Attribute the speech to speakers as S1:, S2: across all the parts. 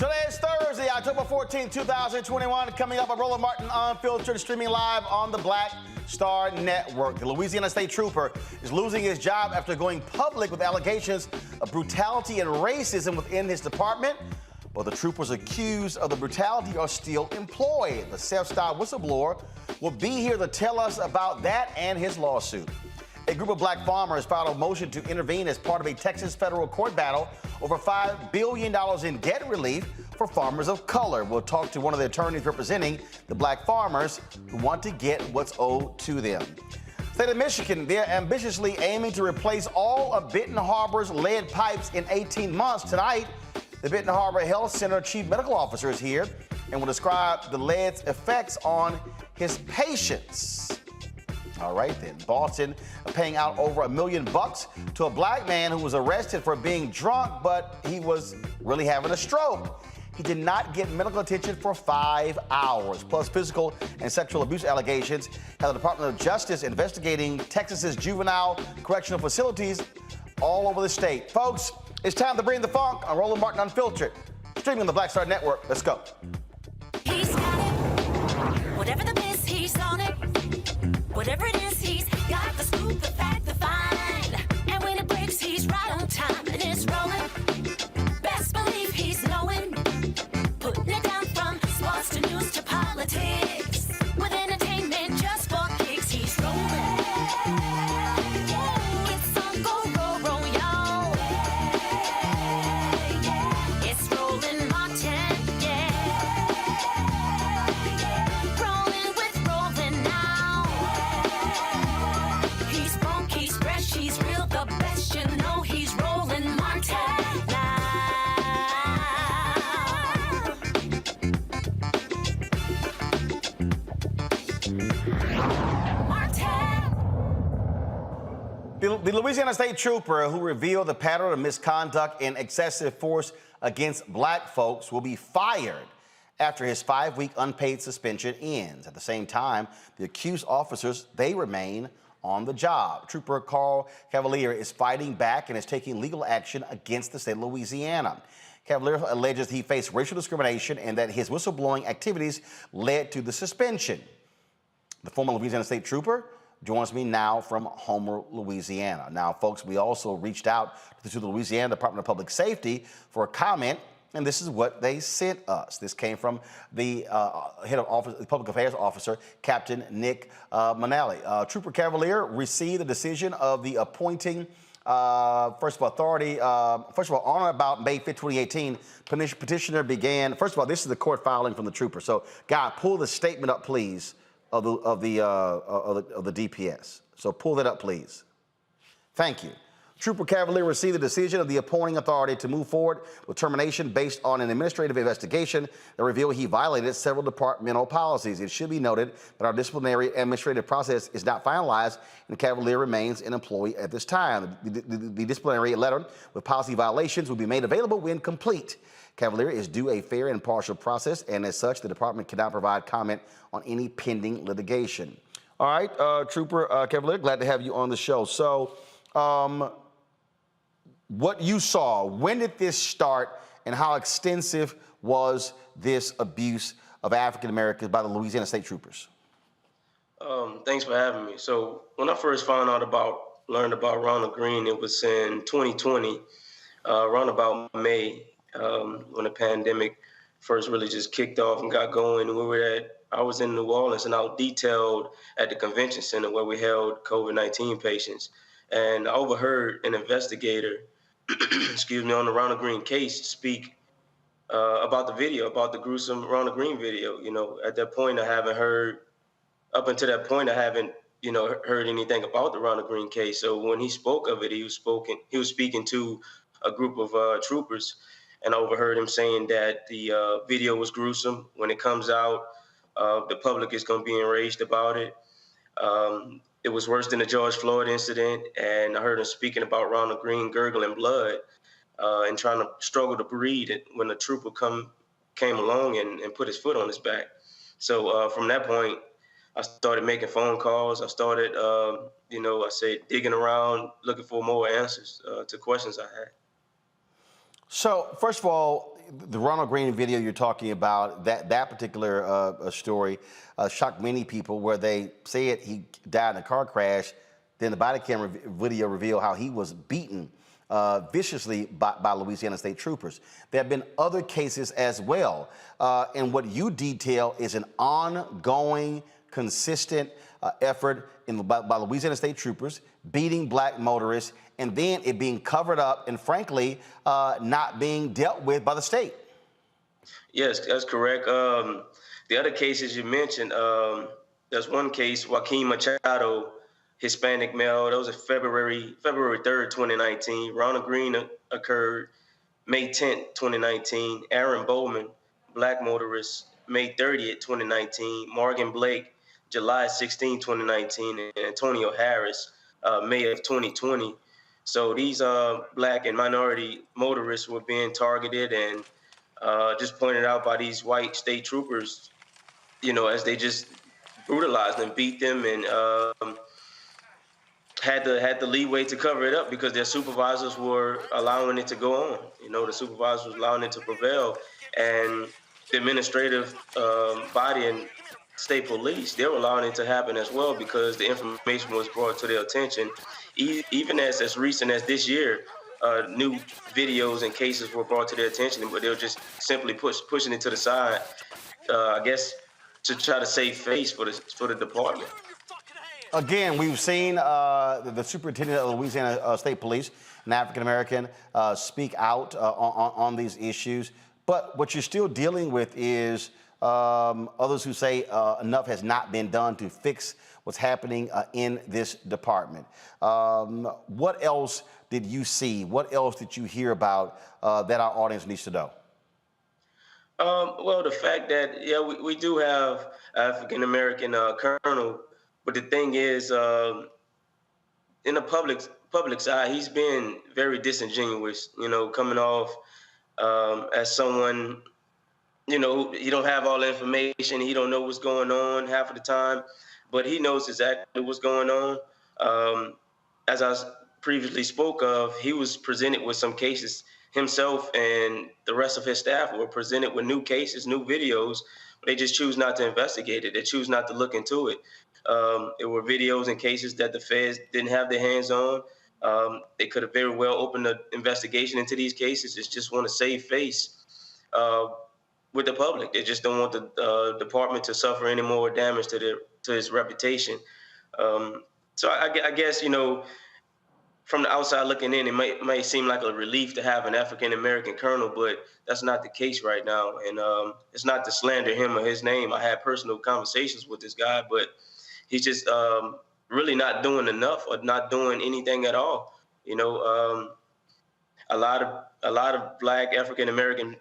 S1: Today is Thursday, October 14, 2021. Coming up on Roland Martin Unfiltered, streaming live on the Black Star Network. The Louisiana State Trooper is losing his job after going public with allegations of brutality and racism within his department. Well, the troopers accused of the brutality are still employed. The self-styled whistleblower will be here to tell us about that and his lawsuit. A group of black farmers filed a motion to intervene as part of a Texas federal court battle over $5 billion in debt relief for farmers of color. We'll talk to one of the attorneys representing the black farmers who want to get what's owed to them. State of Michigan, they're ambitiously aiming to replace all of Benton Harbor's lead pipes in 18 months. Tonight, the Benton Harbor Health Center Chief Medical Officer is here and will describe the lead's effects on his patients. All right then, Boston paying out over $1 million to a black man who was arrested for being drunk, but he was really having a stroke. He did not get medical attention for 5 hours, plus physical and sexual abuse allegations have the Department of Justice investigating Texas's juvenile correctional facilities all over the state. Folks, it's time to bring the funk on Roland Martin Unfiltered, streaming on the Black Star Network. Let's go.
S2: He's got it. Whatever the miss, he's on it. Whatever it is, he's got the scoop, the fact, the find. And when it breaks, he's right on time and it's rolling. Best believe he's knowing. Putting it down from sports to news to politics. With entertainment just for kicks, he's rolling. It's on go, roll, y'all. It's Roland Martin, yeah. Rolling with Roland now. He's
S1: The Louisiana State Trooper who revealed the pattern of misconduct and excessive force against black folks will be fired after his 5-week unpaid suspension ends. At the same time, the accused officers, they remain on the job. Trooper Carl Cavalier is fighting back and is taking legal action against the state of Louisiana. Cavalier alleges he faced racial discrimination and that his whistleblowing activities led to the suspension. The former Louisiana State Trooper joins me now from Homer, Louisiana. Now, folks, we also reached out to the Louisiana Department of Public Safety for a comment, and this is what they sent us. This came from the head of office, the public affairs officer, Captain Nick Manelli. Trooper Cavalier received the decision of the appointing first of all, on or about May 5, 2018, petitioner began. First of all, this is the court filing from the trooper. So, guy, pull the statement up, please, of the DPS. So pull that up, please. Thank you. Trooper Cavalier received the decision of the appointing authority to move forward with termination based on an administrative investigation that revealed he violated several departmental policies. It should be noted that our disciplinary administrative process is not finalized and Cavalier remains an employee at this time. The disciplinary letter with policy violations will be made available when complete. Cavalier is due a fair and impartial process, and as such, the department cannot provide comment on any pending litigation. All right, Trooper Cavalier, glad to have you on the show. So, what you saw, when did this start, and how extensive was this abuse of African Americans by the Louisiana State Troopers?
S3: Thanks for having me. So, when I first learned about Ronald Green, it was in 2020, around about May. When the pandemic first really just kicked off and got going. I was in New Orleans and I was detailed at the convention center where we held COVID-19 patients. And I overheard an investigator, on the Ronald Green case speak about the video, about the gruesome Ronald Green video. You know, at that point, up until that point, I haven't, heard anything about the Ronald Green case. So when he spoke of it, he was speaking to a group of troopers. And I overheard him saying that the video was gruesome. When it comes out, the public is going to be enraged about it. It was worse than the George Floyd incident. And I heard him speaking about Ronald Green gurgling blood and trying to struggle to breathe when the trooper came along and put his foot on his back. So from that point, I started making phone calls. I started, digging around, looking for more answers to questions I had.
S1: So, first of all, the Ronald Green video you're talking about, that particular story shocked many people, where they said he died in a car crash. Then the body camera video revealed how he was beaten viciously by Louisiana State Troopers. There have been other cases as well. And what you detail is an ongoing, consistent effort by Louisiana State Troopers beating black motorists, and then it being covered up and, frankly, not being dealt with by the state.
S3: Yes, that's correct. The other cases you mentioned, there's one case, Joaquin Machado, Hispanic male. That was February 3rd, 2019. Ronald Green occurred May 10th, 2019. Aaron Bowman, black motorist, May 30th, 2019. Morgan Blake, July 16, 2019. And Antonio Harris, May of 2020. So these black and minority motorists were being targeted and just pointed out by these white state troopers, as they just brutalized them, beat them, and had the leeway to cover it up because their supervisors were allowing it to go on. The supervisors were allowing it to prevail, and the administrative body and state police, they were allowing it to happen as well because the information was brought to their attention. Even as recent as this year, new videos and cases were brought to their attention, but they were just simply pushing it to the side, I guess, to try to save face for the department.
S1: Again, we've seen the superintendent of the Louisiana State Police, an African-American, speak out on these issues. But what you're still dealing with is others who say enough has not been done to fix what's happening in this department. What else did you see? What else did you hear about that our audience needs to know?
S3: Well, the fact that, we do have African-American colonel, but the thing is, in the public side, he's been very disingenuous. Coming off as someone, he don't have all the information. He don't know what's going on half of the time, but he knows exactly what's going on. As I previously spoke of, he was presented with some cases himself, and the rest of his staff were presented with new cases, new videos. But they just choose not to investigate it. They choose not to look into it. It were videos and cases that the feds didn't have their hands on. They could have very well opened an investigation into these cases. They just want to save face with the public. They just don't want the department to suffer any more damage to its reputation. So I guess, from the outside looking in, it might seem like a relief to have an African-American colonel, but that's not the case right now. And it's not to slander him or his name. I had personal conversations with this guy, but he's just really not doing enough or not doing anything at all. A lot of Black African-American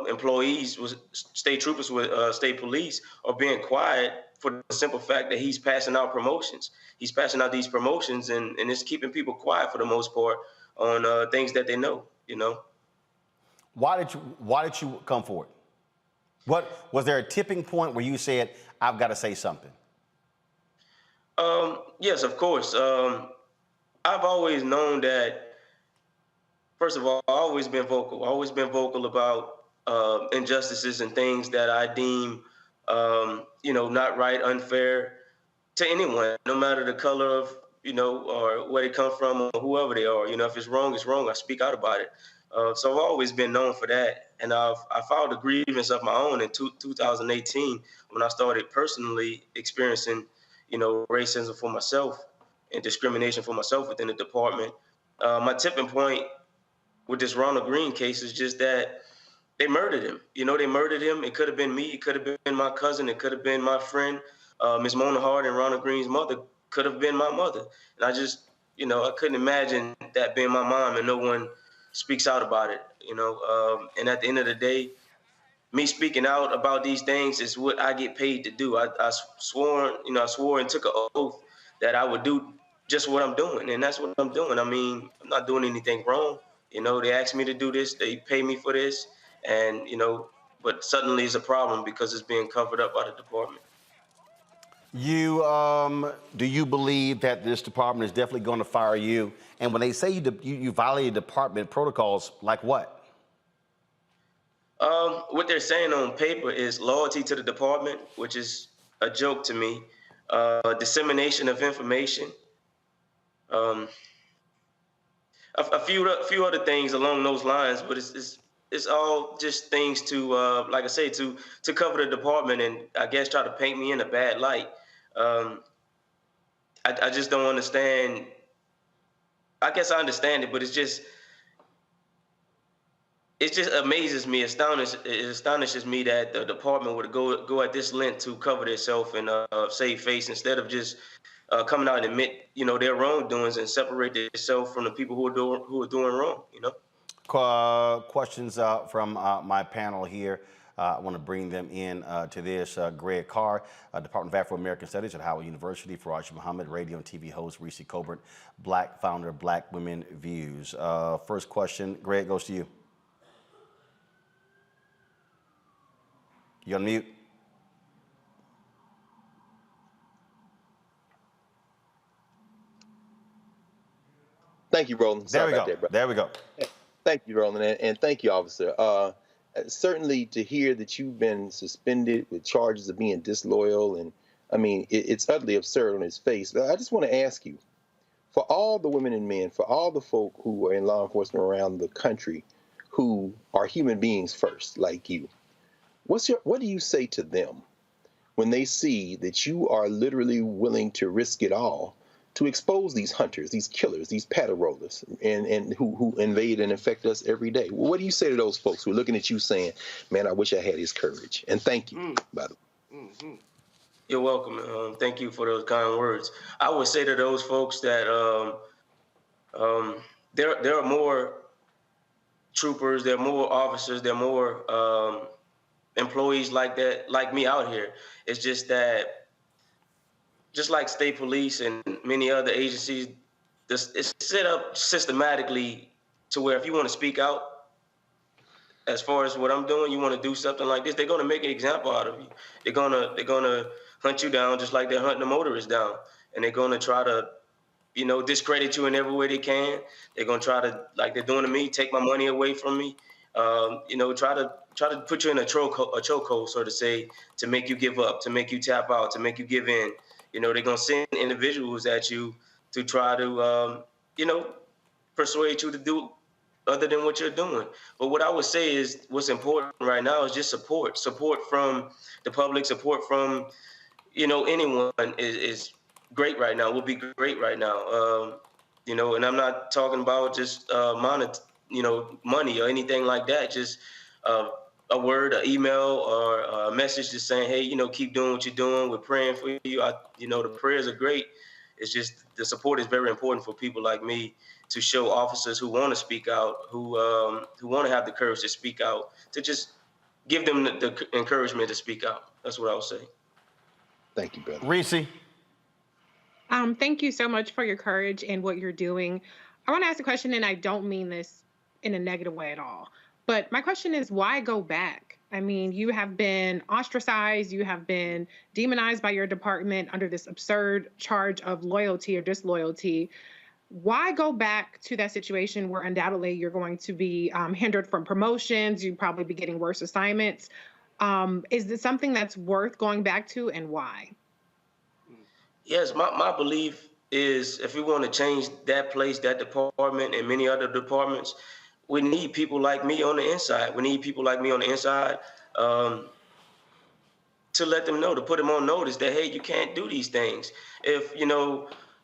S3: employees, state troopers with state police, are being quiet for the simple fact that he's passing out promotions. He's passing out these promotions, and it's keeping people quiet for the most part on things that they know.
S1: Why did you come forward? What was there a tipping point where you said, "I've got to say something"?
S3: Yes, of course. I've always known that. First of all, I've always been vocal. I've always been vocal about injustices and things that I deem, not right, unfair to anyone, no matter the color of, or where they come from or whoever they are. If it's wrong, it's wrong. I speak out about it. So I've always been known for that. And I filed a grievance of my own in 2018 when I started personally experiencing, racism for myself and discrimination for myself within the department. My tipping point with this Ronald Green case is just that they murdered him. They murdered him. It could have been me. It could have been my cousin. It could have been my friend, Ms. Mona Hart, and Ronald Green's mother could have been my mother. And I just, I couldn't imagine that being my mom and no one speaks out about it, and at the end of the day, me speaking out about these things is what I get paid to do. I swore and took an oath that I would do just what I'm doing, and that's what I'm doing. I mean, I'm not doing anything wrong. They asked me to do this, they pay me for this, and, but suddenly it's a problem because it's being covered up by the department.
S1: Do you believe that this department is definitely going to fire you? And when they say you violated department protocols, like what?
S3: What they're saying on paper is loyalty to the department, which is a joke to me. Dissemination of information. A few other things along those lines, but it's all just things to, like I say, to cover the department and I guess try to paint me in a bad light. I just don't understand. I guess I understand it, but it just amazes me, it astonishes me that the department would go at this length to cover themselves and save face instead of just coming out and admit, their wrongdoings and separate themselves from the people who are doing wrong.
S1: Questions from my panel here. I want to bring them in to this. Greg Carr, Department of Afro-American Studies at Howard University. Faraji Muhammad, radio and TV host. Reese Colbert, Black founder of Black Women Views. First question, Greg, goes to you. You on mute?
S4: Thank you, Roland.
S1: There we go. There we go.
S4: Thank you, Roland, and thank you, officer. Certainly to hear that you've been suspended with charges of being disloyal, and I mean, it's utterly absurd on its face. But I just want to ask you, for all the women and men, for all the folk who are in law enforcement around the country who are human beings first, like you, what do you say to them when they see that you are literally willing to risk it all to expose these hunters, these killers, these paddle rollers, and who invade and infect us every day? What do you say to those folks who are looking at you saying, man, I wish I had his courage? And thank you, by the way.
S3: Mm-hmm. You're welcome. Thank you for those kind words. I would say to those folks that there are more troopers, there are more officers, there are more employees like that, like me out here. It's just that just like state police and many other agencies, it's set up systematically to where if you want to speak out, as far as what I'm doing, you want to do something like this, they're going to make an example out of you. They're gonna hunt you down just like they're hunting the motorists down, and they're going to try to, discredit you in every way they can. They're going to try to, like they're doing to me, take my money away from me. Try to put you in a chokehold, so to say, to make you give up, to make you tap out, to make you give in. They're going to send individuals at you to try to, persuade you to do other than what you're doing. But what I would say is what's important right now is just support from the public, support from, anyone is great right now, will be great right now. And I'm not talking about just money or anything like that, just a word, an email, or a message just saying, hey, keep doing what you're doing. We're praying for you. The prayers are great. It's just the support is very important for people like me to show officers who want to speak out, who want to have the courage to speak out, to just give them the encouragement to speak out. That's what I would say.
S4: Thank you, brother.
S1: Reese.
S5: Thank you so much for your courage and what you're doing. I want to ask a question, and I don't mean this in a negative way at all. But my question is, why go back? I mean, you have been ostracized. You have been demonized by your department under this absurd charge of loyalty or disloyalty. Why go back to that situation where undoubtedly you're going to be hindered from promotions? You'd probably be getting worse assignments. Is this something that's worth going back to, and why?
S3: Yes, my belief is if we want to change that place, that department, and many other departments, we need people like me on the inside. We need people like me on the inside to let them know, to put them on notice that, hey, you can't do these things. If,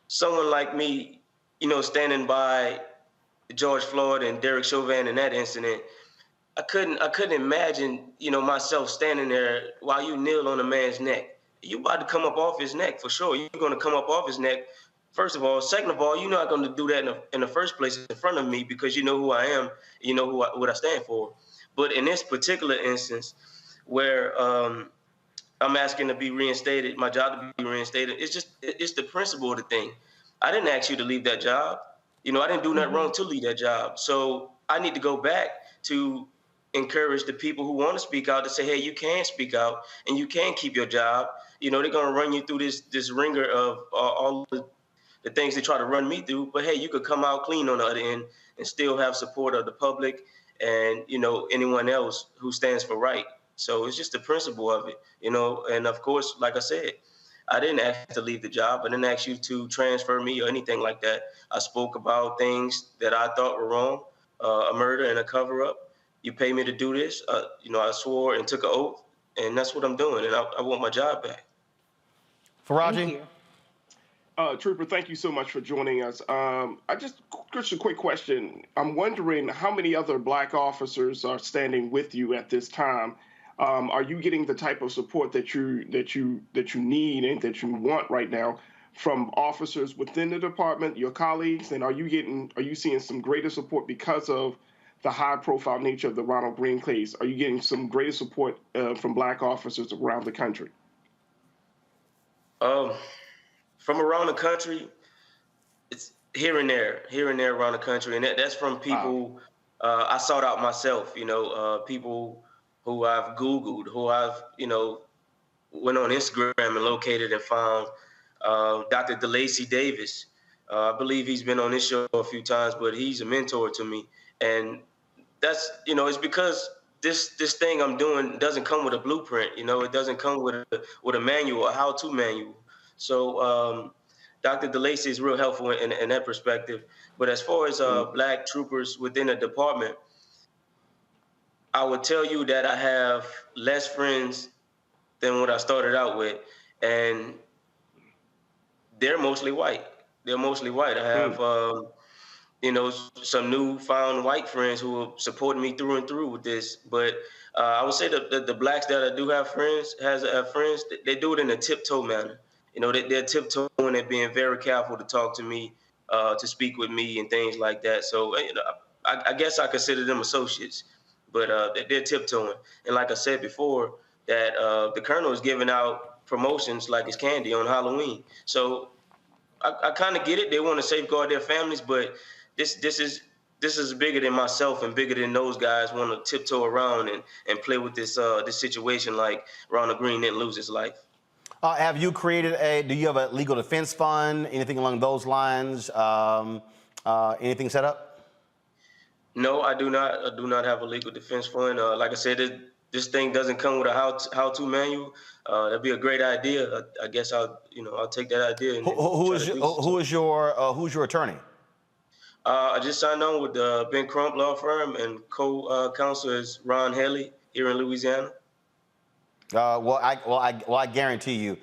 S3: someone like me, standing by George Floyd and Derek Chauvin in that incident, I couldn't imagine, myself standing there while you kneel on a man's neck. You about to come up off his neck for sure. You're going to come up off his neck, first of all. Second of all, you're not going to do that in the first place in front of me because you know who I am, you know what I stand for. But in this particular instance, where I'm asking to be reinstated, my job to be reinstated, it's the principle of the thing. I didn't ask you to leave that job. I didn't do nothing wrong to leave that job. So I need to go back to encourage the people who want to speak out to say, hey, you can speak out and you can keep your job. They're going to run you through this ringer of all the things they try to run me through. But, hey, you could come out clean on the other end and still have support of the public and, anyone else who stands for right. So it's just the principle of it, And, of course, like I said, I didn't ask to leave the job. I didn't ask you to transfer me or anything like that. I spoke about things that I thought were wrong, a murder and a cover-up. You pay me to do this. I swore and took an oath, and that's what I'm doing, and I want my job back.
S1: Faraji?
S6: Trooper, thank you so much for joining us. Just a quick question. I'm wondering how many other Black officers are standing with you at this time. Are you getting the type of support that you need and that you want right now from officers within the department, your colleagues, and are you seeing some greater support because of the high-profile nature of the Ronald Green case? Are you getting some greater support from Black officers around the country?
S3: From around the country, it's here and there around the country, and that's from people I sought out myself. People who I've Googled, who I've went on Instagram and located and found. Dr. DeLacy Davis, I believe he's been on this show a few times, but he's a mentor to me, and that's it's because this thing I'm doing doesn't come with a blueprint. It doesn't come with a manual, a how-to manual. So Dr. DeLacy is real helpful in that perspective. But as far as Black troopers within the department, I would tell you that I have less friends than what I started out with, and they're mostly white. I have some newfound white friends who are supporting me through and through with this. But I would say that the Blacks that I do have friends, they do it in a tiptoe manner. They're tiptoeing and being very careful to talk to me, to speak with me and things like that. So I guess I consider them associates, but they're tiptoeing. And like I said before, that the colonel is giving out promotions like it's candy on Halloween. So I kind of get it. They want to safeguard their families, but this is bigger than myself and bigger than those guys want to tiptoe around and play with this situation like Ronald Green didn't lose his life.
S1: Have you do you have a legal defense fund, anything along those lines? Anything set up?
S3: No, I do not. I do not have a legal defense fund. Like I said, this thing doesn't come with a how-to manual. That'd be a great idea. I guess I'll take that idea. And
S1: who is your attorney?
S3: I just signed on with the Ben Crump law firm, and co-counsel is Ron Haley here in Louisiana.
S1: I guarantee you,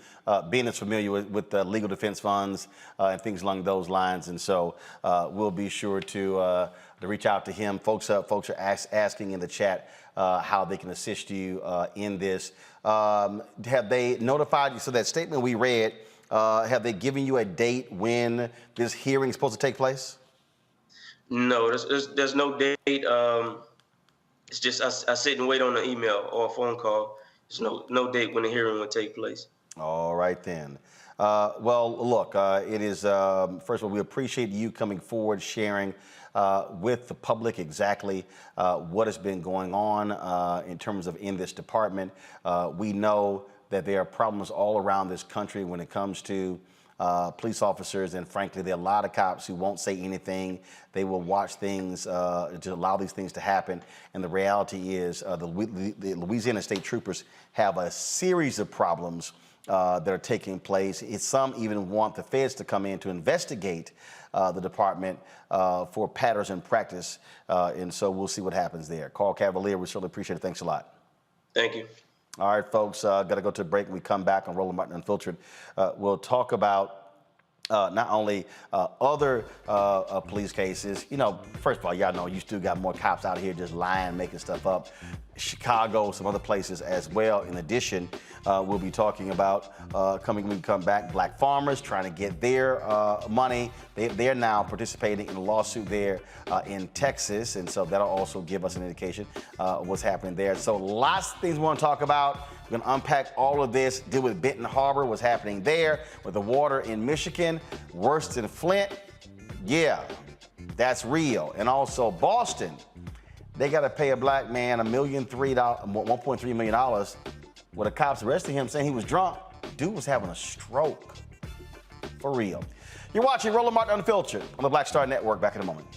S1: Ben is familiar with the legal defense funds and things along those lines, and so we'll be sure to reach out to him. Folks are asking in the chat how they can assist you in this. Have they notified you? So that statement we read, have they given you a date when this hearing is supposed to take place?
S3: No, there's no date. It's just I sit and wait on an email or a phone call. There's no date when the hearing will take place. All
S1: right then. Well, look, it is, first of all, we appreciate you coming forward, sharing with the public exactly what has been going on in terms of in this department. We know that there are problems all around this country when it comes to police officers, and frankly, there are a lot of cops who won't say anything. They will watch things to allow these things to happen. And the reality is the Louisiana State Troopers have a series of problems that are taking place. Some even want the feds to come in to investigate the department for patterns and practice. And so we'll see what happens there. Carl Cavalier, we certainly appreciate it. Thanks a lot.
S3: Thank you.
S1: All right, folks, got to go to a break. When we come back on Roland Martin Unfiltered, we'll talk about not only other police cases. You know, first of all, y'all know you still got more cops out here just lying, making stuff up. Chicago, some other places as well. In addition, we'll be talking about when we come back, black farmers trying to get their money. They're now participating in a lawsuit there in Texas, and so that'll also give us an indication of what's happening there. So lots of things we want to talk about. We're going to unpack all of this, deal with Benton Harbor, what's happening there, with the water in Michigan, worse than Flint. Yeah, that's real. And also Boston, they got to pay a black man $1.3 million with the cops arresting him saying he was drunk. Dude was having a stroke. For real. You're watching Roland Martin Unfiltered on the Black Star Network. Back in a moment.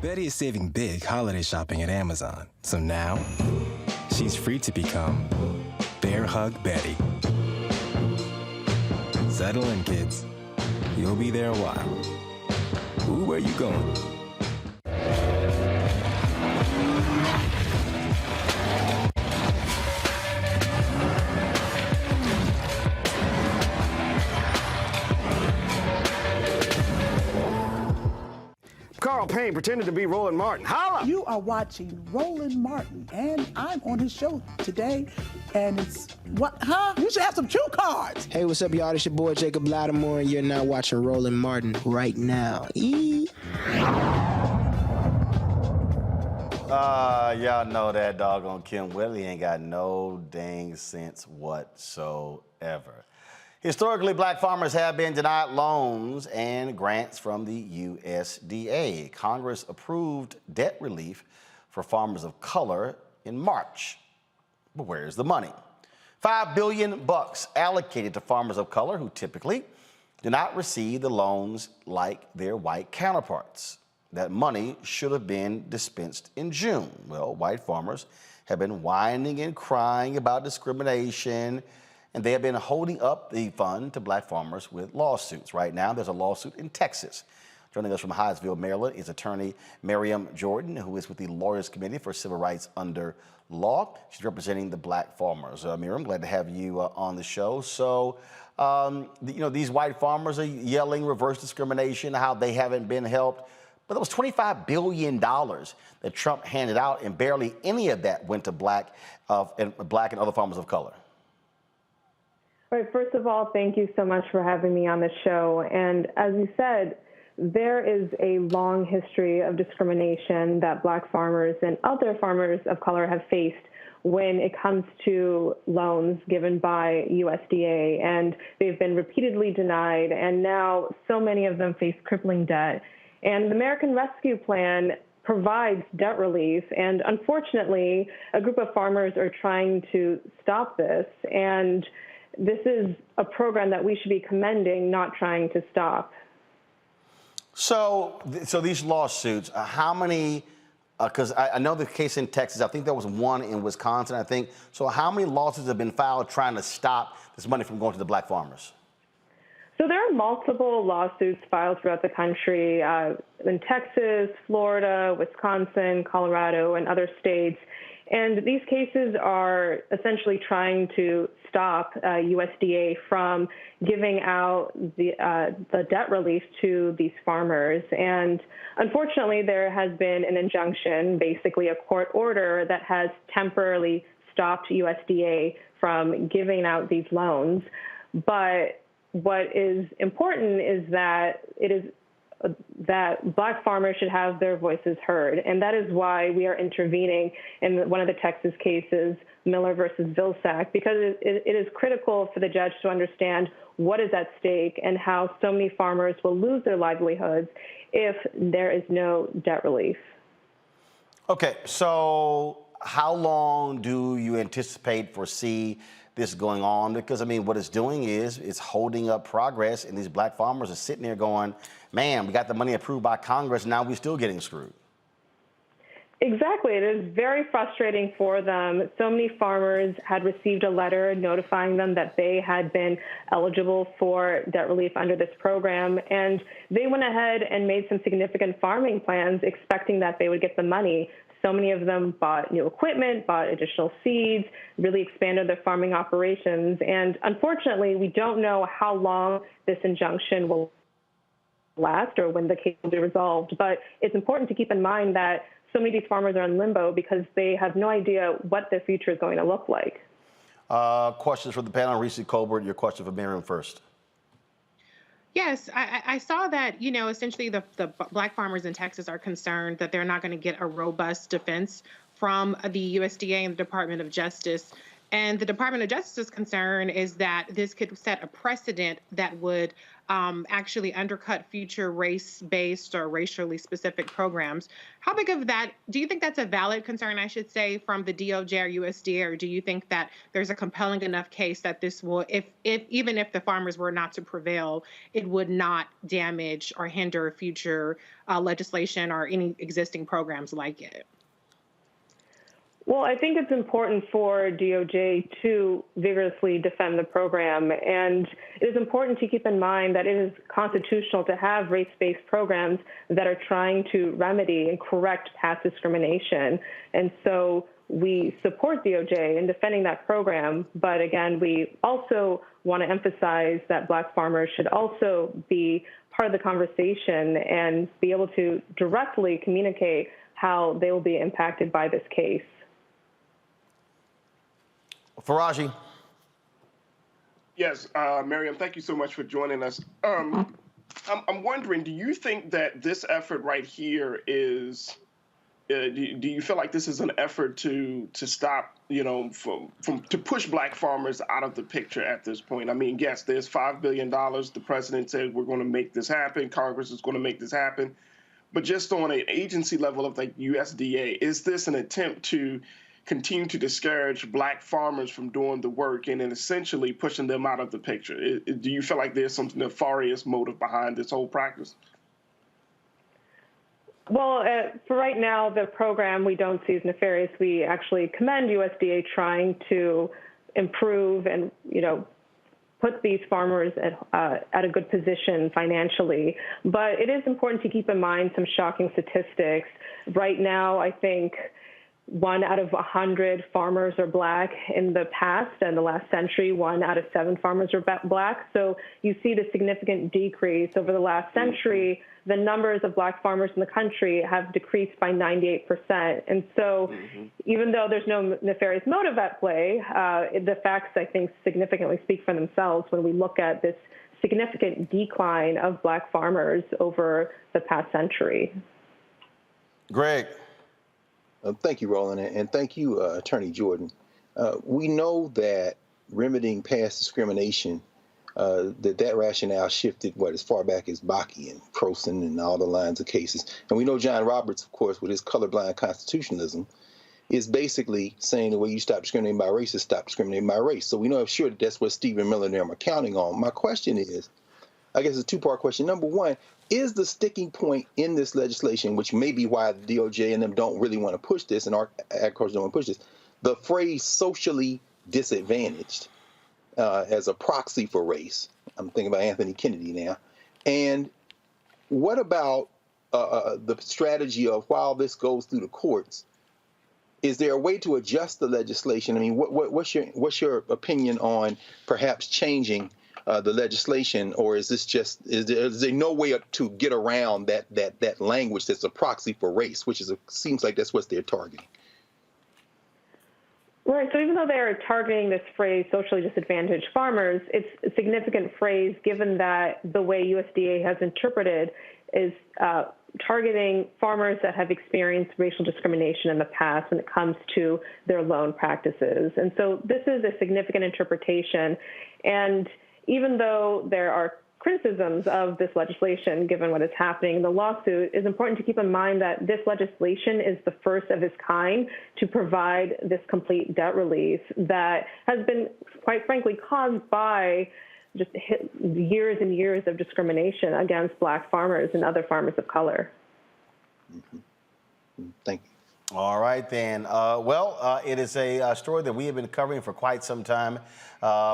S7: Betty is saving big holiday shopping at Amazon. So now, she's free to become Bear Hug Betty. Settle in, kids. You'll be there a while. Ooh, where you going?
S8: campaign pretending to be Roland Martin. Holla!
S9: You are watching Roland Martin, and I'm on his show today, and it's, what, huh? You should have some cue cards.
S10: Hey, what's up, y'all? It's your boy, Jacob Lattimore, and you're now watching Roland Martin right now.
S1: Y'all know that doggone Kim Willie ain't got no dang sense whatsoever. Historically, black farmers have been denied loans and grants from the USDA. Congress approved debt relief for farmers of color in March. But where's the money? $5 billion allocated to farmers of color who typically do not receive the loans like their white counterparts. That money should have been dispensed in June. Well, white farmers have been whining and crying about discrimination, and they have been holding up the fund to black farmers with lawsuits. Right now, there's a lawsuit in Texas. Joining us from Hyattsville, Maryland, is attorney Miriam Jordan, who is with the Lawyers Committee for Civil Rights Under Law. She's representing the black farmers. Miriam, glad to have you on the show. So, these white farmers are yelling reverse discrimination, how they haven't been helped. But there was $25 billion that Trump handed out, and barely any of that went to black and other farmers of color.
S11: All right, first of all, thank you so much for having me on the show. And as you said, there is a long history of discrimination that black farmers and other farmers of color have faced when it comes to loans given by USDA. And they've been repeatedly denied, and now so many of them face crippling debt. And the American Rescue Plan provides debt relief, and unfortunately, a group of farmers are trying to stop this, and this is a program that we should be commending, not trying to stop.
S1: So these lawsuits, how many, because I know the case in Texas, I think there was one in Wisconsin, I think. So how many lawsuits have been filed trying to stop this money from going to the black farmers?
S11: So there are multiple lawsuits filed throughout the country in Texas, Florida, Wisconsin, Colorado, and other states. And these cases are essentially trying to stop USDA from giving out the debt relief to these farmers. And unfortunately, there has been an injunction, basically a court order, that has temporarily stopped USDA from giving out these loans. But what is important is that that black farmers should have their voices heard. And that is why we are intervening in one of the Texas cases, Miller versus Vilsack, because it is critical for the judge to understand what is at stake and how so many farmers will lose their livelihoods if there is no debt relief.
S1: Okay, so how long do you foresee this going on? Because, I mean, what it's doing is it's holding up progress, and these black farmers are sitting there going, man, we got the money approved by Congress, now we're still getting screwed.
S11: Exactly. It is very frustrating for them. So many farmers had received a letter notifying them that they had been eligible for debt relief under this program, and they went ahead and made some significant farming plans expecting that they would get the money. So many of them bought new equipment, bought additional seeds, really expanded their farming operations. And unfortunately, we don't know how long this injunction will last or when the case will be resolved. But it's important to keep in mind that so many of these farmers are in limbo because they have no idea what their future is going to look like.
S1: Questions for the panel. Reese Colbert, your question for Miriam first.
S5: Yes, I saw that, essentially the black farmers in Texas are concerned that they're not going to get a robust defense from the USDA and the Department of Justice. And the Department of Justice's concern is that this could set a precedent that would actually undercut future race-based or racially specific programs. How big of that, do you think that's a valid concern, I should say, from the DOJ or USDA, or do you think that there's a compelling enough case that this will, even if the farmers were not to prevail, it would not damage or hinder future legislation or any existing programs like it?
S11: Well, I think it's important for DOJ to vigorously defend the program. And it is important to keep in mind that it is constitutional to have race-based programs that are trying to remedy and correct past discrimination. And so we support DOJ in defending that program. But again, we also want to emphasize that black farmers should also be part of the conversation and be able to directly communicate how they will be impacted by this case.
S1: Faraji.
S6: Yes, Miriam, thank you so much for joining us. I'm wondering, do you think that this effort right here is, do you feel like this is an effort to stop, to push black farmers out of the picture at this point? I mean, yes, there's $5 billion. The president said we're going to make this happen. Congress is going to make this happen. But just on an agency level of like USDA, is this an attempt to continue to discourage black farmers from doing the work and then essentially pushing them out of the picture? Do you feel like there's some nefarious motive behind this whole practice?
S11: Well, for right now, the program we don't see as nefarious. We actually commend USDA trying to improve and, put these farmers at a good position financially. But it is important to keep in mind some shocking statistics. Right now, I think 1 out of 100 farmers are black. In the past and the last century, 1 out of 7 farmers are black. So you see the significant decrease over the last century. The numbers of black farmers in the country have decreased by 98%. And so even though there's no nefarious motive at play, the facts, I think, significantly speak for themselves when we look at this significant decline of black farmers over the past century. Greg.
S4: Thank you, Roland, and thank you, Attorney Jordan. We know that remedying past discrimination, that rationale shifted as far back as Bakke and Croson and all the lines of cases. And we know John Roberts, of course, with his colorblind constitutionalism, is basically saying the way you stop discriminating by race is stop discriminating by race. So we know, I'm sure, that's what Stephen Miller and them are counting on. My question is, I guess it's a two-part question. Number one, is the sticking point in this legislation, which may be why the DOJ and them don't really want to push this, and our agriculture don't want to push this, the phrase socially disadvantaged as a proxy for race? I'm thinking about Anthony Kennedy now. And what about the strategy of while this goes through the courts, is there a way to adjust the legislation? I mean, what's your opinion on perhaps changing the legislation, or is this just is there no way to get around that language that's a proxy for race, which seems like that's what they're targeting?
S11: Right. So even though they're targeting this phrase, socially disadvantaged farmers, it's a significant phrase given that the way USDA has interpreted is targeting farmers that have experienced racial discrimination in the past when it comes to their loan practices. And so this is a significant interpretation. And even though there are criticisms of this legislation, given what is happening in the lawsuit, it's important to keep in mind that this legislation is the first of its kind to provide this complete debt relief that has been, quite frankly, caused by just years and years of discrimination against black farmers and other farmers of color.
S4: Thank you.
S1: All right, then. It is a story that we have been covering for quite some time.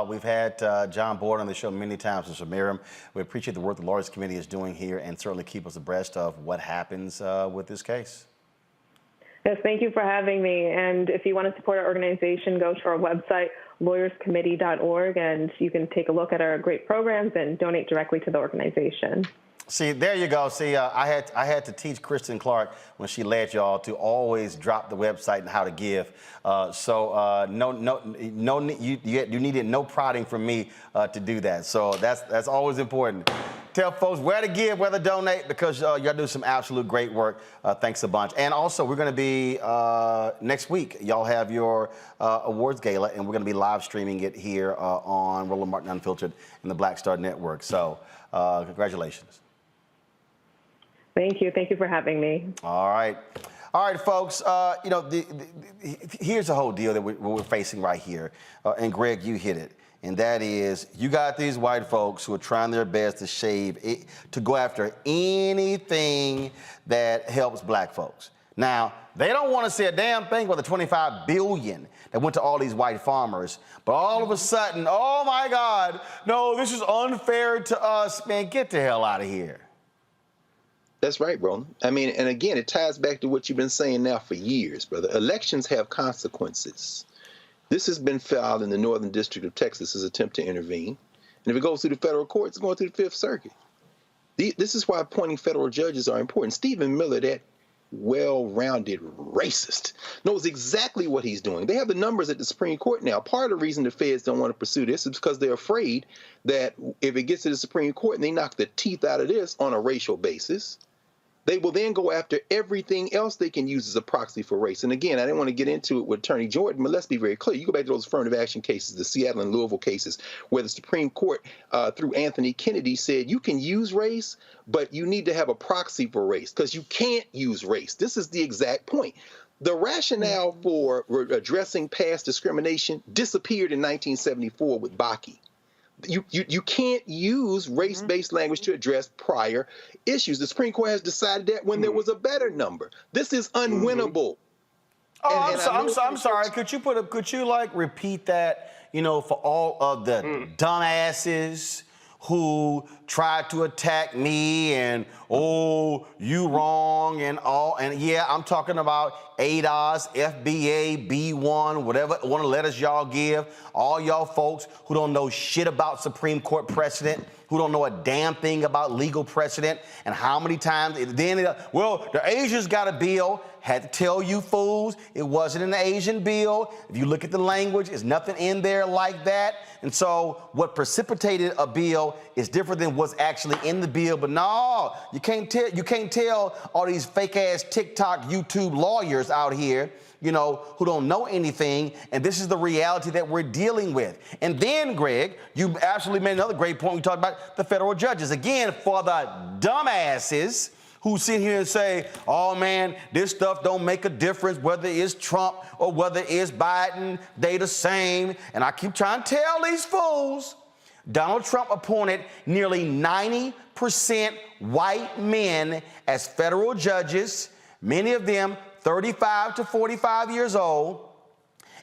S1: We've had John Board on the show many times, Mr. Miriam. We appreciate the work the Lawyers Committee is doing here and certainly keep us abreast of what happens with this case.
S11: Yes, thank you for having me. And if you want to support our organization, go to our website, lawyerscommittee.org, and you can take a look at our great programs and donate directly to the organization.
S1: See, there you go. See, I had to teach Kristen Clark when she led y'all to always drop the website and how to give. You needed no prodding from me to do that. So that's always important. Tell folks where to give, where to donate, because y'all do some absolute great work. Thanks a bunch. And also, we're going to be next week. Y'all have your awards gala, and we're going to be live streaming it here on Roland Martin Unfiltered and the Black Star Network. So congratulations.
S11: Thank you. Thank you for having me.
S1: All right. All right, folks. Here's the whole deal that we're facing right here. And Greg, you hit it. And that is, you got these white folks who are trying their best to go after anything that helps black folks. Now, they don't want to say a damn thing about the $25 billion that went to all these white farmers. But all of a sudden, oh my God, no, this is unfair to us. Man, get the hell out of here.
S4: That's right, Roland. I mean, and again, it ties back to what you've been saying now for years, brother. Elections have consequences. This has been filed in the Northern District of Texas as an attempt to intervene. And if it goes through the federal courts, it's going through the Fifth Circuit. This is why appointing federal judges are important. Stephen Miller, that well-rounded racist, knows exactly what he's doing. They have the numbers at the Supreme Court now. Part of the reason the feds don't want to pursue this is because they're afraid that if it gets to the Supreme Court and they knock the teeth out of this on a racial basis, they will then go after everything else they can use as a proxy for race. And again, I didn't want to get into it with Attorney Jordan, but let's be very clear. You go back to those affirmative action cases, the Seattle and Louisville cases, where the Supreme Court, through Anthony Kennedy, said you can use race, but you need to have a proxy for race because you can't use race. This is the exact point. The rationale for addressing past discrimination disappeared in 1974 with Bakke. You can't use race-based language to address prior issues. The Supreme Court has decided that when there was a better number. This is unwinnable.
S1: Oh, I'm sorry. Could you like repeat that? You know, for all of the dumbasses who tried to attack me and, oh, you wrong and all. And yeah, I'm talking about ADOS, FBA, B1, whatever one of the letters y'all give. All y'all folks who don't know shit about Supreme Court precedent, who don't know a damn thing about legal precedent, and how many times, well, the Asians got a bill. Had to tell you fools, it wasn't an Asian bill. If you look at the language, there's nothing in there like that. And so what precipitated a bill is different than what's actually in the bill. But no, you can't tell all these fake ass TikTok, YouTube lawyers out here, you know, who don't know anything. And this is the reality that we're dealing with. And then, Greg, you absolutely made another great point. We talked about the federal judges. Again, for the dumbasses who sit here and say, oh man, this stuff don't make a difference whether it's Trump or whether it's Biden, they the same. And I keep trying to tell these fools, Donald Trump appointed nearly 90% white men as federal judges, many of them 35 to 45 years old.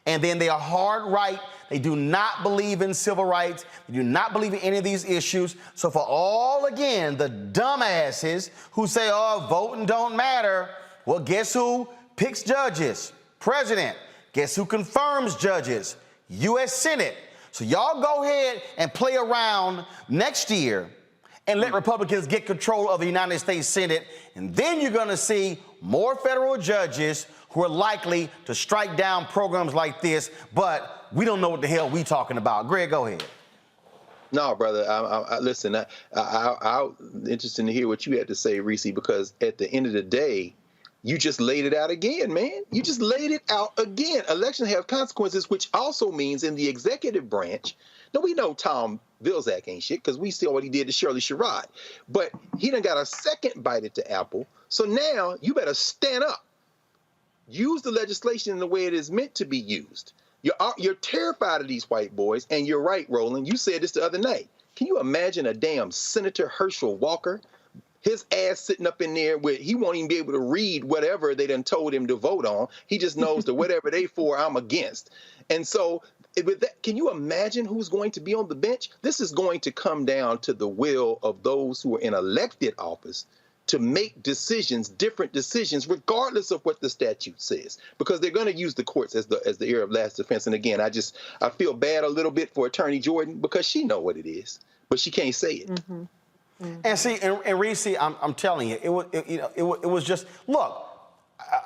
S1: And then they are hard right. They do not believe in civil rights. They do not believe in any of these issues. So for all, again, the dumbasses who say, oh, voting don't matter, well, guess who picks judges? President. Guess who confirms judges? U.S. Senate. So y'all go ahead and play around next year and let Republicans get control of the United States Senate. And then you're going to see more federal judges who are likely to strike down programs like this, but we don't know what the hell we talking about. Greg, go ahead.
S4: No, brother. Listen, I'm interested to hear what you had to say, Reese, because at the end of the day, you just laid it out again, man. You just laid it out again. Elections have consequences, which also means in the executive branch. Now, we know Tom Vilsack ain't shit because we see what he did to Shirley Sherrod, but he done got a second bite at the apple. So now you better stand up. Use the legislation in the way it is meant to be used. You're terrified of these white boys, and you're right, Roland. You said this the other night. Can you imagine a damn Senator Herschel Walker, his ass sitting up in there where he won't even be able to read whatever they done told him to vote on. He just knows that whatever they for, I'm against. And so with that, can you imagine who's going to be on the bench? This is going to come down to the will of those who are in elected office to make decisions, different decisions, regardless of what the statute says, because they're going to use the courts as the area of last defense. And again, I feel bad a little bit for Attorney Jordan because she know what it is, but she can't say it.
S5: Mm-hmm. Mm-hmm.
S1: And see, and Reese, I'm telling you, it was just, look,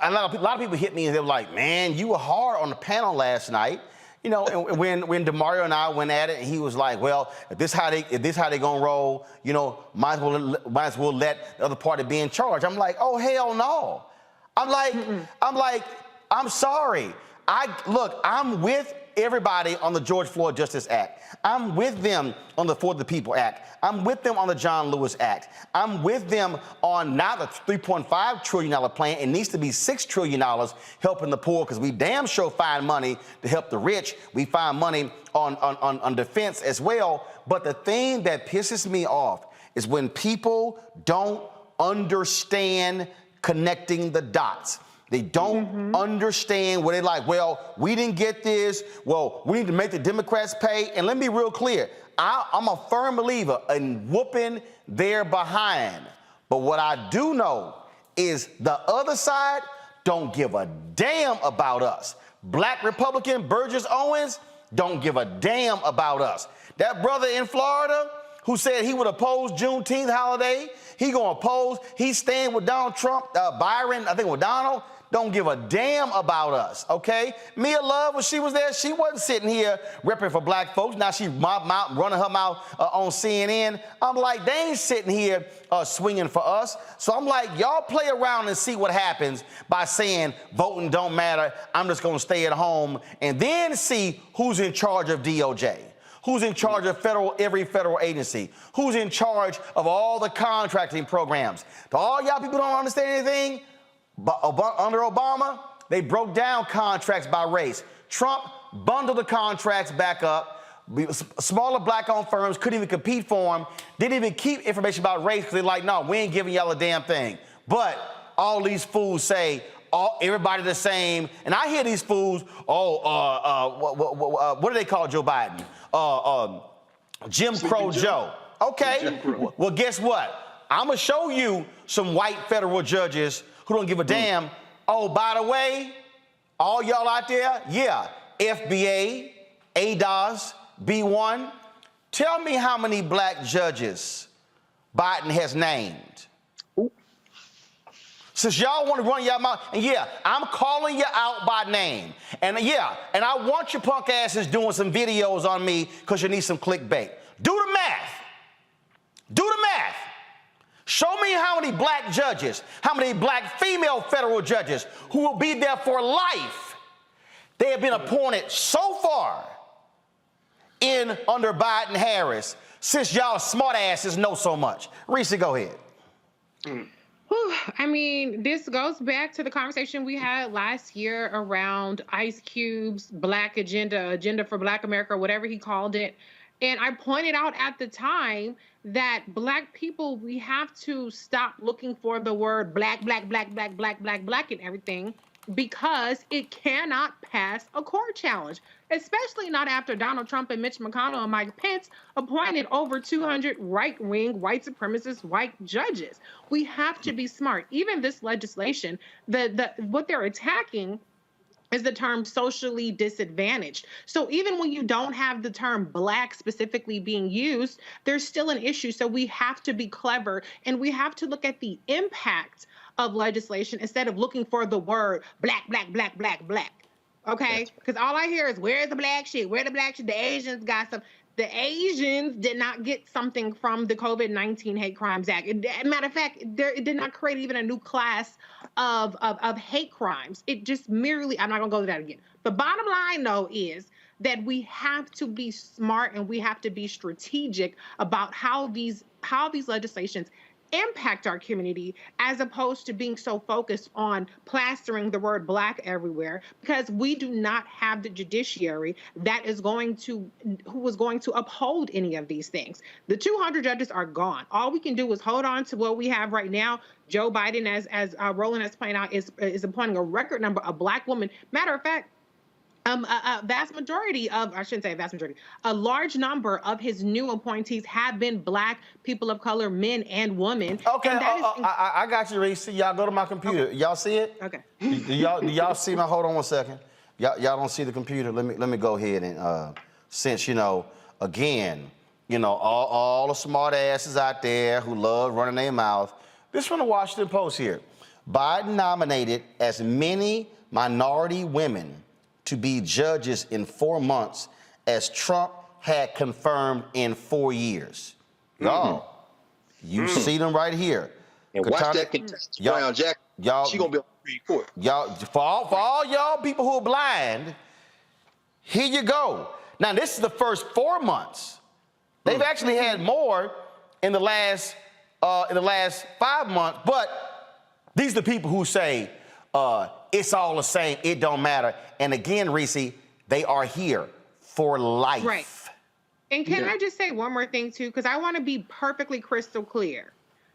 S1: a lot of people hit me and they were like, man, you were hard on the panel last night. You know, and when DeMario and I went at it, and he was like, "Well, if this how they gonna roll, you know, might as well let the other party be in charge." I'm like, "Oh hell no!" I'm like, I'm sorry. I'm with everybody on the George Floyd Justice Act. I'm with them on the For the People Act. I'm with them on the John Lewis Act. I'm with them on not the $3.5 trillion plan. It needs to be $6 trillion helping the poor because we damn sure find money to help the rich. We find money on defense as well. But the thing that pisses me off is when people don't understand connecting the dots. They don't understand what they like. Well, we didn't get this. Well, we need to make the Democrats pay. And let me be real clear. I'm a firm believer in whooping their behind. But what I do know is the other side don't give a damn about us. Black Republican Burgess Owens don't give a damn about us. That brother in Florida who said he would oppose Juneteenth holiday. He gonna oppose. He's staying with Donald Trump, Byron, I think with Donald. Don't give a damn about us, okay? Mia Love, when she was there, she wasn't sitting here repping for black folks. Now she running her mouth on CNN. I'm like, they ain't sitting here swinging for us. So I'm like, y'all play around and see what happens by saying voting don't matter. I'm just gonna stay at home, and then see who's in charge of DOJ. Who's in charge of every federal agency? Who's in charge of all the contracting programs? To all y'all people don't understand anything, but under Obama, they broke down contracts by race. Trump bundled the contracts back up. Smaller black-owned firms couldn't even compete for them. Didn't even keep information about race because they're like, no, we ain't giving y'all a damn thing. But all these fools say, everybody the same. And I hear these fools, what do they call Joe Biden? Jim Crow Joe. Okay, well, guess what? I'm going to show you some white federal judges who don't give a damn. Oh, by the way, all y'all out there, yeah, FBA, ADOS, B1, tell me how many black judges Biden has named. Since y'all want to run your mouth, and yeah, I'm calling you out by name. And yeah, and I want your punk asses doing some videos on me because you need some clickbait. Do the math. Do the math. Show me how many black judges, how many black female federal judges who will be there for life. They have been appointed so far under Biden Harris, since y'all smart asses know so much. Reese, go ahead.
S5: I mean, this goes back to the conversation we had last year around Ice Cube's Black Agenda for Black America, whatever he called it. And I pointed out at the time that black people, we have to stop looking for the word black in everything, because it cannot pass a court challenge, especially not after Donald Trump and Mitch McConnell and Mike Pence appointed over 200 right-wing, white supremacist, white judges. We have to be smart. Even this legislation, what they're attacking is the term socially disadvantaged. So even when you don't have the term black specifically being used, there's still an issue. So we have to be clever, and we have to look at the impact of legislation instead of looking for the word black. Okay? Because all I hear is, where's the black shit? Where the black shit? The Asians got some. The Asians did not get something from the COVID-19 Hate Crimes Act. Matter of fact, it did not create even a new class of hate crimes. It just merely, I'm not going to go to that again. The bottom line, though, is that we have to be smart and we have to be strategic about how these legislations impact our community, as opposed to being so focused on plastering the word black everywhere, because we do not have the judiciary that is going to uphold any of these things. The 200 judges are gone. All we can do is hold on to what we have right now. Joe Biden, as Roland has pointed out, is appointing a record number of black women. Matter of fact, a vast majority of, I shouldn't say a vast majority, a large number of his new appointees have been black, people of color, men and women.
S1: Okay, I got you, Reese. Y'all go to my computer. Okay. Y'all see it?
S5: Okay.
S1: Do y'all see my, hold on one second. Y'all don't see the computer? Let me go ahead and, since, again, all the smart asses out there who love running their mouth. This from the Washington Post here. Biden nominated as many minority women to be judges in 4 months as Trump had confirmed in 4 years. Y'all, you see them right here.
S4: And watch that contestant Brown Jack. She gonna be on the Supreme Court.
S1: Y'all, for all y'all people who are blind, here you go. Now this is the first 4 months. They've actually had more in the last 5 months, but these are the people who say it's all the same, it don't matter. And again, Reese, they are here for life.
S5: Right. And can I just say one more thing, too? Because I want to be perfectly crystal clear.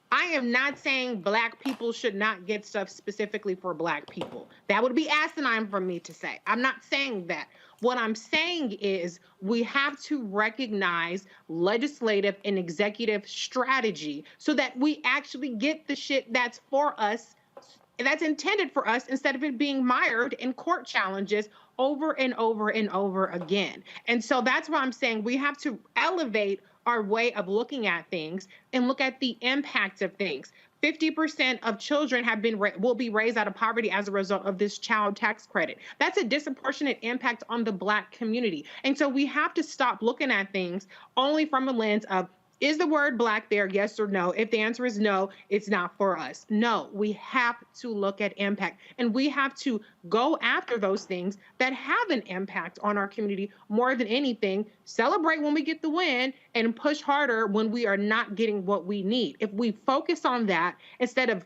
S5: I am not saying black people should not get stuff specifically for black people. That would be asinine for me to say. I'm not saying that. What I'm saying is we have to recognize legislative and executive strategy so that we actually get the shit that's for us, that's intended for us, instead of it being mired in court challenges over and over and over again. And so that's why I'm saying we have to elevate our way of looking at things and look at the impact of things. 50% of children will be raised out of poverty as a result of this child tax credit. That's a disproportionate impact on the Black community. And so we have to stop looking at things only from a lens of, is the word Black there, yes or no? If the answer is no, it's not for us. No, we have to look at impact, and we have to go after those things that have an impact on our community more than anything. Celebrate when we get the win and push harder when we are not getting what we need. If we focus on that instead of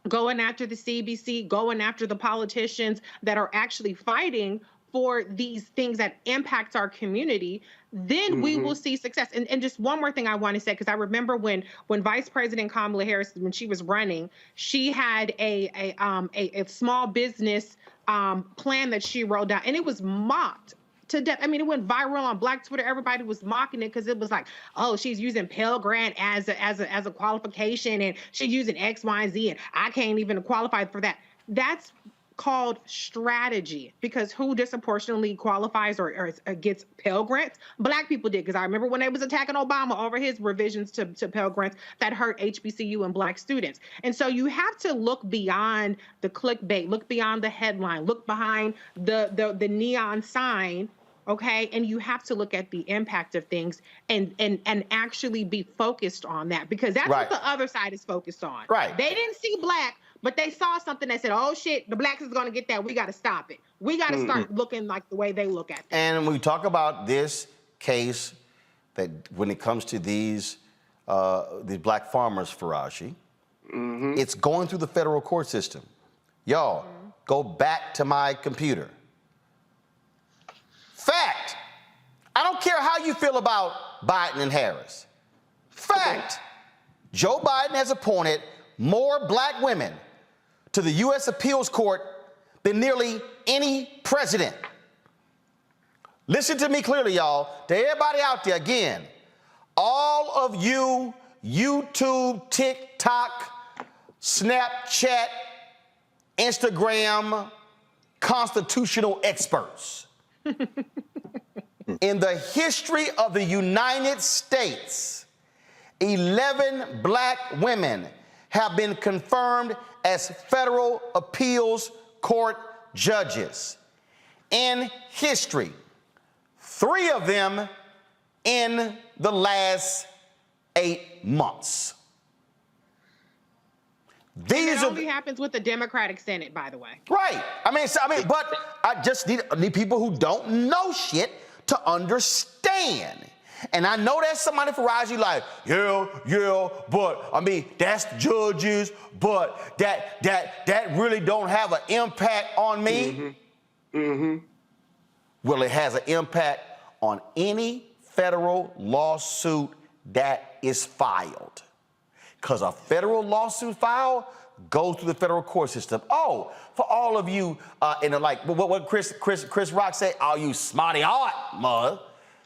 S5: going after the CBC, going after the politicians that are actually fighting for these things that impact our community, then we will see success. And just one more thing I want to say, because I remember when Vice President Kamala Harris, when she was running, she had a small business plan that she rolled out, and it was mocked to death. I mean, it went viral on Black Twitter. Everybody was mocking it because it was like, oh, she's using Pell Grant as a qualification, and she's using X, Y, and Z, and I can't even qualify for that. That's called strategy, because who disproportionately qualifies or gets Pell Grants? Black people did, because I remember when they was attacking Obama over his revisions to Pell Grants that hurt HBCU and Black students. And so you have to look beyond the clickbait, look beyond the headline, look behind the neon sign, okay? And you have to look at the impact of things and actually be focused on that, because that's what the other side is focused on.
S1: Right.
S5: They didn't see Black, but they saw something that said, oh shit, the Blacks is going to get that. We got to stop it. We got to start looking like the way they look at things.
S1: And when we talk about this case, that when it comes to these Black farmers, Faraji, it's going through the federal court system. Y'all, go back to my computer. Fact, I don't care how you feel about Biden and Harris. Fact, Joe Biden has appointed more Black women to the U.S. Appeals Court than nearly any president. Listen to me clearly, y'all. To everybody out there, again, all of you YouTube, TikTok, Snapchat, Instagram constitutional experts. In the history of the United States, 11 Black women have been confirmed as federal appeals court judges. In history, 3 of them in the last 8 months.
S5: These only happens with the Democratic Senate, by the way.
S1: Right. But I just need people who don't know shit to understand. And I know that's somebody, Faraji, like, yeah, but that's judges, but that really don't have an impact on me. Well, it has an impact on any federal lawsuit that is filed. Because a federal lawsuit filed goes through the federal court system. Oh, for all of you what Chris Rock said, all you smarty art mother.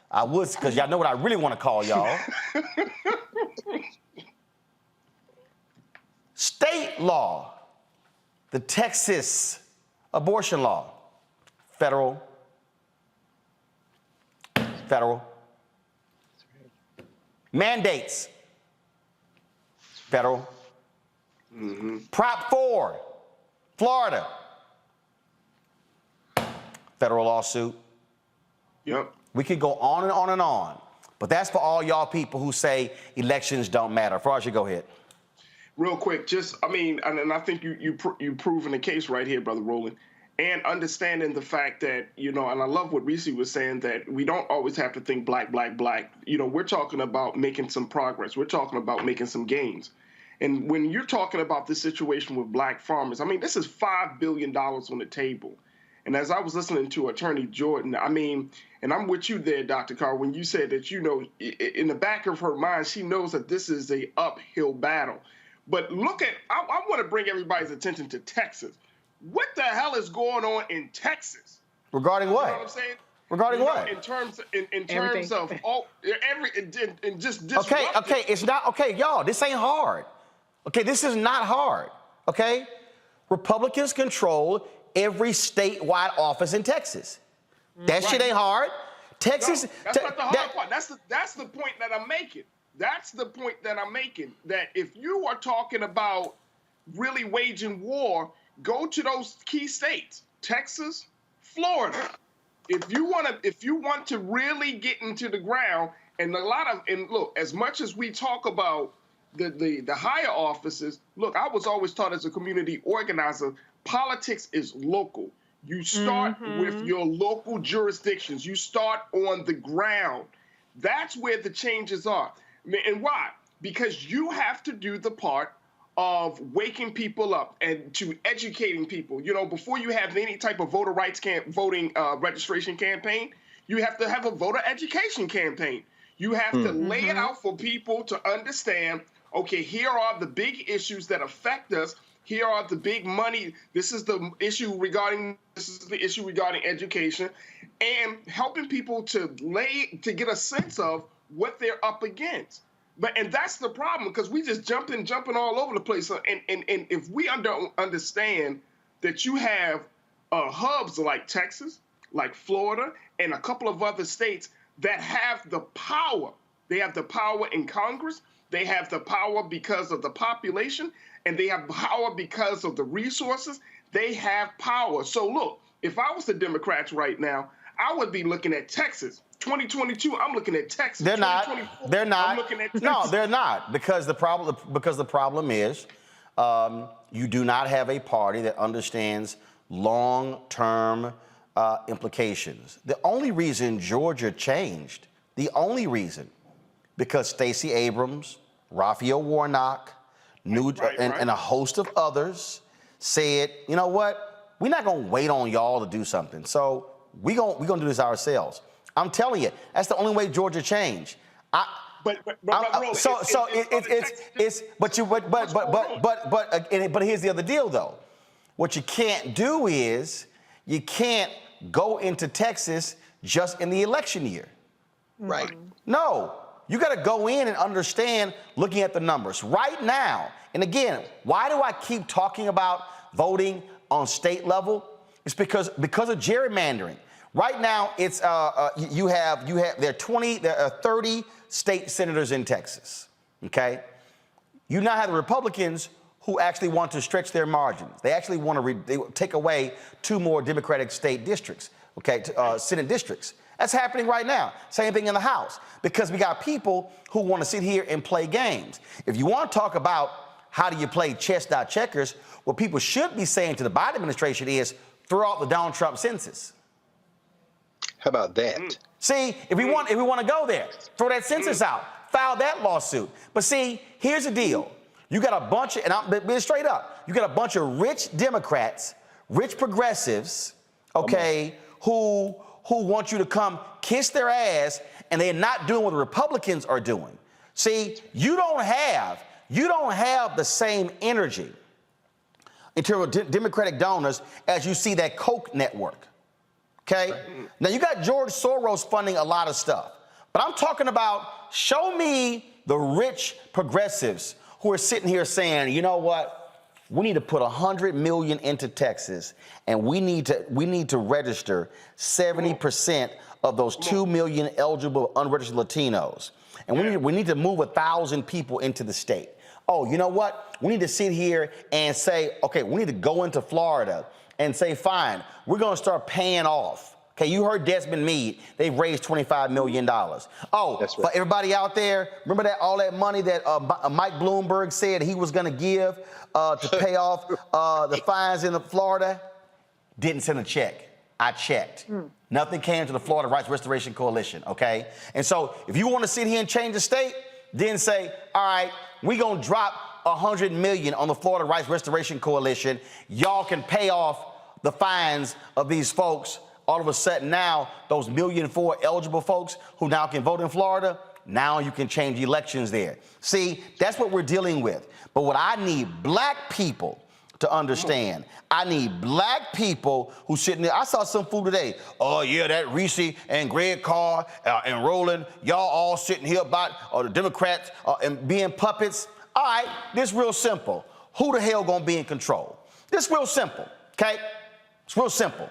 S1: I would, because y'all know what I really want to call y'all. State law, the Texas abortion law, federal. Mandates, federal. Prop 4, Florida, federal lawsuit.
S6: Yep.
S1: We could go on and on and on. But that's for all y'all people who say elections don't matter. Faraji, go ahead.
S6: Real quick, and I think you've proven the case right here, Brother Roland. And understanding the fact that, and I love what Reese was saying, that we don't always have to think black. We're talking about making some progress. We're talking about making some gains. And when you're talking about this situation with Black farmers, this is $5 billion on the table. And as I was listening to Attorney Jordan, and I'm with you there, Dr. Carr, when you said that, in the back of her mind, she knows that this is a uphill battle. But look at, I want to bring everybody's attention to Texas. What the hell is going on in Texas?
S1: Regarding what?
S6: You know what I'm saying?
S1: Regarding what?
S6: In terms of just
S1: Okay, it's not, okay, y'all, this ain't hard. Okay, this is not hard, okay? Republicans control every statewide office in Texas. That shit ain't hard. Texas.
S6: No, that's not the hard part. That's the point that I'm making. That's the point that I'm making. That if you are talking about really waging war, go to those key states, Texas, Florida. If you want to really get into the ground, and look, as much as we talk about the higher offices, look, I was always taught as a community organizer, politics is local. You start with your local jurisdictions. You start on the ground. That's where the changes are. And why? Because you have to do the part of waking people up and to educating people. You know, before you have any type of voter rights voting registration campaign, you have to have a voter education campaign. You have to lay it out for people to understand, okay, here are the big issues that affect us. Here are the big money. This is the issue regarding education, and helping people to get a sense of what they're up against. And that's the problem, because we just jumping all over the place. And if we understand that you have hubs like Texas, like Florida, and a couple of other states that have the power. They have the power in Congress. They have the power because of the population, and they have power because of the resources. They have power. So look, if I was the Democrats right now, I would be looking at Texas. 2022, I'm looking at Texas.
S1: They're not. They're not.
S6: I'm looking at Texas.
S1: No, they're not. Because the problem is you do not have a party that understands long-term implications. The only reason Georgia changed, because Stacey Abrams, Raphael Warnock, and a host of others said, you know what, we're not going to wait on y'all to do something. So we're going to do this ourselves. I'm telling you, that's the only way Georgia changed. But here's the other deal though. What you can't do is you can't go into Texas just in the election year.
S4: Right.
S1: No, you got to go in and understand looking at the numbers right now. And again, why do I keep talking about voting on state level? It's because of gerrymandering. Right now, it's there are 30 state senators in Texas. Okay, you now have the Republicans who actually want to stretch their margins. They actually want to take away 2 more Democratic state districts. Okay, Senate districts. That's happening right now. Same thing in the House, because we got people who want to sit here and play games. If you want to talk about how do you play chess, not checkers, what people should be saying to the Biden administration is throw out the Donald Trump census.
S4: How about that?
S1: See, if we want to go there, throw that census out, file that lawsuit. But see, here's the deal. You got a bunch of, and I'm being straight up, you got a bunch of rich Democrats, rich progressives, okay, who want you to come kiss their ass, and they're not doing what the Republicans are doing. See, you don't have the same energy in terms of Democratic donors as you see that Koch network. Okay? Now, you got George Soros funding a lot of stuff. But I'm talking about, show me the rich progressives who are sitting here saying, you know what? We need to put $100 million into Texas, and we need to register 70% of those 2 million eligible unregistered Latinos. And we need to move 1,000 people into the state. Oh, you know what? We need to sit here and say, okay, we need to go into Florida and say, fine, we're going to start paying off. Okay, you heard Desmond Meade. They've raised $25 million. Oh, that's right. For everybody out there, remember that all that money that Mike Bloomberg said he was going to give to pay off the fines in Florida? Didn't send a check. I checked. Nothing came to the Florida Rights Restoration Coalition, okay? And so if you want to sit here and change the state, then say, all right, we're going to drop $100 million on the Florida Rights Restoration Coalition. Y'all can pay off the fines of these folks. All of a sudden now, those 1.4 million eligible folks who now can vote in Florida, now you can change elections there. See, that's what we're dealing with. But what I need black people to understand, I need black people who sitting there. I saw some fool today. Oh, yeah, that Reese and Greg Carr and Roland, y'all all sitting here about the Democrats and being puppets. All right, this real simple. Who the hell gonna be in control? This real simple, okay? It's real simple.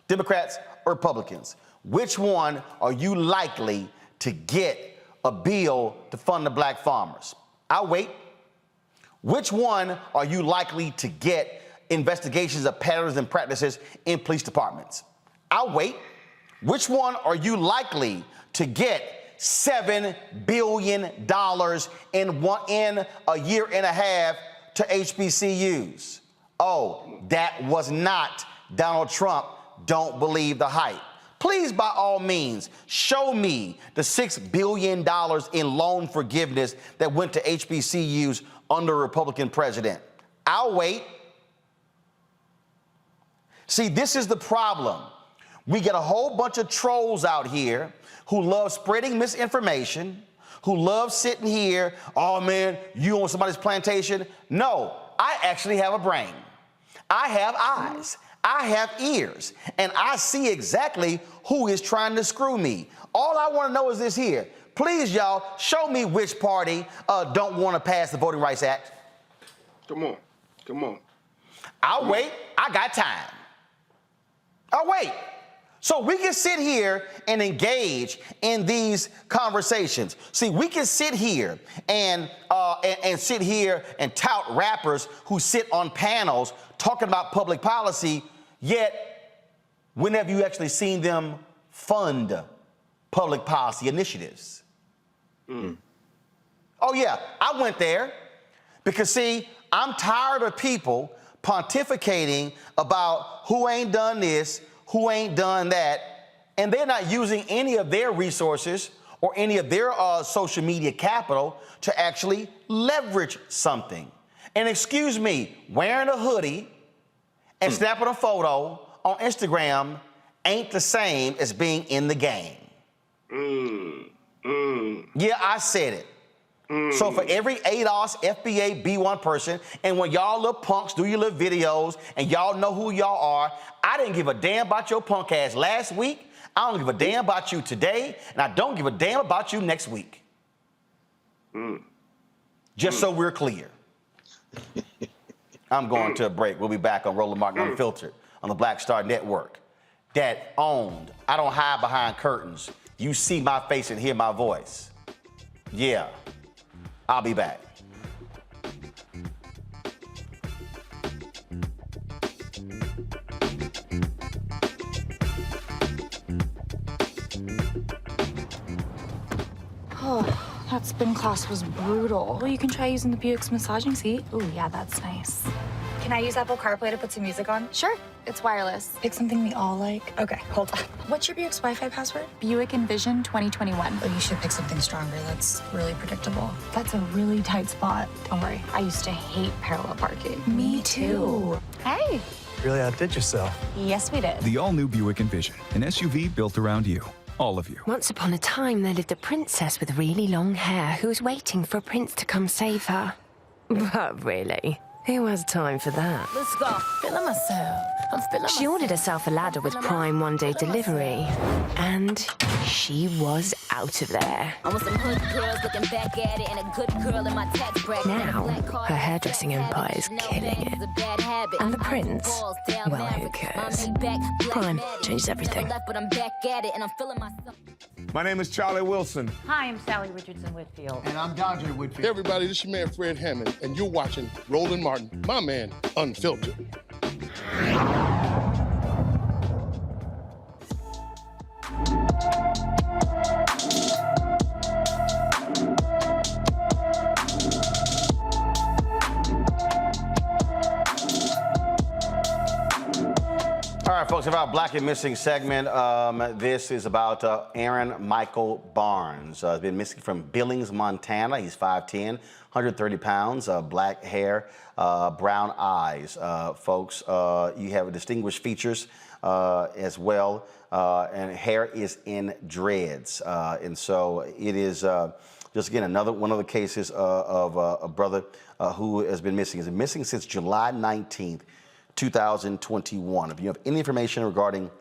S1: Democrats or Republicans. which one are you likely to get a bill to fund the black farmers? I'll wait. Which one are you likely to get investigations of patterns and practices in police departments? I'll wait. Which one are you likely to get $7 billion in a year and a half to HBCUs? Oh, that was not Donald Trump. Don't believe the hype. Please, by all means, show me the $6 billion in loan forgiveness that went to HBCUs under a Republican president. I'll wait. See, this is the problem. We get a whole bunch of trolls out here who love spreading misinformation, who love sitting here, oh man, you on somebody's plantation. No, I actually have a brain. I have eyes. I have ears, and I see exactly who is trying to screw me. All I want to know is this here. Please, y'all, show me which party don't want to pass the Voting Rights Act.
S6: Come on. Come on.
S1: I'll wait. I got time. I'll wait. So we can sit here and engage in these conversations. See, we can sit here and sit here and tout rappers who sit on panels talking about public policy, yet when have you actually seen them fund public policy initiatives? Oh yeah, I went there because see, I'm tired of people pontificating about who ain't done this, who ain't done that, and they're not using any of their resources or any of their social media capital to actually leverage something. And excuse me, wearing a hoodie and snapping a photo on Instagram ain't the same as being in the game. Yeah, I said it. So for every ADOS, FBA, B1 person, and when y'all little punks do your little videos and y'all know who y'all are, I didn't give a damn about your punk ass last week. I don't give a damn about you today, and I don't give a damn about you next week. Just so we're clear. I'm going to a break. We'll be back on Roland Martin Unfiltered on the Black Star Network. That owned. I don't hide behind curtains. You see my face and hear my voice. Yeah. I'll be back.
S12: Oh, that spin class was brutal. Well, you can try using the Buick's massaging seat. Ooh, yeah, that's nice. Can I use Apple CarPlay to put some music on? Sure. It's wireless. Pick something we all like. Okay, hold on. What's your Buick's Wi-Fi password? Buick Envision 2021. Oh, you should pick something stronger. That's really predictable. That's a really tight spot. Don't worry. I used to hate parallel parking. Me too. Hey.
S13: Really outdid yourself.
S12: Yes, we did.
S14: The all-new Buick Envision, an SUV built around you. All of you.
S15: Once upon a time, there lived a princess with really long hair who was waiting for a prince to come save her. But really, who has time for that?
S2: Let's go. Feeling myself. I'm feeling
S15: She ordered herself a ladder with Prime one-day delivery, and she was out of there.
S2: I want some hood girls looking back at it and a good girl in my tax bracket.
S15: Now, her hairdressing empire is killing it. And the prince, well, who cares? Prime changes everything.
S8: My name is Charlie Wilson.
S16: Hi, I'm Sally Richardson Whitfield.
S17: And I'm Dondre Whitfield.
S18: Hey, everybody, this is your man, Fred Hammond, and you're watching Roland Martin, my man, Unfiltered.
S1: All right, folks, of our Black and Missing segment, this is about Aaron Michael Barnes. He's been missing from Billings, Montana. He's 5'10", 130 pounds, black hair, brown eyes. Folks, you have distinguished features as well, and hair is in dreads. And so it is just, again, another one of the cases of a brother who has been missing. He's been missing since July 19th. 2021. If you have any information regarding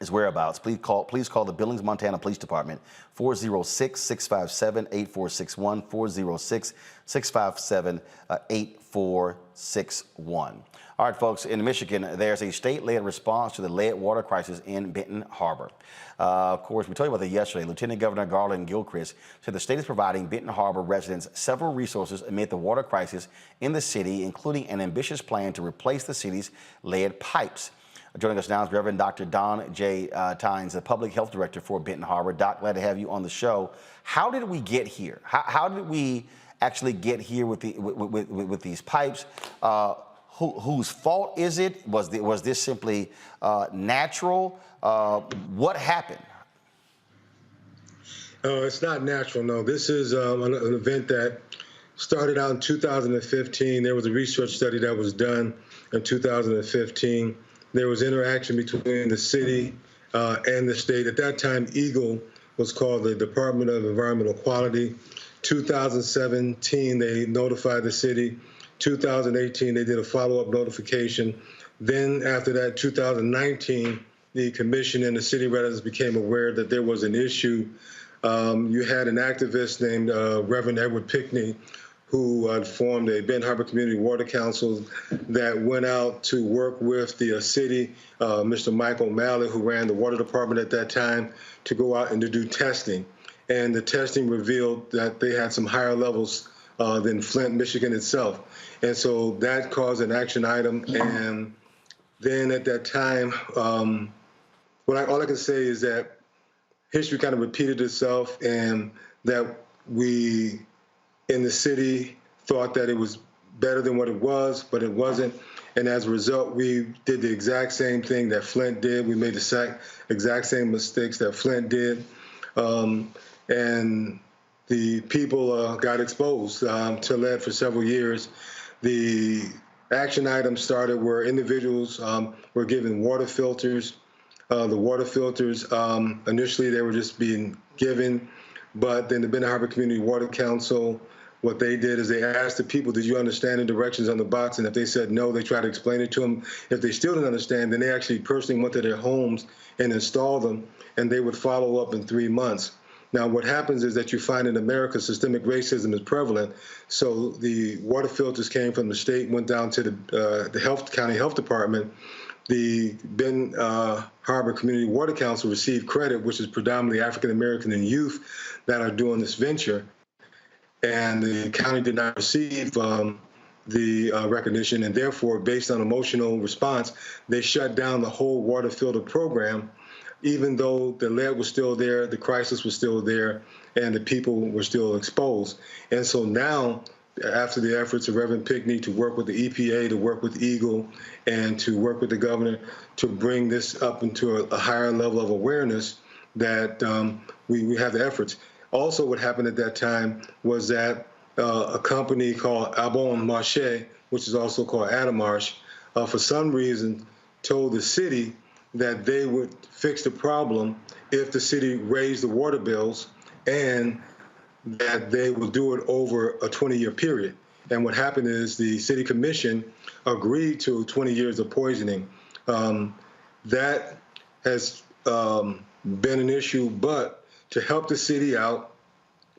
S1: his whereabouts, please call the Billings, Montana Police Department, 406-657-8461, 406-657-8461. All right, folks, in Michigan, there's a state-led response to the lead water crisis in Benton Harbor. Of course, we told you about that yesterday. Lieutenant Governor Garland Gilchrist said the state is providing Benton Harbor residents several resources amid the water crisis in the city, including an ambitious plan to replace the city's lead pipes. Joining us now is Reverend Dr. Don J. Tynes, the Public Health Director for Benton Harbor. Doc, glad to have you on the show. How did we get here? How did we actually get here with these pipes? Whose fault is it? Was this simply natural? What happened?
S13: It's not natural, no. This is an event that started out in 2015. There was a research study that was done in 2015. There was interaction between the city and the state. At that time, EGLE was called the Department of Environmental Quality. 2017, they notified the city. 2018, they did a follow-up notification. Then after that, 2019, the commission and the city residents became aware that there was an issue. You had an activist named Reverend Edward Pickney, who formed a Benton Harbor Community Water Council that went out to work with the city, Mr. Mike O'Malley, who ran the water department at that time, to go out and to do testing. And the testing revealed that they had some higher levels than Flint, Michigan itself. And so that caused an action item. And then at that time, all I can say is that history kind of repeated itself, and that we in the city thought that it was better than what it was, but it wasn't. And as a result, we did the exact same thing that Flint did. We made the exact same mistakes that Flint did. And the people got exposed to lead for several years. The action items started where individuals were given water filters. The water filters, initially they were just being given, but then the Benton Harbor Community Water Council, what they did is they asked the people, did you understand the directions on the box? And if they said no, they tried to explain it to them. If they still didn't understand, then they actually personally went to their homes and installed them, and they would follow up in 3 months. Now, what happens is that you find in America, systemic racism is prevalent. So the water filters came from the state, went down to the county health department. The Benton Harbor Community Water Council received credit, which is predominantly African-American and youth that are doing this venture. And the county did not receive the recognition, and therefore, based on emotional response, they shut down the whole water filter program, even though the lead was still there, the crisis was still there, and the people were still exposed. And so now, after the efforts of Reverend Pickney to work with the EPA, to work with EGLE, and to work with the governor to bring this up into a higher level of awareness, that we have the efforts. Also, what happened at that time was that a company called Bon Marché, which is also called Adamarsh, for some reason told the city that they would fix the problem if the city raised the water bills, and that they would do it over a 20-year period. And what happened is the city commission agreed to 20 years of poisoning. That has been an issue, but to help the city out,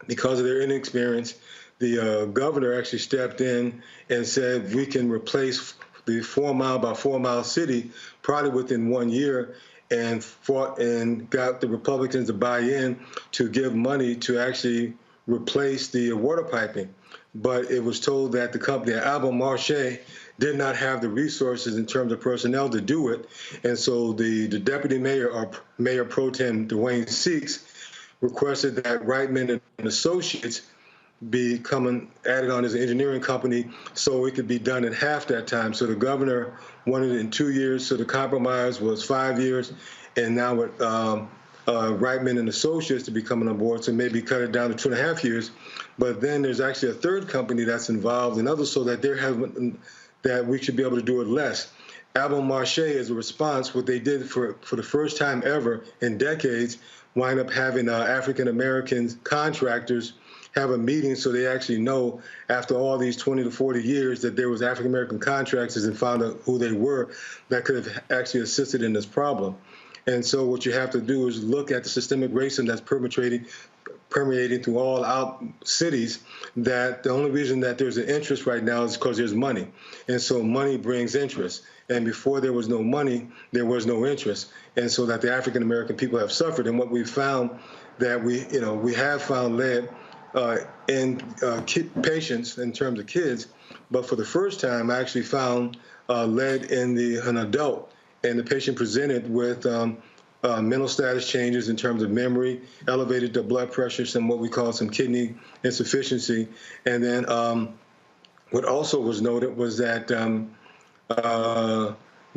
S13: because of their inexperience, the governor actually stepped in and said we can replace the 4 mile by 4 mile city probably within 1 year, and fought and got the Republicans to buy in to give money to actually replace the water piping. But it was told that the company, Bon Marché, did not have the resources in terms of personnel to do it. And so the deputy mayor, or Mayor Pro Tem Dwayne Seeks, requested that Reitman and Associates be added on as an engineering company so it could be done in half that time. So the governor wanted it in 2 years, so the compromise was 5 years, and now with Reitman and Associates to be coming on board, so maybe cut it down to 2.5 years. But then there's actually a third company that's involved in others, so that that we should be able to do it less. Bon Marché, as a response, what they did for the first time ever in decades, wind up having African-American contractors have a meeting so they actually know, after all these 20 to 40 years, that there was African-American contractors, and found out who they were that could have actually assisted in this problem. And so what you have to do is look at the systemic racism that's permeating through all our cities, that the only reason that there's an interest right now is because there's money. And so money brings interest. And before there was no money, there was no interest. And so that the African-American people have suffered. And what we found that we have found lead in patients in terms of kids, but for the first time, I actually found lead in an adult. And the patient presented with mental status changes in terms of memory, elevated blood pressure, some what we call some kidney insufficiency. And then what also was noted was that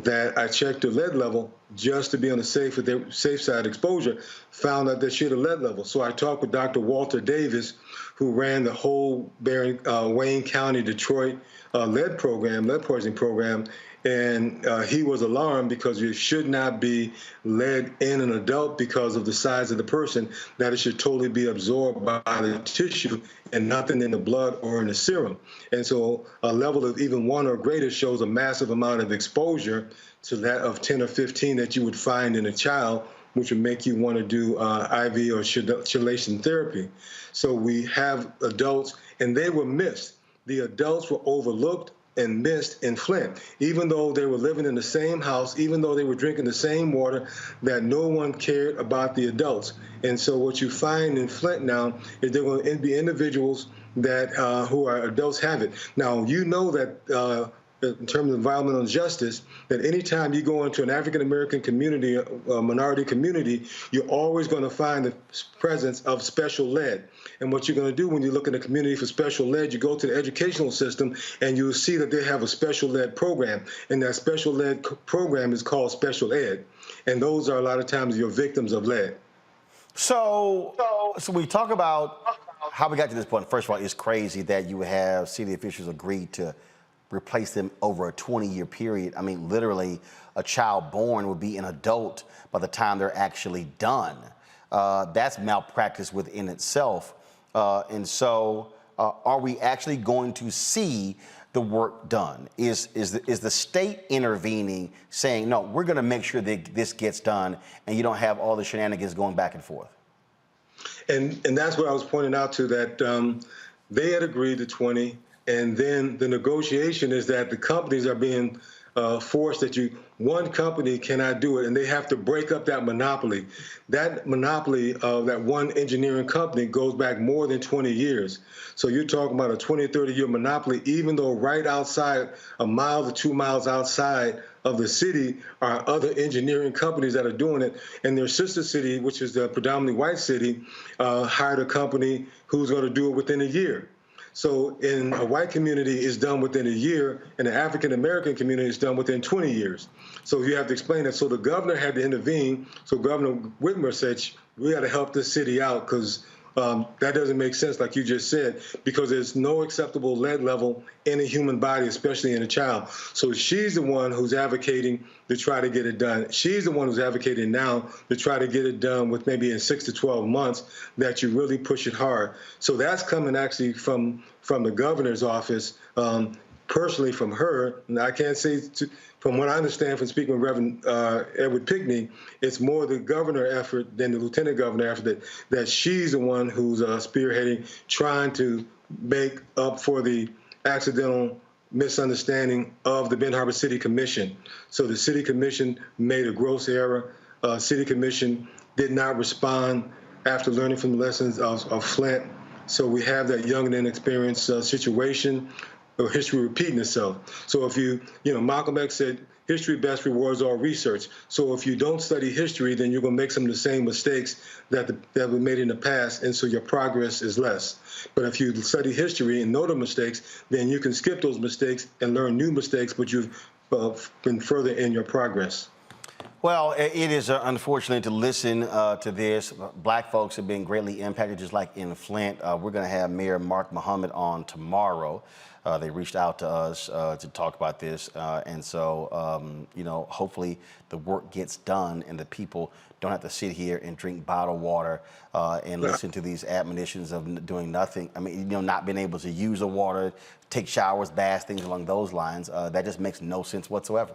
S13: that I checked the lead level just to be on the safe side exposure, found out that she had a lead level. So I talked with Dr. Walter Davis, who ran the whole Wayne County, Detroit lead poisoning program. And he was alarmed because you should not be lead in an adult because of the size of the person, that it should totally be absorbed by the tissue and nothing in the blood or in the serum. And so a level of even 1 or greater shows a massive amount of exposure to that of 10 or 15 that you would find in a child, which would make you want to do IV or chelation therapy. So we have adults, and they were missed. The adults were overlooked and missed in Flint, even though they were living in the same house, even though they were drinking the same water, that no one cared about the adults. And so what you find in Flint now is there will be individuals that who are adults have it. Now, you know that in terms of environmental justice, that anytime you go into an African-American community, a minority community, you're always going to find the presence of special lead. And what you're going to do when you look in the community for special lead, you go to the educational system and you'll see that they have a special lead program. And that special lead program is called special ed. And those are a lot of times your victims of lead.
S1: So we talk about how we got to this point. First of all, it's crazy that you have city officials agree to replace them over a 20-year period. I mean, literally, a child born would be an adult by the time they're actually done. That's malpractice within itself. And so, are we actually going to see the work done? Is the state intervening, saying, no, we're going to make sure that this gets done, and you don't have all the shenanigans going back and forth?
S13: And that's what I was pointing out to, that they had agreed to 20. And then the negotiation is that the companies are being forced that one company cannot do it, and they have to break up that monopoly. That monopoly of that one engineering company goes back more than 20 years. So you're talking about a 20 or 30-year monopoly, even though right outside, a mile to 2 miles outside of the city are other engineering companies that are doing it. And their sister city, which is the predominantly white city, hired a company who's going to do it within a year. So in a white community, it's done within a year, and the African-American community is done within 20 years. So you have to explain that. So the governor had to intervene. So Governor Whitmer said, we got to help this city out, because that doesn't make sense, like you just said, because there's no acceptable lead level in a human body, especially in a child. So she's the one who's advocating to try to get it done. She's the one who's advocating now to try to get it done with maybe in 6 to 12 months, that you really push it hard. So that's coming actually from the governor's office, personally from her. And I can't say, from what I understand from speaking with Reverend Edward Pickney, it's more the governor effort than the lieutenant governor effort, that she's the one who's spearheading, trying to make up for the accidental misunderstanding of the Benton Harbor City Commission. So the City Commission made a gross error. City Commission did not respond after learning from the lessons of Flint. So we have that young and inexperienced situation, or history repeating itself. So if Malcolm X said, history best rewards all research. So if you don't study history, then you're going to make some of the same mistakes that were made in the past, and so your progress is less. But if you study history and know the mistakes, then you can skip those mistakes and learn new mistakes, but you've been further in your progress.
S1: Well, it is unfortunate to listen to this. Black folks have been greatly impacted, just like in Flint. We're going to have Mayor Mark Muhammad on tomorrow. They reached out to us to talk about this. And so, hopefully the work gets done and the people don't have to sit here and drink bottled water and listen to these admonitions of doing nothing. I mean, not being able to use the water, take showers, baths, things along those lines. That just makes no sense whatsoever.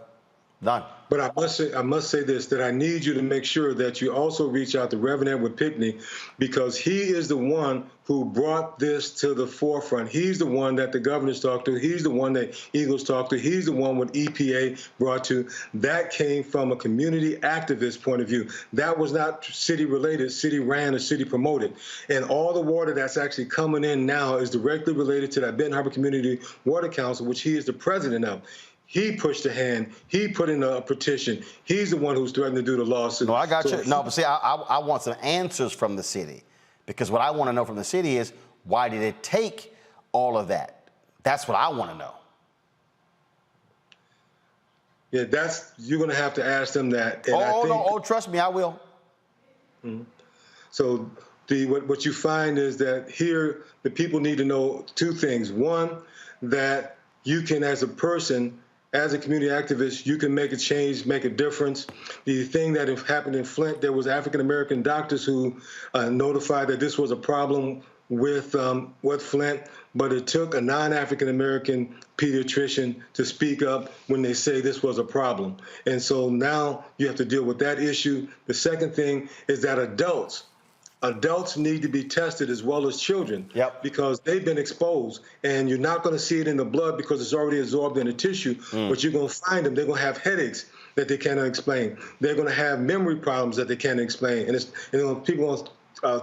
S1: None.
S13: But I must say this, that I need you to make sure that you also reach out to Reverend Edward Pickney, because he is the one who brought this to the forefront. He's the one that the governors talked to. He's the one that Eagles talked to. He's the one what EPA brought to. That came from a community activist point of view. That was not city related, city ran or city promoted. And all the water that's actually coming in now is directly related to that Benton Harbor Community Water Council, which he is the president of. He pushed the hand. He put in a petition. He's the one who's threatened to do the lawsuit.
S1: No, I got
S13: So
S1: you. No, but see, I want some answers from the city, because what I want to know from the city is, why did it take all of that? That's what I want to know.
S13: Yeah, you're going to have to ask them that. And
S1: trust me, I will.
S13: Mm-hmm. So what you find is that here the people need to know two things. One, that you can, as a person, as a community activist, you can make a change, make a difference. The thing that happened in Flint, there was African-American doctors who notified that this was a problem with Flint, but it took a non-African-American pediatrician to speak up when they say this was a problem. And so now you have to deal with that issue. The second thing is that adults need to be tested as well as children, because they've been exposed, and you're not going to see it in the blood because it's already absorbed in the tissue, but you're going to find them. They're going to have headaches that they cannot explain. They're going to have memory problems that they can't explain. And people want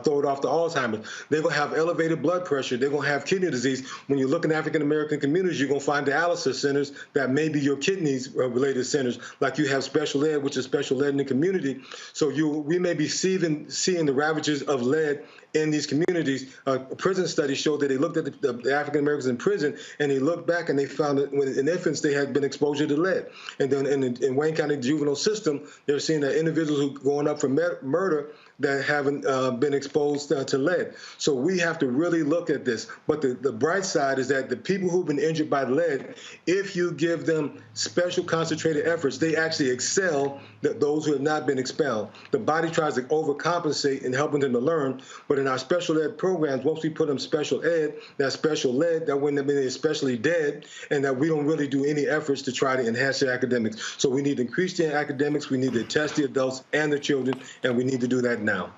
S13: throw it off to Alzheimer's. They're going to have elevated blood pressure. They're going to have kidney disease. When you look in African-American communities, you're going to find dialysis centers that may be your kidneys-related centers, like you have special ed, which is special ed in the community. So we may be seeing the ravages of lead in these communities. A prison study showed that they looked at the African-Americans in prison, and they looked back and they found that in infants they had been exposed to lead. And then in Wayne County juvenile system, they're seeing that individuals who are going up for murder that haven't been exposed to lead. So we have to really look at this. But the bright side is that the people who've been injured by lead, if you give them special concentrated efforts, they actually excel those who have not been expelled. The body tries to overcompensate in helping them to learn, but in our special ed programs, once we put them special ed, that special ed, that wouldn't have been especially dead, and that we don't really do any efforts to try to enhance their academics. So we need to increase their academics, we need to test the adults and the children, and we need to do that now.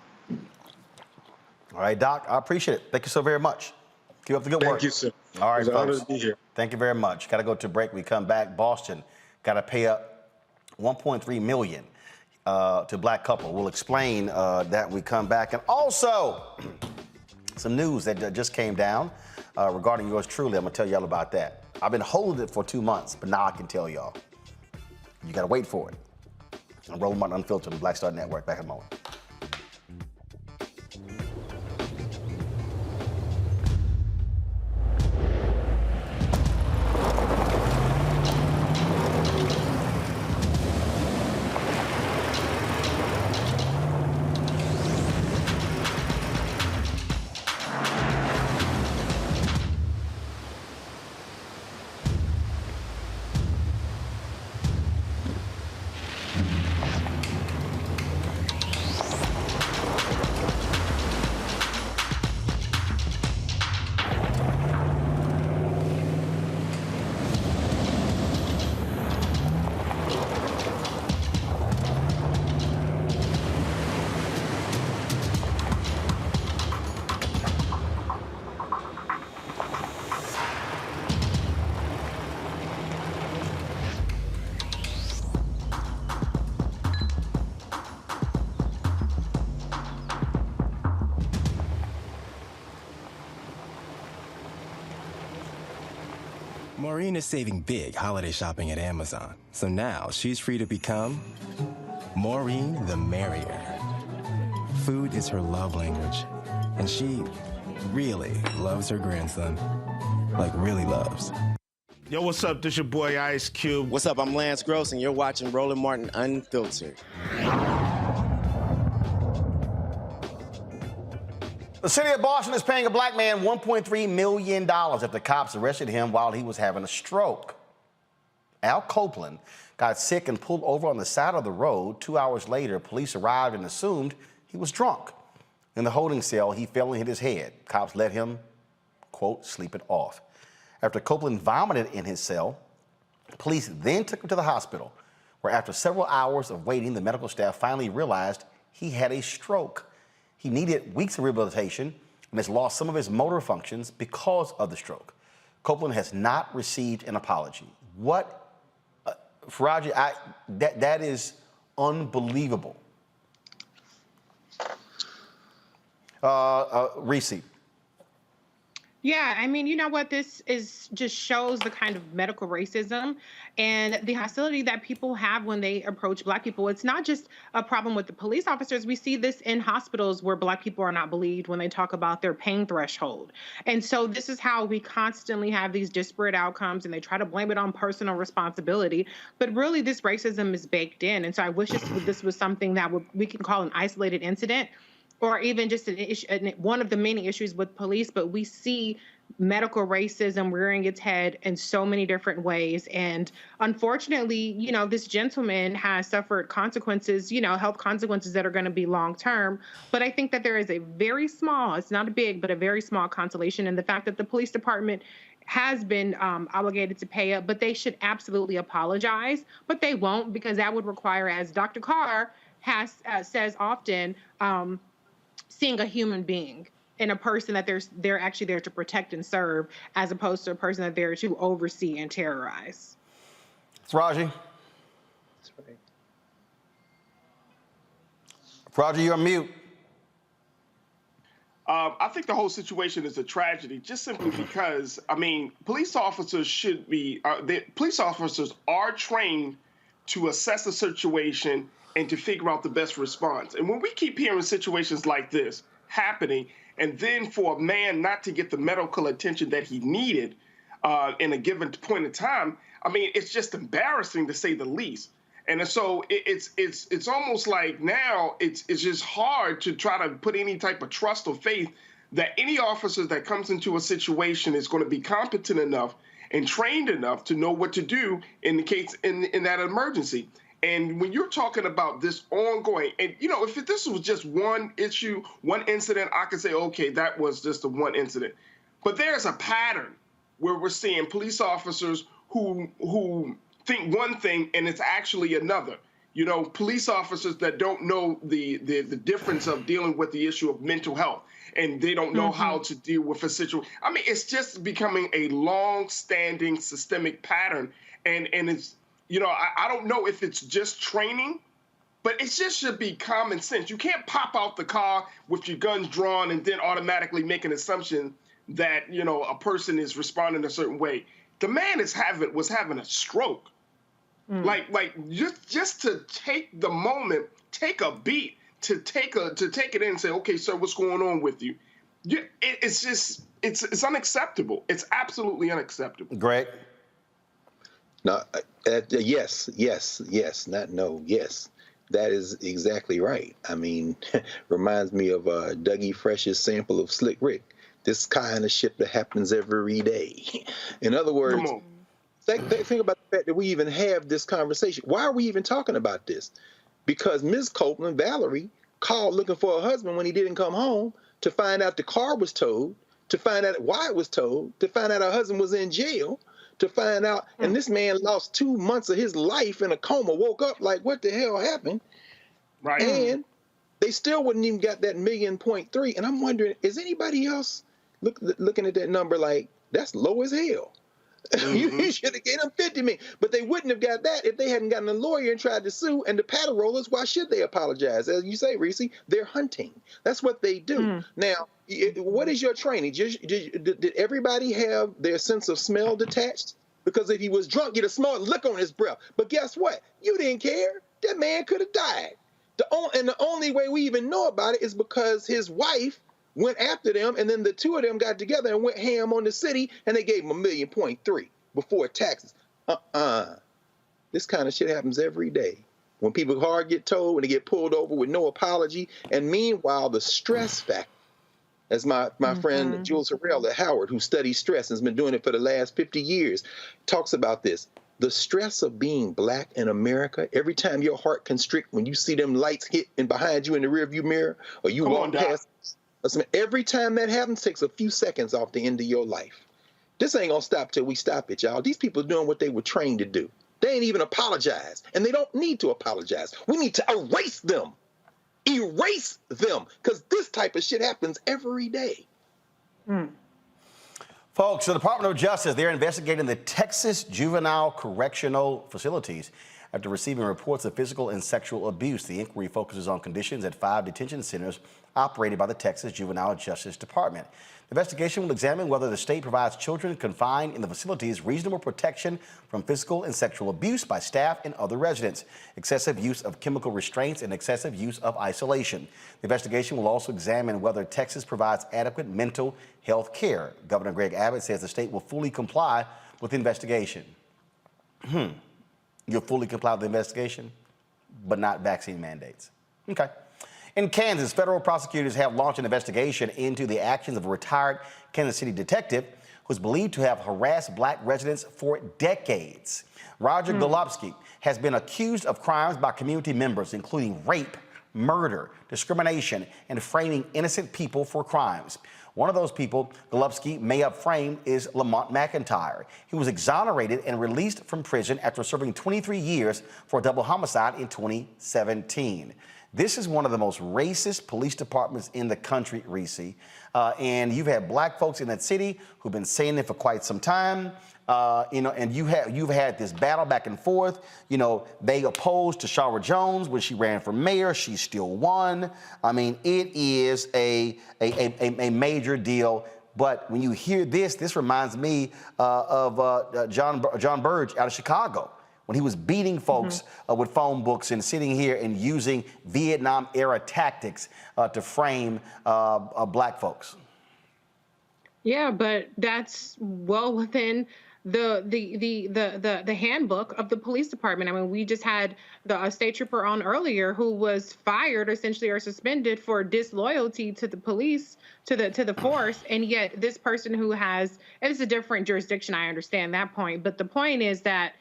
S1: All right, Doc, I appreciate it. Thank you so very much. Keep up the good work.
S13: Thank you, sir.
S1: All right,
S13: it was an honor
S1: folks.
S13: to be here.
S1: Thank you very much. Got to go to a break. We come back. Boston got to pay up $1.3 million to a black couple. We'll explain that when we come back. And also, some news that just came down regarding yours truly. I'm going to tell y'all about that. I've been holding it for 2 months, but now I can tell y'all. You got to wait for it. I'm Roland Martin Unfiltered on the Black Star Network. Back in a moment.
S7: Maureen is saving big holiday shopping at Amazon, so now she's free to become Maureen the Merrier. Food is her love language, and she really loves her grandson. Like, really loves.
S8: Yo, what's up? This your boy Ice Cube.
S10: What's up? I'm Lance Gross, and you're watching Roland Martin Unfiltered.
S1: The city of Boston is paying a black man $1.3 million after cops arrested him while he was having a stroke. Al Copeland got sick and pulled over on the side of the road. 2 hours later, police arrived and assumed he was drunk. In the holding cell, he fell and hit his head. Cops let him, quote, sleep it off. After Copeland vomited in his cell, police then took him to the hospital, where after several hours of waiting, the medical staff finally realized he had a stroke. He needed weeks of rehabilitation and has lost some of his motor functions because of the stroke. Copeland has not received an apology. Faraji, that is unbelievable. Reese.
S5: Yeah, I mean, you know what? This just shows the kind of medical racism and the hostility that people have when they approach Black people. It's not just a problem with the police officers. We see this in hospitals where Black people are not believed when they talk about their pain threshold. And so this is how we constantly have these disparate outcomes, and they try to blame it on personal responsibility. But really, this racism is baked in. And so I wish this was something that we can call an isolated incident, or even just an issue, one of the many issues with police. But we see medical racism rearing its head in so many different ways. And unfortunately, this gentleman has suffered consequences, health consequences that are going to be long term. But I think that there is a very small, it's not a big, but a very small consolation in the fact that the police department has been obligated to pay up, but they should absolutely apologize. But they won't, because that would require, as Dr. Carr says often, seeing a human being and a person that they're actually there to protect and serve, as opposed to a person that they're to oversee and terrorize.
S1: Raji. That's right. Raji, you're on mute.
S6: I think the whole situation is a tragedy, just simply because, police officers police officers are trained to assess a situation and to figure out the best response. And when we keep hearing situations like this happening, and then for a man not to get the medical attention that he needed in a given point in time, it's just embarrassing, to say the least. And so it's almost like now it's just hard to try to put any type of trust or faith that any officer that comes into a situation is going to be competent enough and trained enough to know what to do in the case in that emergency. And when you're talking about this ongoing, and if this was just one issue, one incident, I could say, okay, that was just a one incident. But there's a pattern where we're seeing police officers who think one thing and it's actually another. Police officers that don't know the difference of dealing with the issue of mental health, and they don't know how to deal with a situation. It's just becoming a long-standing systemic pattern, and it's, I don't know if it's just training, but it just should be common sense. You can't pop out the car with your guns drawn and then automatically make an assumption that, a person is responding a certain way. The man was having a stroke. Like just to take the moment, take a beat, to take it in and say, okay, sir, what's going on with you? It's unacceptable. It's absolutely unacceptable.
S1: Greg?
S4: No, yes, not no, yes. That is exactly right. Reminds me of Dougie Fresh's sample of Slick Rick. This kind of shit that happens every day. In other words, think about the fact that we even have this conversation. Why are we even talking about this? Because Ms. Copeland, Valerie, called looking for her husband when he didn't come home, to find out the car was towed, to find out why it was towed, to find out her husband was in jail, to find out, and this man lost 2 months of his life in a coma, woke up like, what the hell happened?
S6: Right.
S4: And they still wouldn't even got that 1.3 million. And I'm wondering, is anybody else looking at that number like, that's low as hell? You should have gave them 50 million. But they wouldn't have got that if they hadn't gotten a lawyer and tried to sue. And the paddle rollers, why should they apologize? As you say, Reese, they're hunting. That's what they do. Now, what is your training? Did everybody have their sense of smell detached? Because if he was drunk, you'd have smelled liquor on his breath. But guess what? You didn't care. That man could have died. The only way we even know about it is because his wife went after them, and then the two of them got together and went ham on the city, and they gave him 1.3 million before taxes. This kind of shit happens every day. When people hard get told, when they get pulled over with no apology, and meanwhile, the stress factor, as my friend Jules Harrell at Howard, who studies stress and has been doing it for the last 50 years, talks about this. The stress of being Black in America, every time your heart constricts when you see them lights hit and behind you in the rearview mirror, or you walk past. Every time that happens, takes a few seconds off the end of your life. This ain't gonna stop till we stop it, y'all. These people are doing what they were trained to do. They ain't even apologized, and they don't need to apologize. We need to erase them. Erase them, because this type of shit happens every day.
S1: Folks, the Department of Justice, they're investigating the Texas Juvenile Correctional facilities after receiving reports of physical and sexual abuse. The inquiry focuses on conditions at 5 detention centers operated by the Texas Juvenile Justice Department. The investigation will examine whether the state provides children confined in the facilities reasonable protection from physical and sexual abuse by staff and other residents, excessive use of chemical restraints, and excessive use of isolation. The investigation will also examine whether Texas provides adequate mental health care. Governor Greg Abbott says the state will fully comply with the investigation. You'll fully comply with the investigation, but not vaccine mandates. Okay. In Kansas, federal prosecutors have launched an investigation into the actions of a retired Kansas City detective who's believed to have harassed black residents for decades. Roger Golubsky has been accused of crimes by community members, including rape, murder, discrimination, and framing innocent people for crimes. One of those people Golubsky may have framed is Lamont McIntyre. He was exonerated and released from prison after serving 23 years for a double homicide in 2017. This is one of the most racist police departments in the country, Reese. And you've had black folks in that city who've been saying it for quite some time. And you've had this battle back and forth. They opposed Tashara Jones when she ran for mayor. She still won. I mean, it is a major deal. But when you hear this reminds me of John Burge out of Chicago, when he was beating folks with phone books and sitting here and using Vietnam-era tactics to frame black folks.
S5: Yeah, but that's well within the handbook of the police department. I mean, we just had the state trooper on earlier who was fired essentially or suspended for disloyalty to the police, to the force, and yet this person who has, and it's a different jurisdiction, I understand that point, but the point is that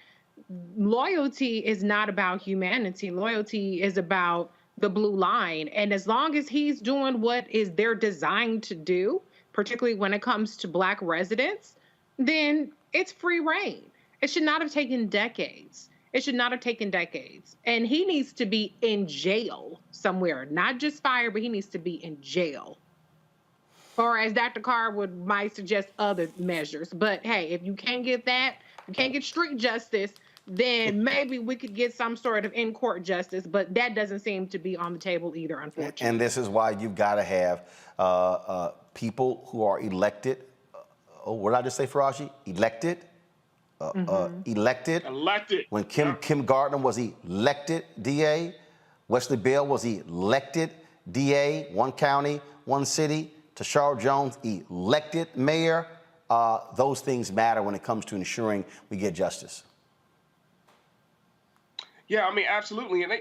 S5: loyalty is not about humanity. Loyalty is about the blue line. And as long as he's doing what is they're designed to do, particularly when it comes to black residents, then it's free reign. It should not have taken decades. It should not have taken decades. And he needs to be in jail somewhere, not just fired, but he needs to be in jail. Or as Dr. Carr might suggest, other measures. But hey, if you can't get that, you can't get street justice, then maybe we could get some sort of in-court justice, but that doesn't seem to be on the table either, unfortunately.
S1: And this is why you've got to have people who are elected. What did I just say, Faraji? Elected? Elected. When Kim Gardner was elected DA, Wesley Bell was elected DA, one county, one city. Tashara Jones, elected mayor. Those things matter when it comes to ensuring we get justice.
S6: Yeah, I mean, absolutely. And,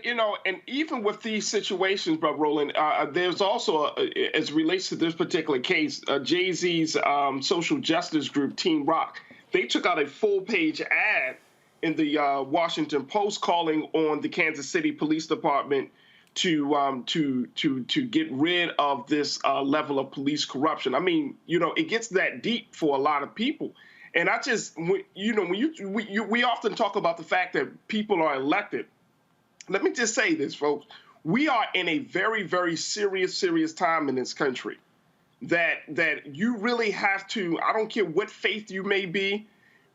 S6: and even with these situations, Brother Roland, there's also, as it relates to this particular case, Jay-Z's social justice group, Team Rock, they took out a full-page ad in the Washington Post calling on the Kansas City Police Department to get rid of this level of police corruption. I mean, it gets that deep for a lot of people. And I just, we often talk about the fact that people are elected. Let me just say this, folks. We are in a very, very serious time in this country that you really have to, I don't care what faith you may be,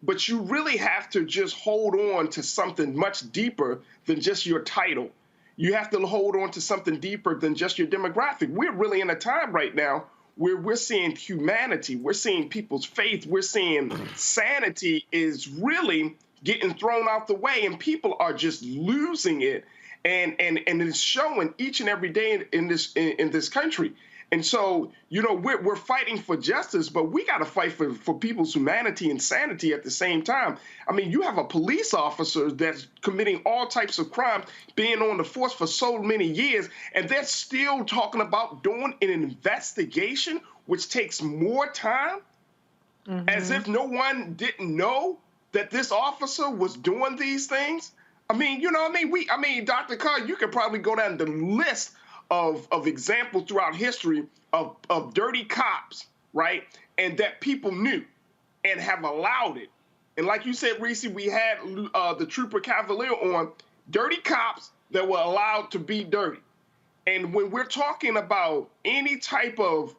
S6: but you really have to just hold on to something much deeper than just your title. You have to hold on to something deeper than just your demographic. We're really in a time right now where we're seeing humanity, we're seeing people's faith, we're seeing sanity is really getting thrown out the way, and people are just losing it, and it's showing each and every day in this country. And so, we're fighting for justice, but we got to fight for people's humanity and sanity at the same time. I mean, you have a police officer that's committing all types of crimes, being on the force for so many years, and they're still talking about doing an investigation, which takes more time, as if no one didn't know that this officer was doing these things. I mean, Dr. Carr, you could probably go down the list of examples throughout history of dirty cops, right? And that people knew and have allowed it. And like you said, Reese, we had the Trooper Cavalier on, dirty cops that were allowed to be dirty. And when we're talking about any type of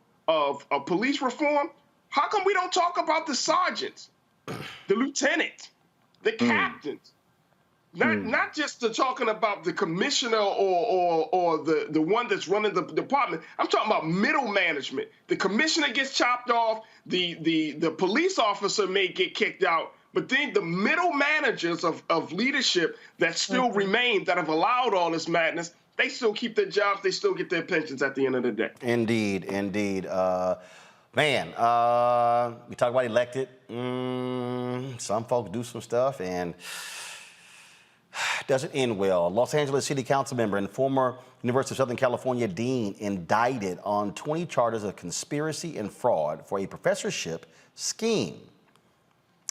S6: police reform, how come we don't talk about the sergeants, the lieutenants, the captains? Not just talking about the commissioner or the one that's running the department. I'm talking about middle management. The commissioner gets chopped off. The police officer may get kicked out. But then the middle managers of leadership that still remain, that have allowed all this madness, they still keep their jobs. They still get their pensions at the end of the day.
S1: Indeed. Man, we talk about elected. Some folks do some stuff and doesn't end well. Los Angeles City Council member and former University of Southern California dean indicted on 20 charges of conspiracy and fraud for a professorship scheme.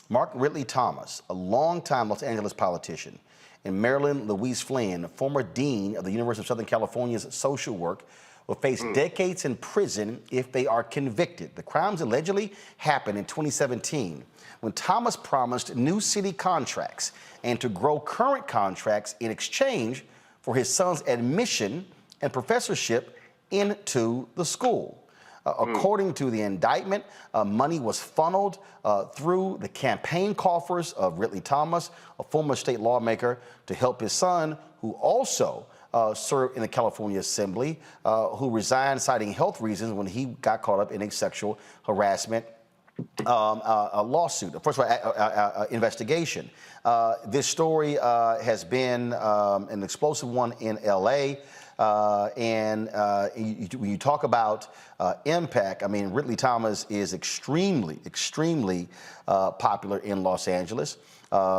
S1: Mark Ridley Thomas, a longtime Los Angeles politician, and Marilyn Louise Flynn, former dean of the University of Southern California's social work, will face decades in prison if they are convicted. The crimes allegedly happened in 2017 when Thomas promised new city contracts and to grow current contracts in exchange for his son's admission and professorship into the school. According to the indictment, money was funneled through the campaign coffers of Ridley Thomas, a former state lawmaker, to help his son, who also served in the California Assembly, who resigned citing health reasons when he got caught up in a sexual harassment a lawsuit, first of all, investigation. This story has been an explosive one in L.A., when you talk about impact, I mean, Ridley Thomas is extremely popular in Los Angeles.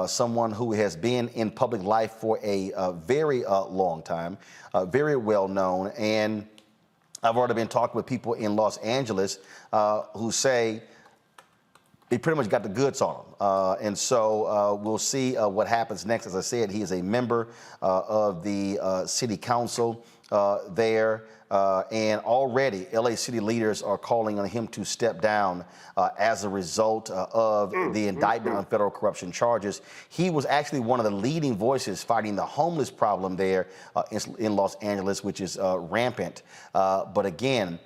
S1: Someone who has been in public life for a very long time, very well known. And I've already been talking with people in Los Angeles who say they pretty much got the goods on him. And so we'll see what happens next. As I said, he is a member of the city council there. And already LA city leaders are calling on him to step down as a result of the indictment on federal corruption charges. He was actually one of the leading voices fighting the homeless problem there in Los Angeles, which is rampant. But again,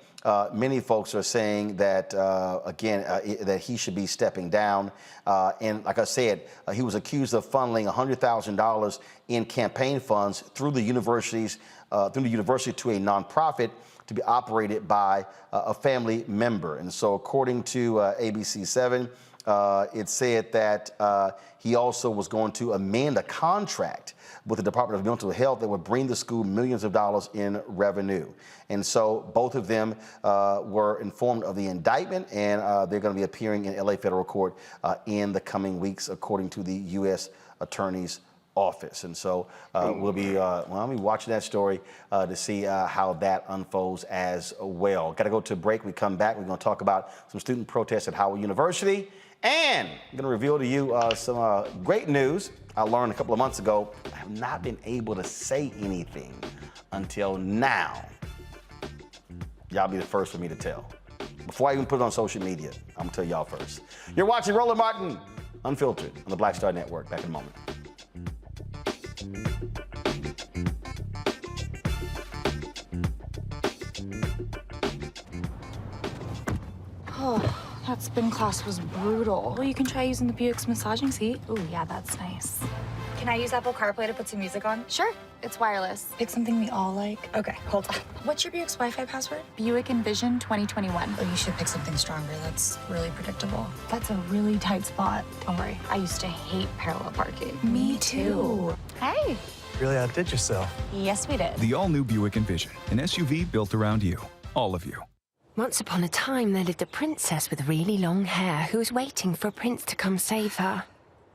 S1: many folks are saying that, that he should be stepping down. And like I said, he was accused of funneling $100,000 in campaign funds through the university to a nonprofit to be operated by a family member. And so according to ABC7, it said that he also was going to amend a contract with the Department of Mental Health that would bring the school millions of dollars in revenue. And so both of them were informed of the indictment, and they're going to be appearing in LA federal court in the coming weeks, according to the U.S. Attorney's Office. And so we'll be watching that story to see how that unfolds as well. Got to go to a break. We come back. We're going to talk about some student protests at Howard University. And I'm going to reveal to you some great news I learned a couple of months ago. I have not been able to say anything until now. Y'all be the first for me to tell. Before I even put it on social media, I'm going to tell y'all first. You're watching Roland Martin Unfiltered on the Black Star Network. Back in a moment.
S12: Oh, that spin class was brutal. Well, you can try using the Buick's massaging seat. Ooh, yeah, that's nice. Can I use Apple CarPlay to put some music on? Sure, it's wireless. Pick something we all like. Okay, hold on. What's your Buick's Wi-Fi password? Buick Envision 2021.
S16: Oh, you should pick something stronger. That's really predictable.
S12: That's a really tight spot. Don't worry, I used to hate parallel parking. Me too. Hey.
S17: Really outdid yourself.
S12: Yes, we did.
S14: The all-new Buick Envision, an SUV built around you, all of you.
S15: Once upon a time, there lived a princess with really long hair who was waiting for a prince to come save her.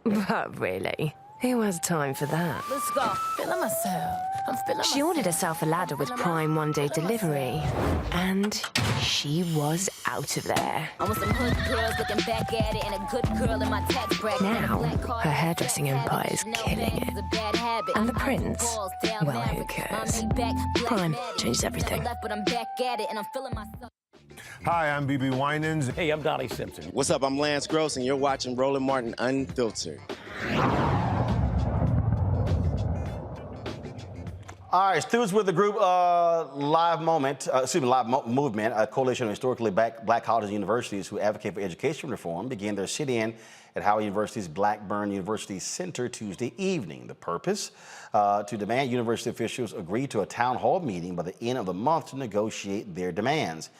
S15: But really, who has time for that?
S16: Let's go. Feeling myself. I'm feeling
S15: She ordered herself a ladder with Prime one-day delivery, and she was out of there.
S2: I want some hood girls looking back at it and a good girl in my tax bracket.
S15: Now, her hairdressing empire is killing it. And the prince, well, who cares? Prime changed everything.
S17: Hi, I'm BB Winans.
S19: Hey, I'm Donnie Simpson.
S20: What's up? I'm Lance Gross, and you're watching Roland Martin Unfiltered.
S1: All right, students with the group Live Movement, a coalition of historically black colleges and universities who advocate for education reform, began their sit-in at Howard University's Blackburn University Center Tuesday evening. The purpose, to demand university officials agree to a town hall meeting by the end of the month to negotiate their demands.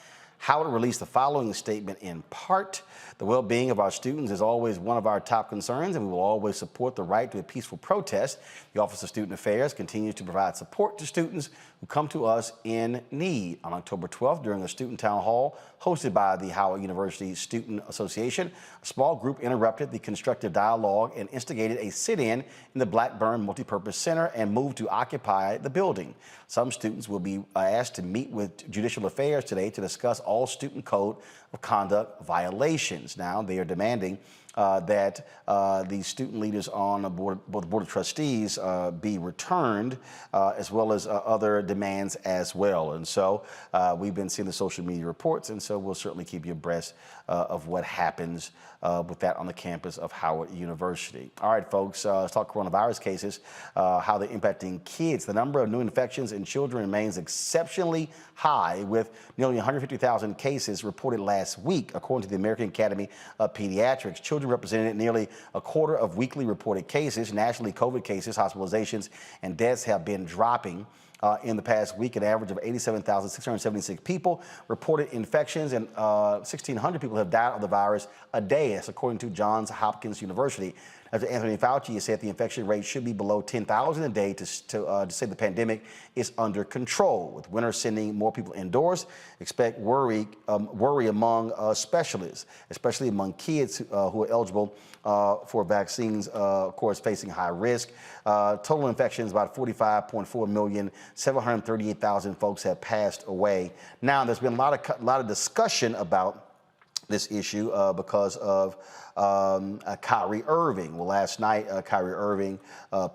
S1: Howard released the following statement in part: "The well-being of our students is always one of our top concerns, and we will always support the right to a peaceful protest. The Office of Student Affairs continues to provide support to students who come to us in need." On October 12th, during a student town hall hosted by the Howard University Student Association, a small group interrupted the constructive dialogue and instigated a sit-in in the Blackburn Multipurpose Center and moved to occupy the building. Some students will be asked to meet with Judicial Affairs today to discuss all student code of conduct violations. Now, they are demanding that the student leaders on the board of trustees be returned, as well as other demands as well. And so we've been seeing the social media reports, and so we'll certainly keep you abreast of what happens with that on the campus of Howard University. All right, folks, let's talk coronavirus cases, how they're impacting kids. The number of new infections in children remains exceptionally high, with nearly 150,000 cases reported last week, according to the American Academy of Pediatrics. Children represented nearly a quarter of weekly reported cases. Nationally, COVID cases, hospitalizations, and deaths have been dropping. In the past week, an average of 87,676 people reported infections, and 1,600 people have died of the virus a day. That's according to Johns Hopkins University. Dr. Anthony Fauci has said the infection rate should be below 10,000 a day to say the pandemic is under control. With winter sending more people indoors, expect worry among specialists, especially among kids who are eligible for vaccines, of course, facing high risk. Total infections, about 45.4 million, 738,000 folks have passed away. Now, there's been a lot of discussion about this issue because of Kyrie Irving. Well, last night, Kyrie Irving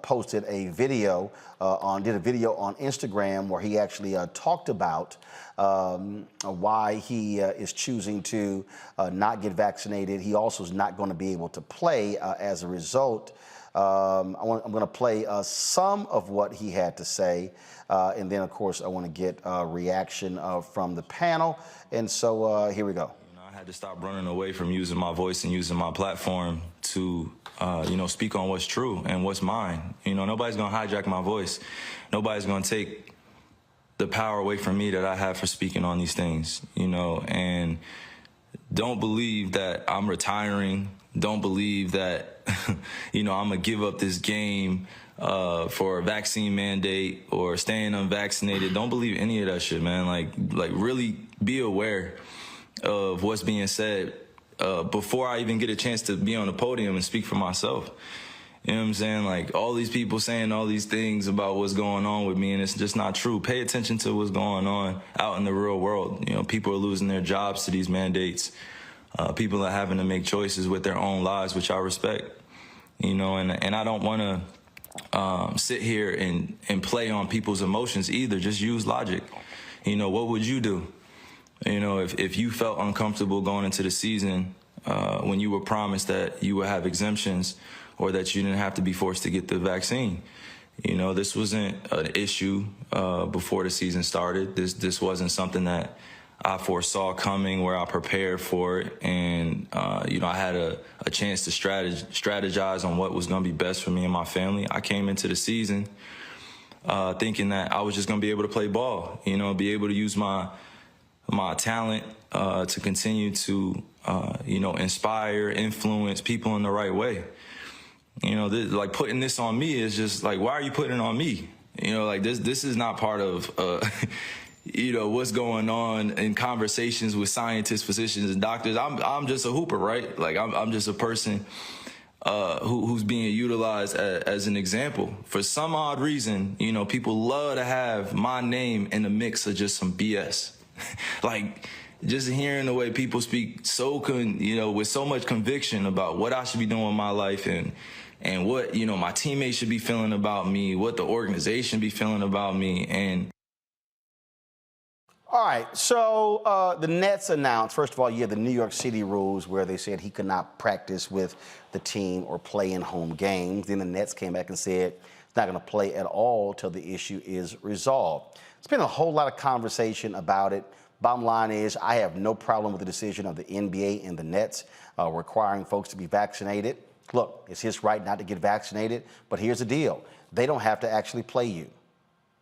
S1: posted a video on Instagram where he actually talked about why he is choosing to not get vaccinated. He also is not going to be able to play as a result. I'm going to play some of what he had to say, and then, of course, I want to get a reaction from the panel. And so here we go.
S21: I had to stop running away from using my voice and using my platform to, speak on what's true and what's mine. Nobody's going to hijack my voice. Nobody's going to take the power away from me that I have for speaking on these things, and don't believe that I'm retiring. Don't believe that, I'm going to give up this game for a vaccine mandate or staying unvaccinated. Don't believe any of that shit, man. Like really be aware of what's being said before I even get a chance to be on the podium and speak for myself. You know what I'm saying? Like, all these people saying all these things about what's going on with me, and it's just not true. Pay attention to what's going on out in the real world. People are losing their jobs to these mandates. People are having to make choices with their own lives, which I respect. And I don't want to sit here and play on people's emotions either. Just use logic. What would you do? If you felt uncomfortable going into the season when you were promised that you would have exemptions or that you didn't have to be forced to get the vaccine. This wasn't an issue before the season started. This wasn't something that I foresaw coming, where I prepared for it. And, I had a chance to strategize on what was going to be best for me and my family. I came into the season thinking that I was just going to be able to play ball, be able to use my talent to continue to, inspire, influence people in the right way. Putting this on me is just like, why are you putting it on me? This is not part of, what's going on in conversations with scientists, physicians, and doctors. I'm just a hooper, right? Like, I'm just a person who's being utilized as an example. For some odd reason, people love to have my name in the mix of just some BS. Like, just hearing the way people speak with so much conviction about what I should be doing with my life and what, my teammates should be feeling about me, what the organization be feeling about me. And
S1: All right, so the Nets announced, first of all, you had the New York City rules where they said he could not practice with the team or play in home games. Then the Nets came back and said he's not going to play at all till the issue is resolved. There's been a whole lot of conversation about it. Bottom line is, I have no problem with the decision of the NBA and the Nets requiring folks to be vaccinated. Look, it's his right not to get vaccinated, but here's the deal. They don't have to actually play you.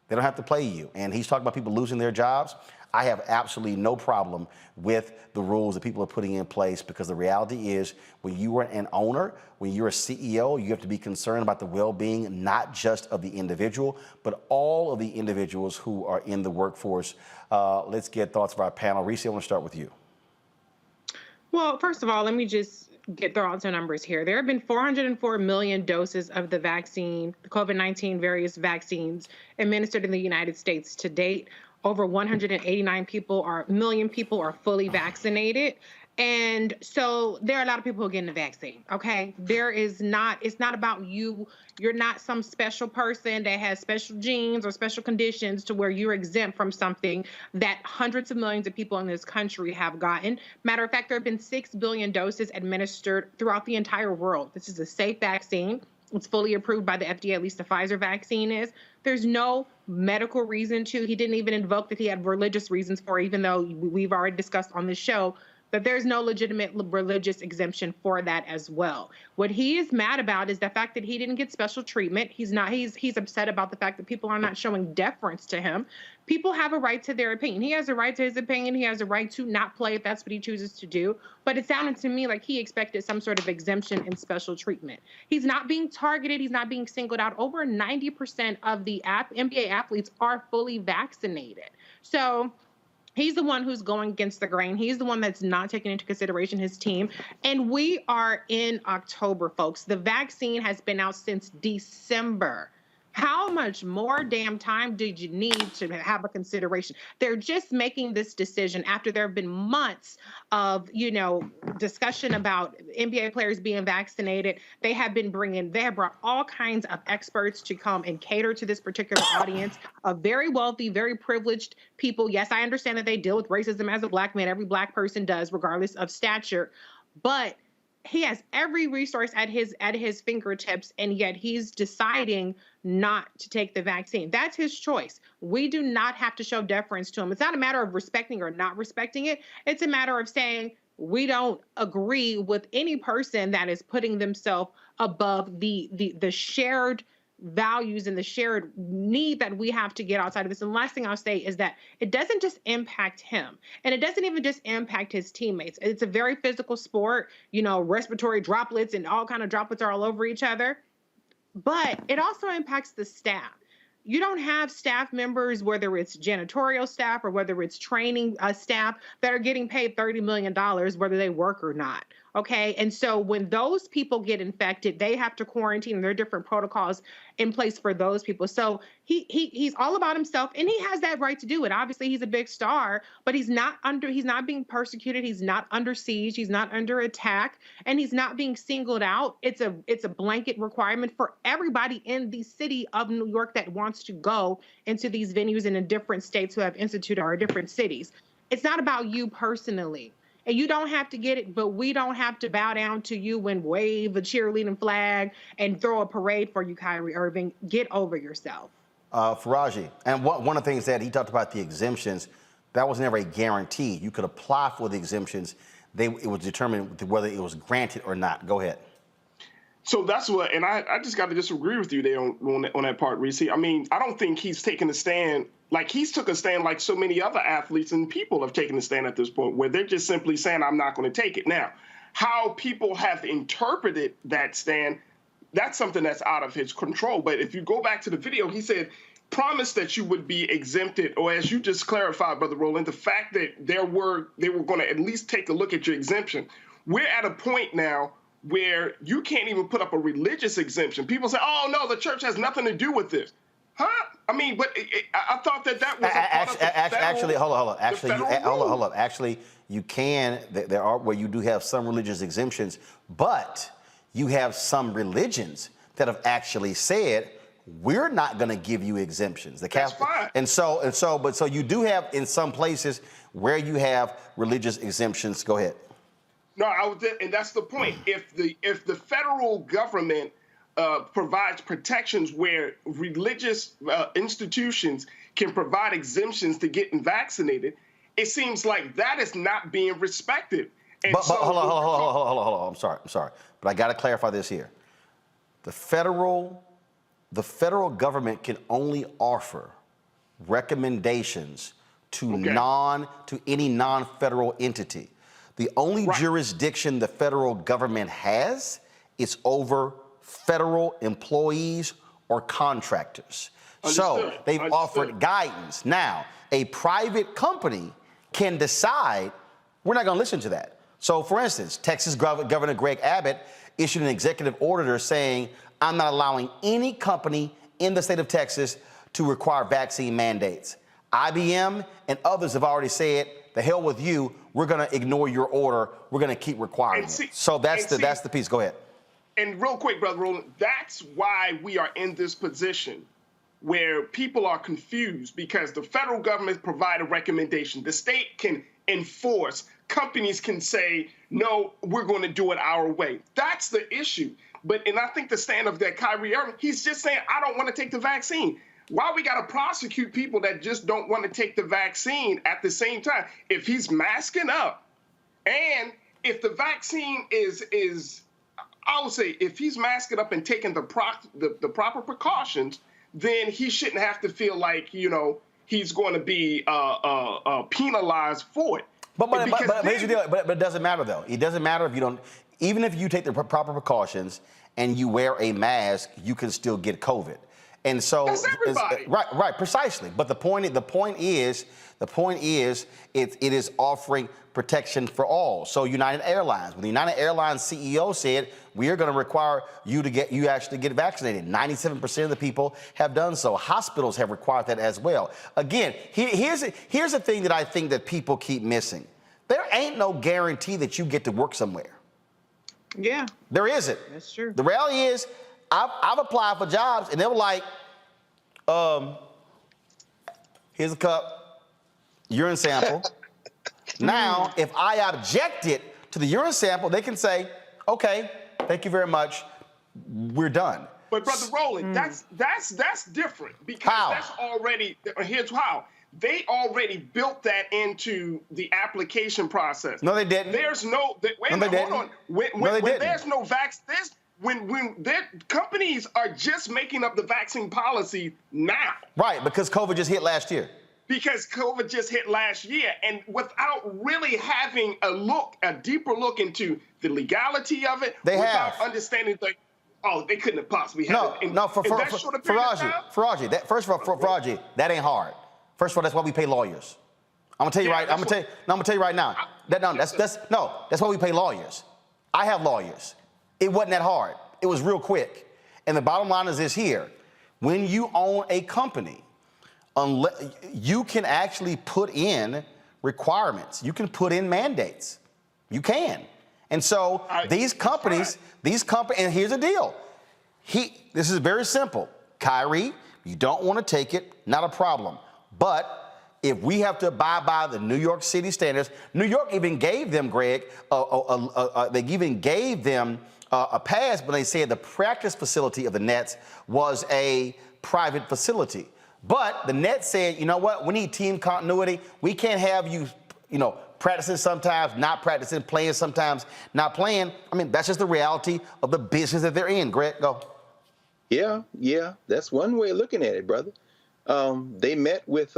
S1: They don't have to play you. And he's talking about people losing their jobs. I have absolutely no problem with the rules that people are putting in place, because the reality is, when you are an owner, when you're a CEO, you have to be concerned about the well-being not just of the individual, but all of the individuals who are in the workforce. Let's get thoughts of our panel. Reese, I want to start with you.
S5: Well, first of all, let me just throw out some numbers here. There have been 404 million doses of the vaccine, the COVID-19 various vaccines administered in the United States to date. Over 189 million people are fully vaccinated. And so there are a lot of people who are getting the vaccine, okay? it's not about you. You're not some special person that has special genes or special conditions to where you're exempt from something that hundreds of millions of people in this country have gotten. Matter of fact, there have been 6 billion doses administered throughout the entire world. This is a safe vaccine. It's fully approved by the FDA, at least the Pfizer vaccine is. There's no medical reason to. He didn't even invoke that he had religious reasons for, even though we've already discussed on this show that there's no legitimate religious exemption for that as well. What he is mad about is the fact that he didn't get special treatment. He's upset about the fact that people are not showing deference to him. People have a right to their opinion. He has a right to his opinion. He has a right to not play if that's what he chooses to do. But it sounded to me like he expected some sort of exemption and special treatment. He's not being targeted. He's not being singled out. Over 90% of the NBA athletes are fully vaccinated. So he's the one who's going against the grain. He's the one that's not taking into consideration his team. And we are in October, folks. The vaccine has been out since December. How much more damn time did you need to have a consideration? They're just making this decision after there have been months of, discussion about NBA players being vaccinated. They have brought all kinds of experts to come and cater to this particular audience of very wealthy, very privileged people. Yes, I understand that they deal with racism as a black man. Every black person does, regardless of stature. But he has every resource at his fingertips, and yet he's deciding not to take the vaccine. That's his choice. We do not have to show deference to him. It's not a matter of respecting or not respecting it. It's a matter of saying we don't agree with any person that is putting themselves above the shared values and the shared need that we have to get outside of this. And the last thing I'll say is that it doesn't just impact him, and it doesn't even just impact his teammates. It's a very physical sport, respiratory droplets and all kind of droplets are all over each other, but it also impacts the staff. You don't have staff members, whether it's janitorial staff or whether it's training staff, that are getting paid $30 million, whether they work or not. Okay. And so when those people get infected, they have to quarantine, and there are different protocols in place for those people. So he's all about himself, and he has that right to do it. Obviously, he's a big star, but he's not being persecuted. He's not under siege. He's not under attack, and he's not being singled out. It's a blanket requirement for everybody in the city of New York that wants to go into these venues and in different states who have instituted or different cities. It's not about you personally. And you don't have to get it, but we don't have to bow down to you and wave a cheerleading flag and throw a parade for you, Kyrie Irving. Get over yourself.
S1: Faraji, and one of the things that he talked about, the exemptions, that was never a guarantee. You could apply for the exemptions. It was determined whether it was granted or not. Go ahead.
S6: So that's what, and I just got to disagree with you there on that part, Reese. I mean, I don't think he's taken a stand like he's took a stand like so many other athletes and people have taken a stand at this point, where they're just simply saying, I'm not going to take it. Now, how people have interpreted that stand, that's something that's out of his control. But if you go back to the video, he said, promise that you would be exempted, or as you just clarified, Brother Roland, the fact that they were going to at least take a look at your exemption. We're at a point now where you can't even put up a religious exemption. People say, oh, no, the church has nothing to do with this. Huh? I mean, but I thought that was a part of the
S1: actually, hold on. Hold on. Actually, you can. There are where you do have some religious exemptions, but you have some religions that have actually said we're not going to give you exemptions. The
S6: That's fine.
S1: So you do have in some places where you have religious exemptions. Go ahead.
S6: No, and that's the point. If the federal government provides protections where religious institutions can provide exemptions to getting vaccinated, it seems like that is not being respected. And
S1: But hold on. I'm sorry. But I got to clarify this here. The federal government can only offer recommendations to any non-federal entity. The only jurisdiction the federal government has is over federal employees or contractors. So they've offered guidance. Now, a private company can decide we're not going to listen to that. So, for instance, Texas Governor Greg Abbott issued an executive order saying, I'm not allowing any company in the state of Texas to require vaccine mandates. IBM and others have already said, the hell with you, we're going to ignore your order. We're going to keep requiring it. So that's the piece. Go ahead.
S6: And real quick, Brother Roland, that's why we are in this position where people are confused, because the federal government provide a recommendation. The state can enforce. Companies can say, no, we're going to do it our way. That's the issue. And I think the stand of that Kyrie Irving, he's just saying, I don't want to take the vaccine. Why we got to prosecute people that just don't want to take the vaccine at the same time? If he's masking up, and if the vaccine is I would say, if he's masking up and taking the proper precautions, then he shouldn't have to feel like, he's going to be penalized for it.
S1: But here's the deal. But it doesn't matter, though. It doesn't matter if you don't. Even if you take the proper precautions and you wear a mask, you can still get COVID. And so,
S6: that's everybody.
S1: Right, precisely. But the point is, it is offering protection for all. So United Airlines, when the United Airlines CEO said, we are going to require you actually get vaccinated. 97% of the people have done so. Hospitals have required that as well. Again, here's the thing that I think that people keep missing. There ain't no guarantee that you get to work somewhere.
S5: Yeah.
S1: There isn't.
S5: That's true.
S1: The reality is, I've applied for jobs, and they were like, here's a cup, urine sample. Now, if I objected to the urine sample, they can say, okay, thank you very much, we're done.
S6: But Brother Roland, that's different, because that's already, here's how. They already built that into the application process.
S1: No, they didn't.
S6: There's no, hold on. When there's no vaccine, when their companies are just making up the vaccine policy now.
S1: Right, because COVID just hit last year.
S6: Because COVID just hit last year, and without really having a deeper look into the legality of it, without understanding they couldn't have possibly had it.
S1: Faraji, that ain't hard. First of all, that's why we pay lawyers. I'm gonna tell you I'm gonna tell you right now. That's why we pay lawyers. I have lawyers. It wasn't that hard. It was real quick. And the bottom line is this here. When you own a company, you can actually put in requirements. You can put in mandates. You can. And so these companies, and here's the deal. This is very simple. Kyrie, you don't want to take it, not a problem. But if we have to abide by the New York City standards, New York even gave them, Greg, they even gave them a pass, but they said the practice facility of the Nets was a private facility. But the Nets said, you know what, we need team continuity. We can't have you, practicing sometimes, not practicing, playing sometimes, not playing. I mean, that's just the reality of the business that they're in. Greg, go.
S4: Yeah, that's one way of looking at it, brother. They met with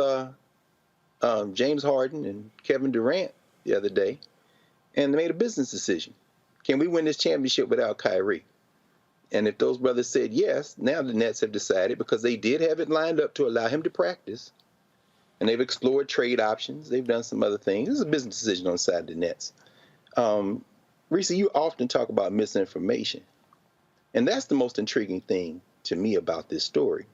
S4: James Harden and Kevin Durant the other day, and they made a business decision. Can we win this championship without Kyrie? And if those brothers said yes, now the Nets have decided, because they did have it lined up to allow him to practice, and they've explored trade options. They've done some other things. This is a business decision on the side of the Nets. Reese, you often talk about misinformation, and that's the most intriguing thing to me about this story.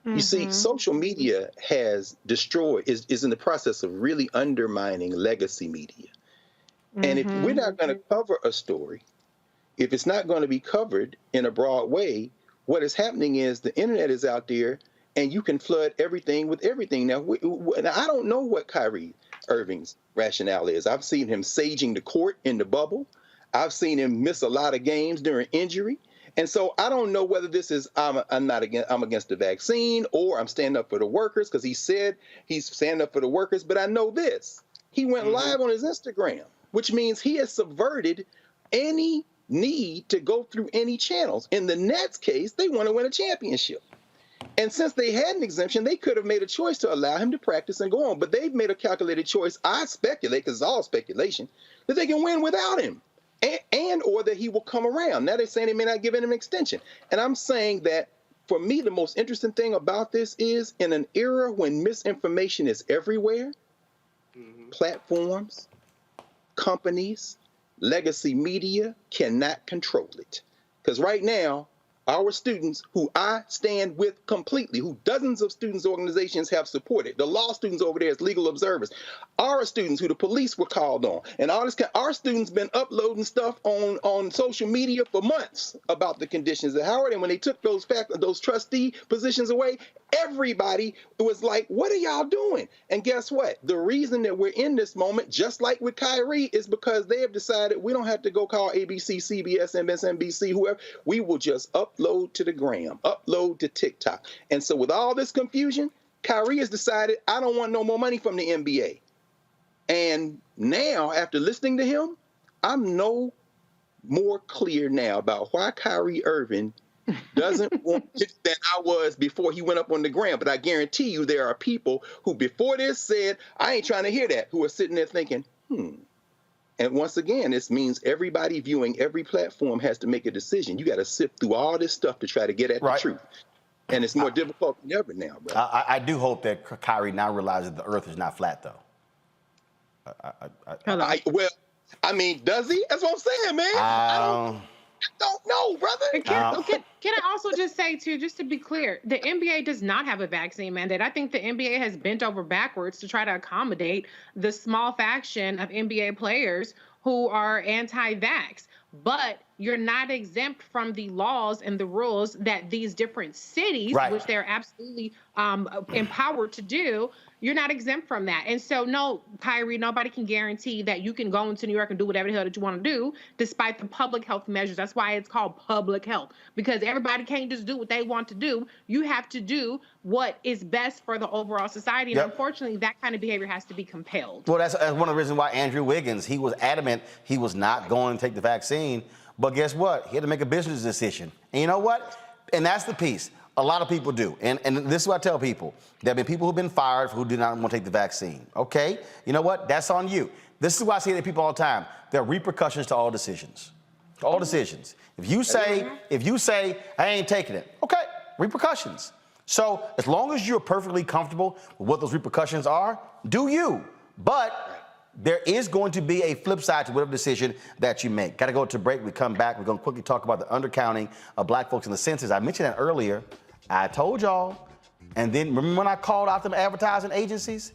S4: You see, social media has destroyed, is in the process of really undermining legacy media. And if we're not going to cover a story, if it's not going to be covered in a broad way, What is happening is the internet is out there, and you can flood everything with everything. Now, I don't know what Kyrie Irving's rationale is. I've seen him saging the court in the bubble. I've seen him miss a lot of games during injury. And so I don't know whether this is I'm against the vaccine, or I'm standing up for the workers, because he said he's standing up for the workers. But I know this. He went live on his Instagram, which means he has subverted any need to go through any channels. In the Nets case, they want to win a championship. And since they had an exemption, they could have made a choice to allow him to practice and go on. But they've made a calculated choice, I speculate, because it's all speculation, that they can win without him, and or that he will come around. Now they're saying they may not give him an extension. And I'm saying that, for me, the most interesting thing about this is, in an era when misinformation is everywhere, platforms, companies, legacy media cannot control it. Because right now, our students, who I stand with completely, who dozens of students organizations have supported, the law students over there as legal observers, our students who the police were called on, and all this, our students been uploading stuff on social media for months about the conditions at Howard. And when they took those trustee positions away, everybody was like, what are y'all doing? And guess what? The reason that we're in this moment, just like with Kyrie, is because they have decided we don't have to go call ABC, CBS, MSNBC, whoever. We will just upload to the gram, upload to TikTok. And so with all this confusion, Kyrie has decided, I don't want no more money from the NBA. And now, after listening to him, I'm no more clear now about why Kyrie Irving doesn't want it than I was before he went up on the ground. But I guarantee you there are people who before this said, I ain't trying to hear that, who are sitting there thinking, And once again, this means everybody viewing every platform has to make a decision. You got to sift through all this stuff to try to get at the truth. And it's more difficult than ever now, bro.
S1: I do hope that Kyrie now realizes the earth is not flat, though.
S4: Well, I mean, does he? That's what I'm saying, man. I don't know, brother.
S5: Can I also just say, too, just to be clear, the NBA does not have a vaccine mandate. I think the NBA has bent over backwards to try to accommodate the small faction of NBA players who are anti-vax. But you're not exempt from the laws and the rules that these different cities, which they're absolutely empowered to do, you're not exempt from that. And so, no, Kyrie, nobody can guarantee that you can go into New York and do whatever the hell that you want to do, despite the public health measures. That's why it's called public health, because everybody can't just do what they want to do. You have to do what is best for the overall society. And unfortunately, that kind of behavior has to be compelled.
S1: Well, that's one of the reasons why Andrew Wiggins, he was adamant he was not going to take the vaccine. But guess what? He had to make a business decision. And you know what? And that's the piece. A lot of people do. And this is what I tell people. There have been people who've been fired who did not want to take the vaccine. Okay? You know what? That's on you. This is why I say to people all the time. There are repercussions to all decisions. All decisions. If you say, I ain't taking it, okay, repercussions. So as long as you're perfectly comfortable with what those repercussions are, do you. But there is going to be a flip side to whatever decision that you make. Got to go to break. We come back. We're going to quickly talk about the undercounting of black folks in the census. I mentioned that earlier. I told y'all. And then remember when I called out them advertising agencies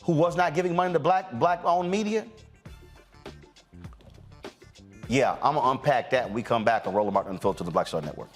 S1: who was not giving money to black-owned media? Yeah, I'm going to unpack that when we come back on Roland Martin Unfiltered to the Black Star Network.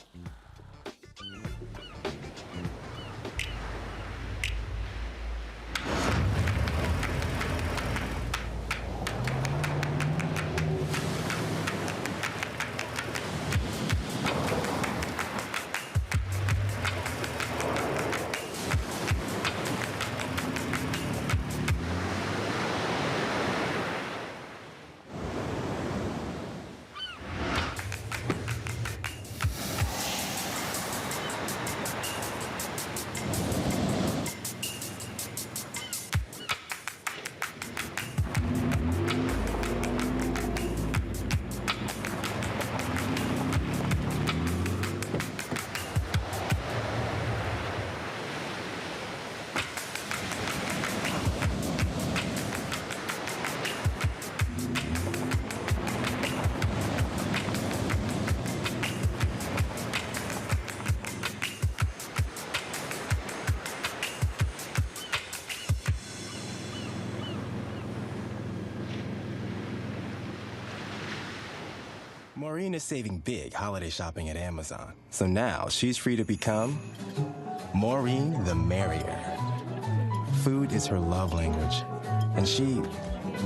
S7: Maureen is saving big holiday shopping at Amazon. So now she's free to become Maureen the Merrier. Food is her love language, and she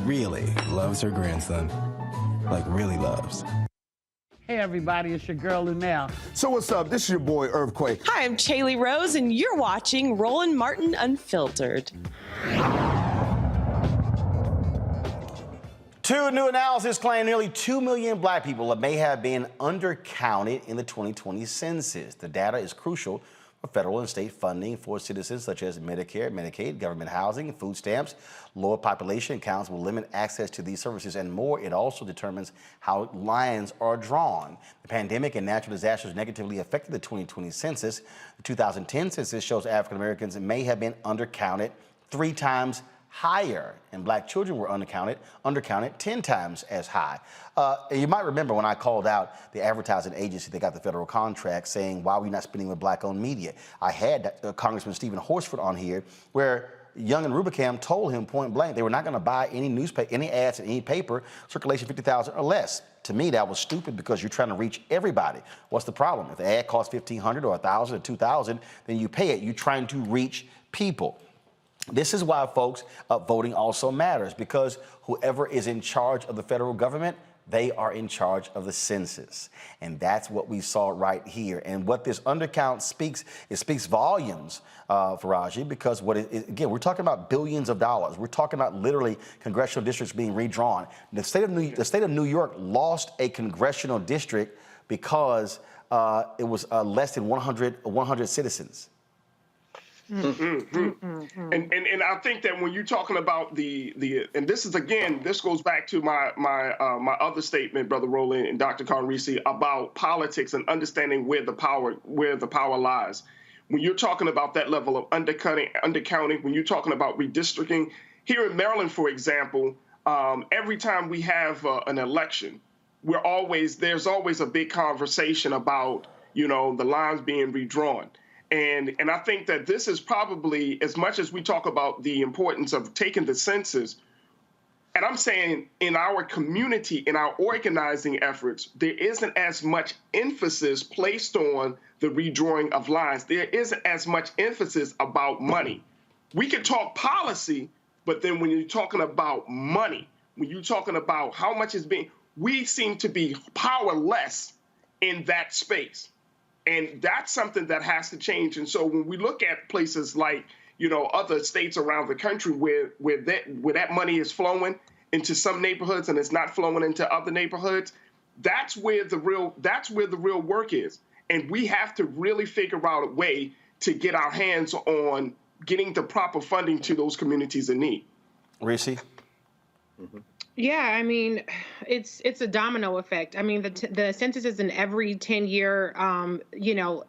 S7: really loves her grandson. Like, really loves.
S9: Hey everybody, it's your girl Lunel.
S19: So what's up? This is your boy Earthquake.
S22: Hi, I'm Chaley Rose, and you're watching Roland Martin Unfiltered.
S1: Two new analysis claim nearly 2 million black people may have been undercounted in the 2020 census. The data is crucial for federal and state funding for citizens such as Medicare, Medicaid, government housing, food stamps. Lower population counts will limit access to these services and more. It also determines how lines are drawn. The pandemic and natural disasters negatively affected the 2020 census. The 2010 census shows African Americans may have been undercounted 3 times higher, and black children were undercounted 10 times as high. You might remember when I called out the advertising agency that got the federal contract saying, why are we not spending with black-owned media? I had Congressman Stephen Horsford on here where Young and Rubicam told him point blank they were not going to buy any ads in any paper, circulation 50,000 or less. To me, that was stupid because you're trying to reach everybody. What's the problem? If the ad costs $1,500 or $1,000 or $2,000, then you pay it. You're trying to reach people. This is why, folks, voting also matters, because whoever is in charge of the federal government, they are in charge of the census. And that's what we saw right here. And what this undercount speaks, it speaks volumes, Faraji, because again, we're talking about billions of dollars. We're talking about literally congressional districts being redrawn. The state of New York lost a congressional district because it was less than 100 citizens.
S6: Mm-hmm. And I think that when you're talking about and this is, again, this goes back to my other statement, Brother Roland and Dr. Conrisi, about politics and understanding where the power lies. When you're talking about that level of undercounting, when you're talking about redistricting, here in Maryland, for example, every time we have an election, there's always a big conversation about, the lines being redrawn. And I think that this is probably, as much as we talk about the importance of taking the census, and I'm saying in our community, in our organizing efforts, there isn't as much emphasis placed on the redrawing of lines. There isn't as much emphasis about money. We can talk policy, but then when you're talking about money, when you're talking about how much is being, we seem to be powerless in that space. And that's something that has to change. And so when we look at places like, other states around the country where that money is flowing into some neighborhoods and it's not flowing into other neighborhoods, that's where the real work is. And we have to really figure out a way to get our hands on getting the proper funding to those communities in need.
S1: Reese?
S5: Mm-hmm. Yeah, I mean, it's a domino effect. I mean, the census is an every 10-year,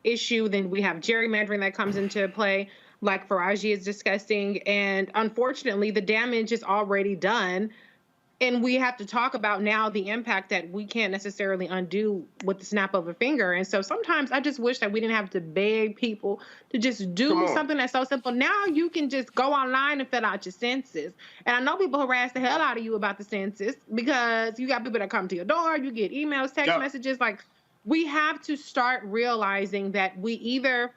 S5: issue. Then we have gerrymandering that comes into play, like Faraji is discussing. And unfortunately, the damage is already done. And we have to talk about now the impact that we can't necessarily undo with the snap of a finger. And so sometimes I just wish that we didn't have to beg people to just do something that's so simple. Now you can just go online and fill out your census. And I know people harass the hell out of you about the census because you got people that come to your door, you get emails, text messages. Like, we have to start realizing that we either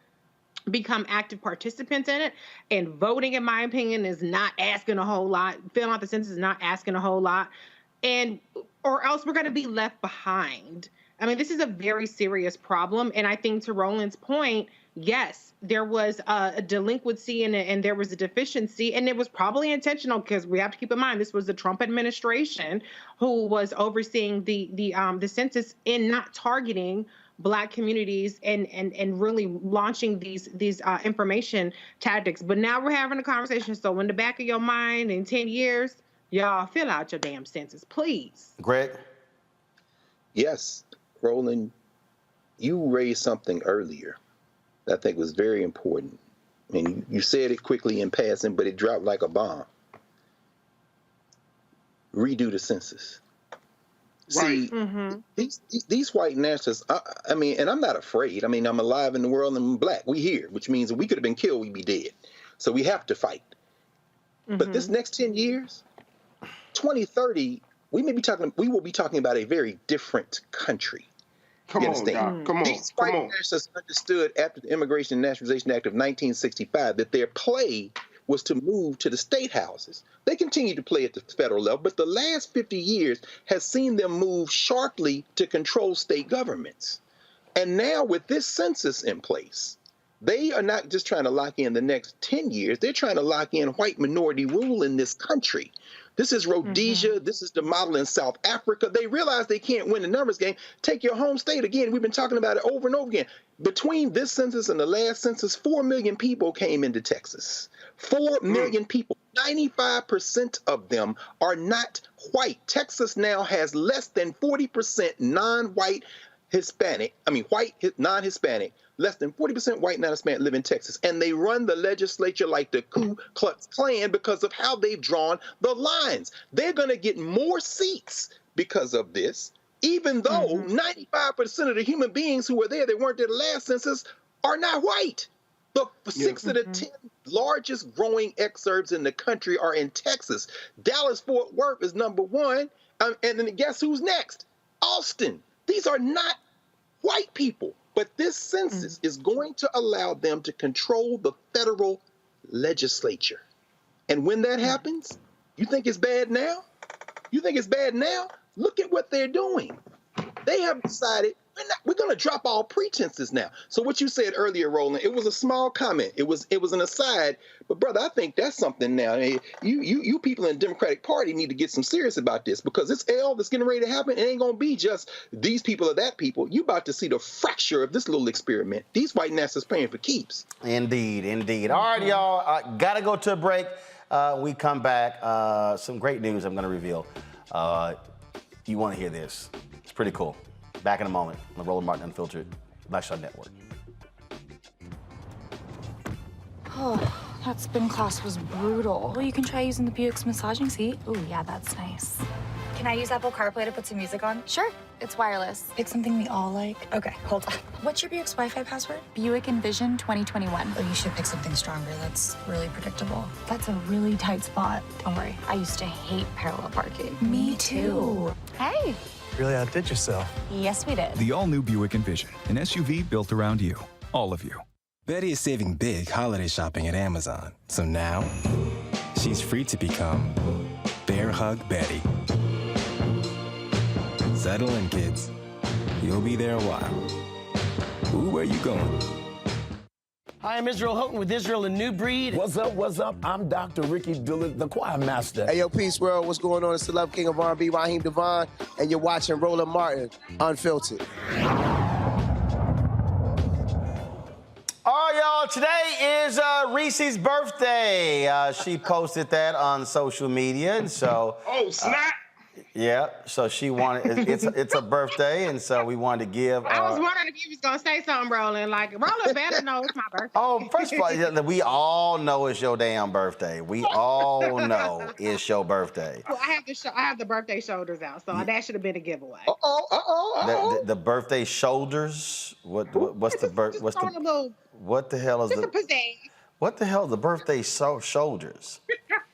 S5: become active participants in it, and voting, in my opinion, is not asking a whole lot. Filling out the census is not asking a whole lot, or else we're going to be left behind. I mean, this is a very serious problem, and I think to Roland's point, yes, there was a delinquency and there was a deficiency, and it was probably intentional because we have to keep in mind this was the Trump administration who was overseeing the census in not targeting Black communities and really launching these information tactics. But now we're having a conversation. So in the back of your mind, in 10 years, y'all fill out your damn census, please.
S1: Greg?
S4: Yes, Roland, you raised something earlier that I think was very important. I mean, you said it quickly in passing, but it dropped like a bomb. Redo the census.
S6: Right.
S4: See, these white nationalists, I mean, and I'm not afraid. I mean, I'm alive in the world and I'm Black. We here, which means if we could have been killed, we'd be dead. So we have to fight. But this next 10 years, 2030, we will be talking about a very different country.
S6: Come
S4: You
S6: on,
S4: understand?
S6: Doc. Come on.
S4: These white nationalists understood after the Immigration and Naturalization Act of 1965 that their play was to move to the state houses. They continue to play at the federal level, but the last 50 years has seen them move sharply to control state governments. And now with this census in place, they are not just trying to lock in the next 10 years, they're trying to lock in white minority rule in this country. This is Rhodesia. This is the model in South Africa. They realize they can't win the numbers game. Take your home state again. We've been talking about it over and over again. Between this census and the last census, 4 million people came into Texas. 4 million people. 95% of them are not white. Texas now has less than 40% non-white Hispanic, white non-Hispanic. Less than 40% white non-Hispanic live in Texas, and they run the legislature like the Ku Klux Klan because of how they've drawn the lines. They're going to get more seats because of this, even though 95% of the human beings who were there that weren't there the last census are not white. The 6 of the 10 largest growing exurbs in the country are in Texas. Dallas-Fort Worth is number 1, and then guess who's next? Austin. These are not white people. But this census is going to allow them to control the federal legislature. And when that happens, you think it's bad now? You think it's bad now? Look at what they're doing. They have decided we're going to drop all pretenses now. So what you said earlier, Roland, it was a small comment. It was an aside. But brother, I think that's something now. You people in the Democratic Party need to get some serious about this, because this L that's getting ready to happen, it ain't going to be just these people or that people. You about to see the fracture of this little experiment. These white nationalists paying for keeps.
S1: Indeed, indeed. All right, y'all. Got to go to a break. We come back. Some great news I'm going to reveal. You want to hear this. It's pretty cool. Back in a moment on the Roland Martin Unfiltered Lifestyle Network.
S12: Oh, that spin class was brutal. Well, you can try using the Buick's massaging seat. Ooh, yeah, that's nice. Can I use Apple CarPlay to put some music on? Sure, it's wireless. Pick something we all like. Okay, hold on. What's your Buick's Wi-Fi password? Buick Envision 2021.
S16: Oh, you should pick something stronger. That's really predictable.
S12: That's a really tight spot. Don't worry, I used to hate parallel parking.
S16: Me too.
S12: Hey.
S14: Really outdid yourself.
S12: Yes, we did.
S14: The all-new Buick Envision, an SUV built around you, all of you.
S7: Betty is saving big holiday shopping at Amazon. So now, she's free to become Bear Hug Betty. Settle in, kids. You'll be there a while. Ooh, where you going?
S3: Hi, I'm Israel Houghton with Israel and New Breed.
S11: What's up, what's up? I'm Dr. Ricky Dillard, the choir master.
S20: Hey, yo, Peace World, what's going on? It's the Love King of R&B, Raheem Devon, and you're watching Roland Martin Unfiltered.
S1: All right, y'all, today is Reese's birthday. She posted that on social media, and so...
S6: Oh, snap!
S1: Yeah, so she wanted, it's a birthday, and so we wanted to give...
S5: I was wondering if you was going to say something, Roland. Like, Roland better know it's my birthday.
S1: Oh, first of all, we all know it's your damn birthday. We all know it's your birthday.
S5: Well, I have the birthday shoulders out, so that should have been a giveaway.
S1: The birthday shoulders? What's the hell is
S5: just a pizzazz.
S1: What the hell is the birthday shoulders?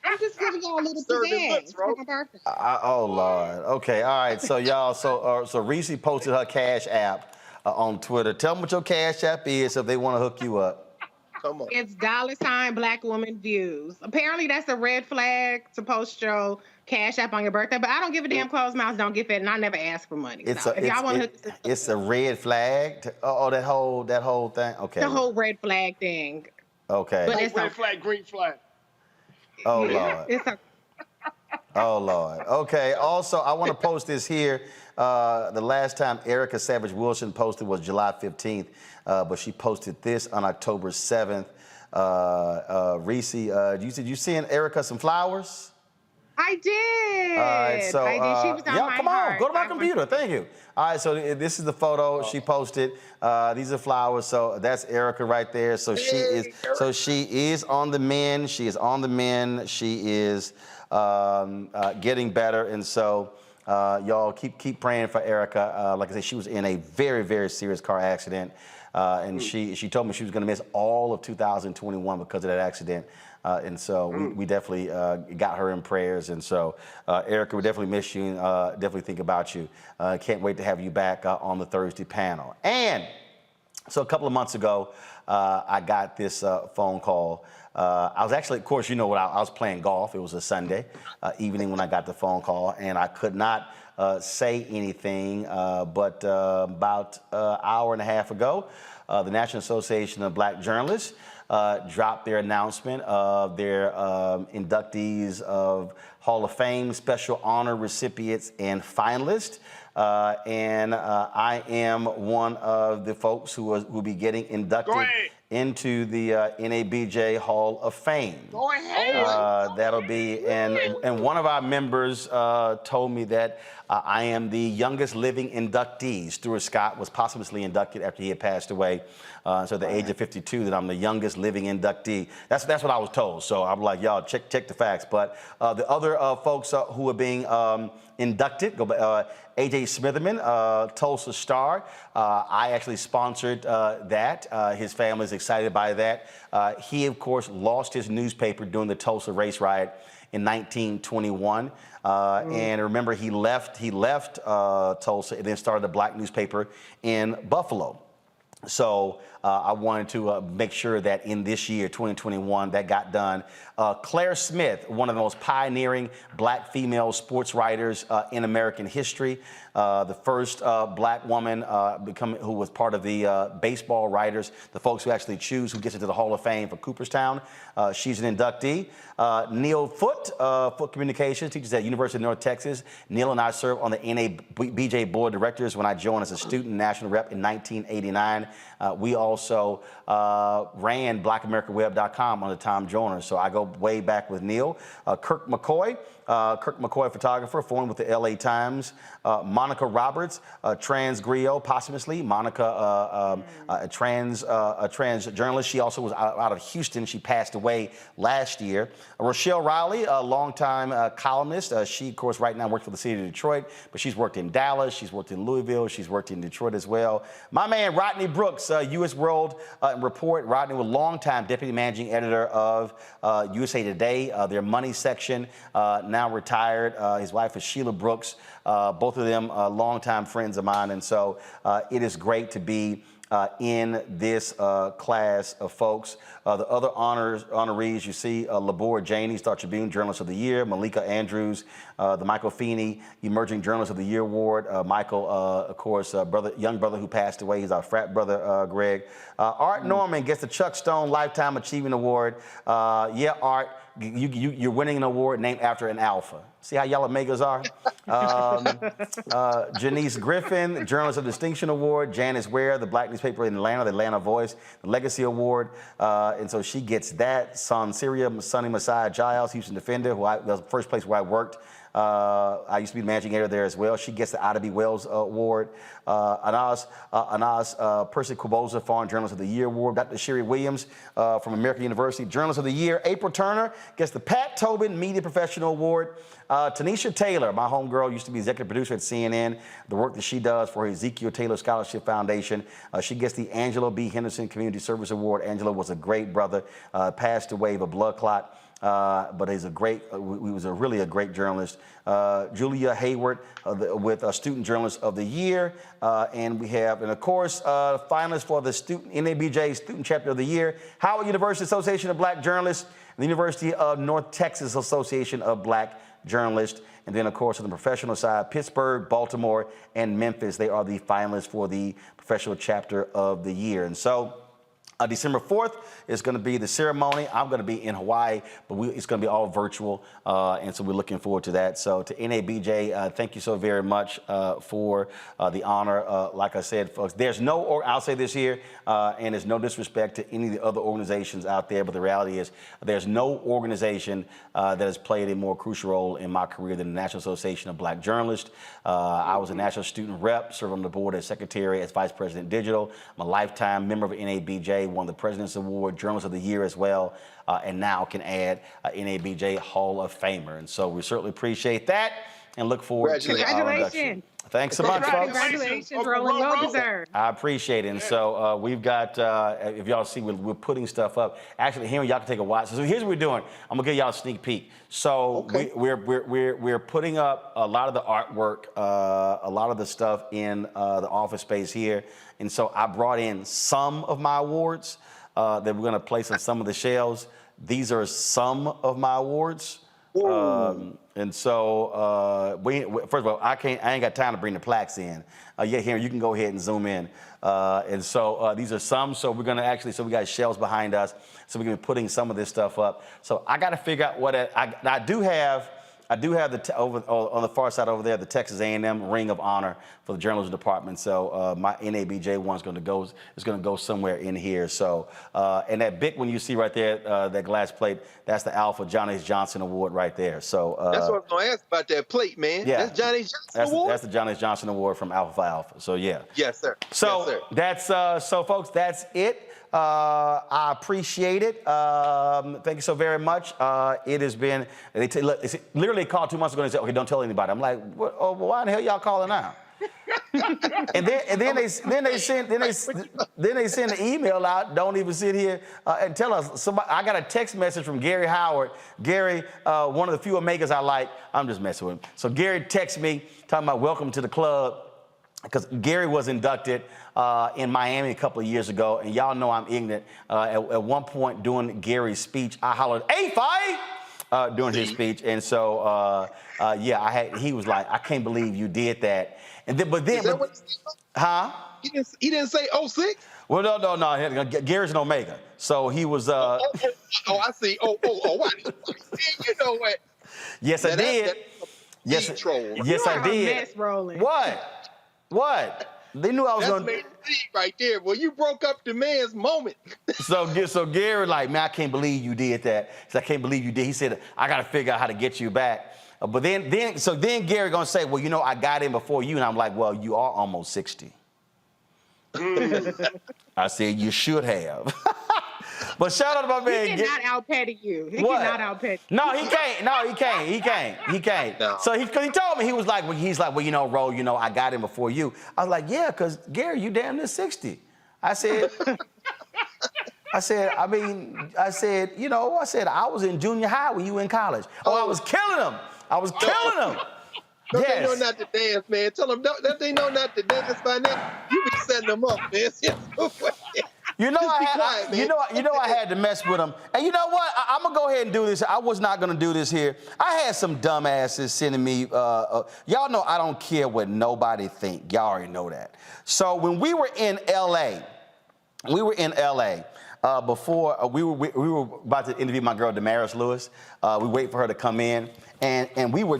S5: I'm just giving y'all a little pizzazz for my birthday.
S1: Oh Lord. Okay. All right. So y'all. So Reese posted her Cash App on Twitter. Tell them what your Cash App is if they want to hook you up.
S4: Come on.
S5: It's $ Black Woman Views. Apparently that's a red flag to post your Cash App on your birthday, but I don't give a damn. Closed mouths don't get fed, and I never ask for money.
S1: It's a red flag. That whole thing. Okay.
S5: The whole red flag thing.
S1: Okay.
S5: But it's
S6: red flag, green flag.
S1: Oh Lord. Oh Lord. Okay. Also, I want to post this here. The last time Erica Savage Wilson posted was July 15th, but she posted this on October 7th. Reese, did you send Erica some flowers?
S5: I did.
S1: All right, so
S5: I did. She was on my
S1: come
S5: heart.
S1: on, go to my computer. Thank you. All right, so this is the photo she posted. These are flowers. So that's Erica right there. So she is on the mend. She is on the mend. She is getting better, and so y'all keep praying for Erica. Like I said, she was in a very, very serious car accident, and she told me she was going to miss all of 2021 because of that accident. And so we definitely got her in prayers. And so, Erica, we definitely miss you and definitely think about you. Can't wait to have you back on the Thursday panel. And so a couple of months ago, I got this phone call. I was actually, of course, you know what, I was playing golf. It was a Sunday evening when I got the phone call, and I could not say anything, but about an hour and a half ago, the National Association of Black Journalists dropped their announcement of their inductees of Hall of Fame, special honor recipients, and finalists. And I am one of the folks who will be getting inducted into the NABJ Hall of Fame.
S6: Go ahead.
S1: That'll be, and one of our members told me that I am the youngest living inductee. Stuart Scott was posthumously inducted after he had passed away. So at the age of 52, that I'm the youngest living inductee. That's what I was told. So I'm like, y'all, check the facts. But the other folks who are being inducted, A.J. Smitherman, Tulsa Star. I actually sponsored that. His family is excited by that. He, of course, lost his newspaper during the Tulsa race riot in 1921. And remember, he left Tulsa and then started a black newspaper in Buffalo. So I wanted to make sure that in this year, 2021, that got done. Claire Smith, one of the most pioneering black female sports writers in American history, the first black woman who was part of the baseball writers, the folks who actually choose who gets into the Hall of Fame for Cooperstown. She's an inductee. Neil Foote, Foote Communications, teaches at University of North Texas. Neil and I served on the NABJ Board of Directors when I joined as a student national rep in 1989. We also ran BlackAmericaWeb.com on the Tom Joyner, so I go way back with Neil. Kirk McCoy, photographer, formed with the LA Times. Monica Roberts, trans griot, posthumously. Monica, a trans journalist. She also was out of Houston. She passed away last year. Rochelle Riley, a longtime columnist. She, of course, right now works for the city of Detroit, but she's worked in Dallas, she's worked in Louisville, she's worked in Detroit as well. My man, Rodney Brooks, U.S. World Report. Rodney was longtime deputy managing editor of USA Today, their money section, now retired. His wife is Sheila Brooks. Both of them longtime friends of mine, and so it is great to be in this class of folks. The other honorees, you see Labor Janey, Star Tribune Journalist of the Year, Malika Andrews, the Michael Feeney Emerging Journalist of the Year Award, Michael, of course, young brother who passed away, he's our frat brother, Greg. Art Norman gets the Chuck Stone Lifetime Achievement Award. Yeah, Art, you're winning an award named after an alpha. See how y'all megas are? Janice Griffin, Journalist of Distinction Award. Janice Ware, the black newspaper in Atlanta, the Atlanta Voice, the Legacy Award. And so she gets that. Sanseria Sonny Messiah Giles, Houston Defender, that was the first place where I worked. I used to be the managing editor there as well. She gets the Ida B. Wells Award. Anas Percy Quboza, Foreign Journalist of the Year Award. Dr. Sherry Williams from American University, Journalist of the Year. April Turner gets the Pat Tobin Media Professional Award. Tanisha Taylor, my homegirl, used to be executive producer at CNN. The work that she does for Ezekiel Taylor Scholarship Foundation. She gets the Angelo B. Henderson Community Service Award. Angelo was a great brother, passed away of a blood clot. But he was really a great journalist. Julia Hayward with Student Journalist of the Year. And of course, finalists for the NABJ Student Chapter of the Year, Howard University Association of Black Journalists, and the University of North Texas Association of Black Journalists. And then, of course, on the professional side, Pittsburgh, Baltimore, and Memphis, they are the finalists for the Professional Chapter of the Year. And so, December 4th is going to be the ceremony. I'm going to be in Hawaii, but it's going to be all virtual, and so we're looking forward to that. So to NABJ, thank you so very much for the honor. Like I said, folks, I'll say this here, and there's no disrespect to any of the other organizations out there, but the reality is there's no organization that has played a more crucial role in my career than the National Association of Black Journalists. I was a national student rep, served on the board as secretary, as vice president digital. I'm a lifetime member of NABJ, won the President's Award, Journalist of the Year as well, and now can add NABJ Hall of Famer. And so we certainly appreciate that. and look forward to our induction. Thanks so much, folks.
S5: Congratulations, Roland. Well deserved.
S1: I appreciate it. And so we've got, if y'all see, we're putting stuff up. Actually, Henry, y'all can take a watch. So here's what we're doing. I'm gonna give y'all a sneak peek. So we're putting up a lot of the artwork, a lot of the stuff in the office space here. And so I brought in some of my awards that we're gonna place on some of the shelves. These are some of my awards. And so, first of all, I ain't got time to bring the plaques in. Yeah, here, you can go ahead and zoom in. And so these are some, so we're gonna so we got shelves behind us, so we're gonna be putting some of this stuff up. So I gotta figure out what I do have over on the far side over there, the Texas A&M Ring of Honor for the journalism department. So my NABJ one's going to go somewhere in here. So and that big one you see right there, that glass plate, that's the Alpha John H. Johnson Award right there. So
S4: that's what I was going to ask about that plate, man.
S1: Yeah,
S4: that's John H. Johnson Award.
S1: That's the John H. Johnson Award from Alpha Phi Alpha. So yeah.
S4: Yes, sir.
S1: So
S4: yes, sir.
S1: That's so folks, that's it. I appreciate it. Thank you so very much. It has been, look, it's literally called 2 months ago and they said, okay, don't tell anybody. I'm like, what, well, why in the hell y'all calling now? and then they send the email out. Don't even sit here and tell us. I got a text message from Gary Howard. Gary, one of the few Omegas I like. I'm just messing with him. So Gary texted me talking about welcome to the club, because Gary was inducted in Miami a couple of years ago, and y'all know I'm ignorant. At one point during Gary's speech, I hollered, "Hey, Fi!" during his speech, and so yeah, he was like, "I can't believe you did that." And then,
S4: what he said? He didn't say 06?
S1: Well, no. Gary's an Omega, so he was.
S4: I see. You know what?
S1: Yes, I did. Yes, I did.
S5: Mess, Roland.
S1: What? They knew I was going to.
S4: Right there. Well, you broke up the man's moment.
S1: So Gary, like, man, I can't believe you did that. I can't believe you did. He said, I got to figure out how to get you back. But then Gary going to say, well, you know, I got in before you. And I'm like, well, you are almost 60. I said, you should have. But shout out to my man.
S5: He cannot out-petty you. He cannot out-petty you.
S1: No, he can't. No, he can't. No. So he told me, he's like, well, you know, Ro, you know, I got in before you. I was like, yeah, because Gary, you damn near 60. I said, you know, I was in junior high when you were in college. Oh, I was killing him.
S4: Don't they know not to dance, man? Tell them, don't they know not to dance by now? You be setting them up, man.
S1: You know, I had to mess with him. And you know what? I'm going to go ahead and do this. I was not going to do this here. I had some dumbasses sending me, y'all know I don't care what nobody think. Y'all already know that. So when we were in L.A., before we were about to interview my girl Damaris Lewis. We wait for her to come in, and we were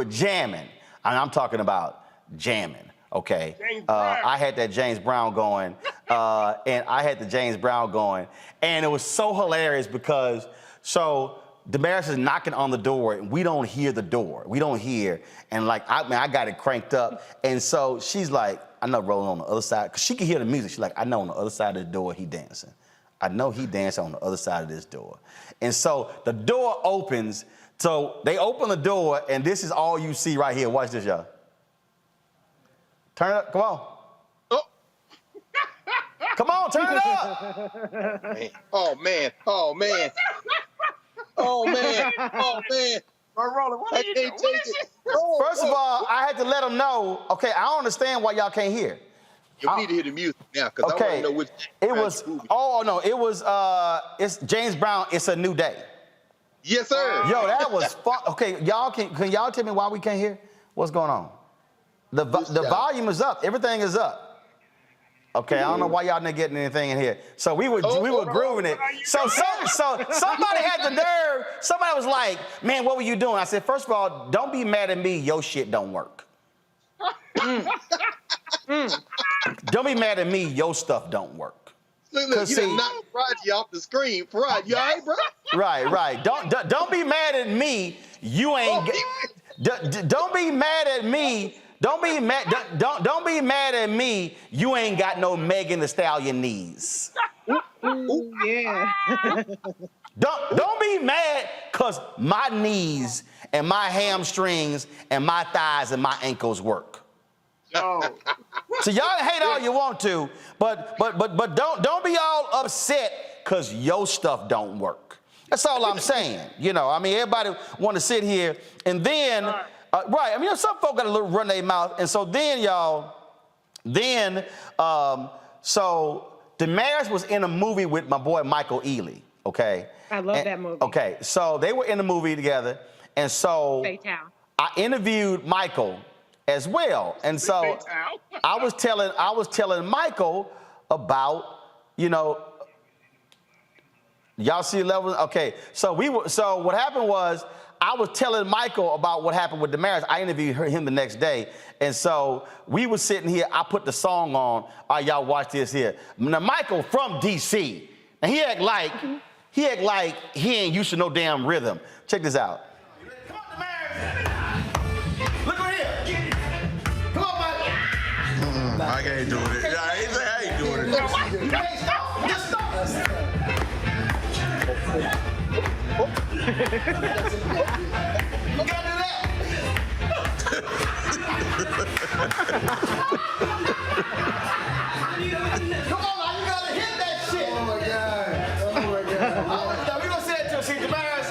S1: jamming. And I'm talking about jamming. Okay, I had that James Brown going, and it was so hilarious because Damaris is knocking on the door, and we don't hear the door. We don't hear, and like I got it cranked up, and so she's like, I know Roland on the other side, because she can hear the music. She's like, I know on the other side of the door he dancing. I know he dancing on the other side of this door, and so the door opens. So they open the door, and this is all you see right here. Watch this, y'all. Turn it up, come on.
S4: Oh.
S1: Come on, turn it up.
S4: Oh, man.
S6: Roland, what are you doing?
S1: First of all, I had to let them know, okay, I don't understand why y'all can't hear.
S4: You need to hear the music now, because I want to know which.
S1: It's James Brown, It's a New Day.
S4: Yes, sir.
S1: Yo, that was fun. Okay, y'all can y'all tell me why we can't hear? What's going on? The volume is up. Everything is up. Okay, I don't know why y'all not getting anything in here. So we were grooving it. So somebody had the nerve. Somebody was like, "Man, what were you doing?" I said, "First of all, don't be mad at me. Your shit don't work. Don't be mad at me. Your stuff don't work."
S4: Look, you done knocked Prodigy off the screen. Prodigy, you all right, bro?
S1: Right. Don't be mad at me. You ain't. Don't be mad at me. Don't be mad at me. You ain't got no Megan Thee Stallion knees.
S5: Ooh, yeah.
S1: Don't be mad because my knees and my hamstrings and my thighs and my ankles work.
S6: Oh.
S1: So y'all hate all you want to, but don't be all upset because your stuff don't work. That's all I'm saying. You know, I mean, everybody want to sit here and then, right? I mean, some folk got a little run their mouth, and so then so Damaris was in a movie with my boy Michael Ealy. Okay.
S5: I love that movie.
S1: Okay, so they were in the movie together, and so I interviewed Michael as well, and so I was telling Michael about, you know, y'all see levels. Okay, so what happened was I was telling Michael about what happened with Damaris. I interviewed him the next day, and so we were sitting here. I put the song on. All right, y'all watch this here. Now Michael from DC, and he act like he ain't used to no damn rhythm. Check this out. Come on, Damaris. Look right here. Come on, Michael.
S13: I ain't doing it. I ain't doing it.
S1: Hey, stop. Just stop. You gotta do that. Come on now, you gotta hit that shit. Oh my God. Oh my God. Now we gonna say it to her. See, Damaris,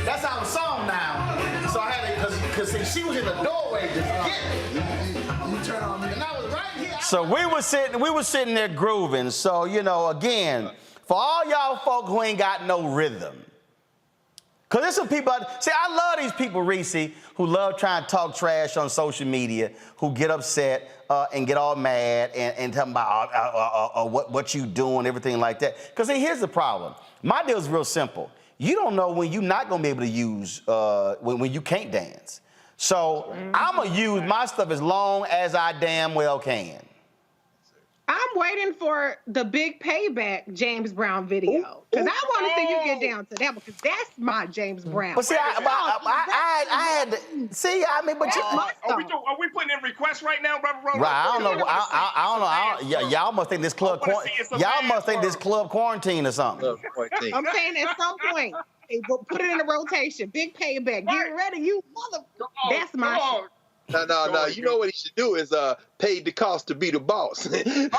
S1: that's our song now. So I had to, cause see, she was in the doorway just getting it. You turn on me. And I was right here. So we were sitting there grooving. So, you know, again, for all y'all folk who ain't got no rhythm. Because there's some people, see, I love these people, Reese, who love trying to talk trash on social media, who get upset and get all mad and tell them about what you doing, everything like that. Because here's the problem. My deal is real simple. You don't know when you're not going to be able to use, when you can't dance. So I'm going to use my stuff as long as I damn well can.
S5: I'm waiting for the big payback James Brown video because I want to see you get down to that because that's my James Brown.
S1: But see, I had to see. I mean, but
S6: are we putting in requests right now, Brother Roland?
S1: Right, I don't know. Y'all must think this club quarantine or something.
S5: I'm saying at some point, we'll put it in a rotation. Big payback. Get ready, you mother. That's my shit.
S4: No. You know what he should do is paid the cost to be the boss. Paid the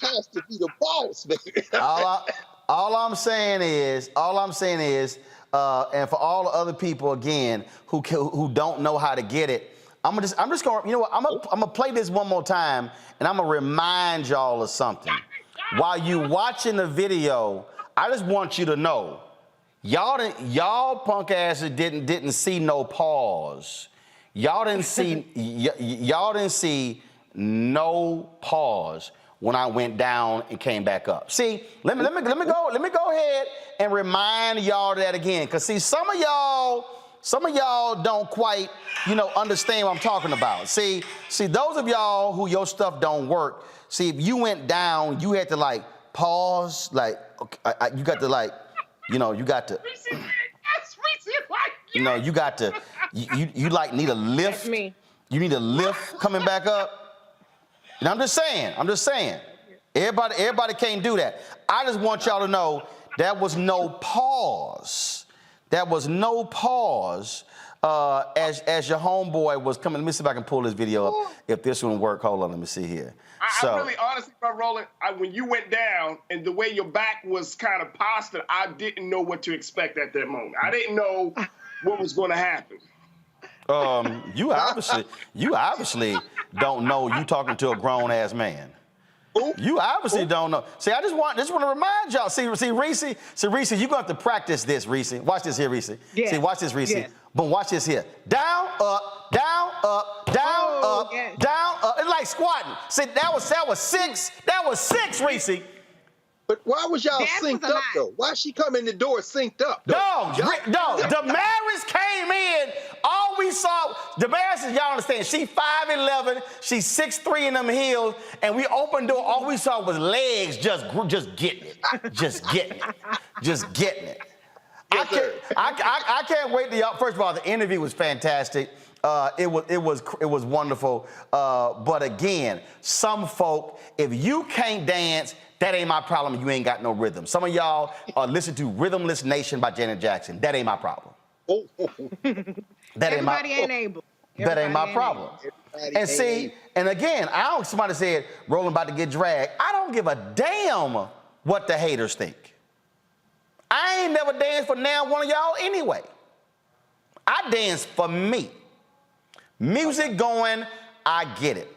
S4: cost to be the boss, baby.
S1: all I'm saying is, and for all the other people again who don't know how to get it, I'm just gonna, you know what? I'm gonna play this one more time, and I'm gonna remind y'all of something. While you watching the video, I just want you to know. Y'all punk asses didn't see no pause. Y'all didn't see no pause when I went down and came back up. See, let me go ahead and remind y'all that again, cause see some of y'all don't quite understand what I'm talking about. See those of y'all who your stuff don't work. See, if you went down, you had to like pause, like okay, you got to like. You got to. You got to. You like need a lift.
S5: That's me.
S1: You need a lift coming back up. And I'm just saying. Everybody can't do that. I just want y'all to know that was no pause. As your homeboy was coming. Let me see if I can pull this video up. If this one work, hold on. Let me see here.
S6: I really, honestly, Brother Roland, when you went down and the way your back was kind of postured, I didn't know what to expect at that moment. I didn't know what was going to happen.
S1: You obviously don't know. You talking to a grown ass man. You obviously don't know. See, I just want to remind y'all. See, Reese, you're gonna have to practice this, Reese. Watch this here, Reese.
S5: Yes.
S1: See, watch this, Reese.
S5: Yes.
S1: But watch this here. Down, up, down, up, down, up,
S5: yes.
S1: down, up. It's like squatting. See, that was six. That was six, Reese.
S4: But why was y'all synced up though? Why she come in the door synced up?
S1: No, Damaris came in. All we saw, Damaris, y'all understand, she 5'11", she's 6'3" in them heels, and we opened the door. All we saw was legs just getting it. I can't wait to y'all. First of all, the interview was fantastic. It was wonderful. But again, some folk, if you can't dance, That ain't my problem. You ain't got no rhythm. Some of y'all listen to Rhythmless Nation by Janet Jackson. That ain't my problem.
S5: Everybody ain't able.
S1: That ain't my problem. And see, and again, somebody said, Roland about to get dragged. I don't give a damn what the haters think. I ain't never danced for now one of y'all anyway. I dance for me. Music going, I get it.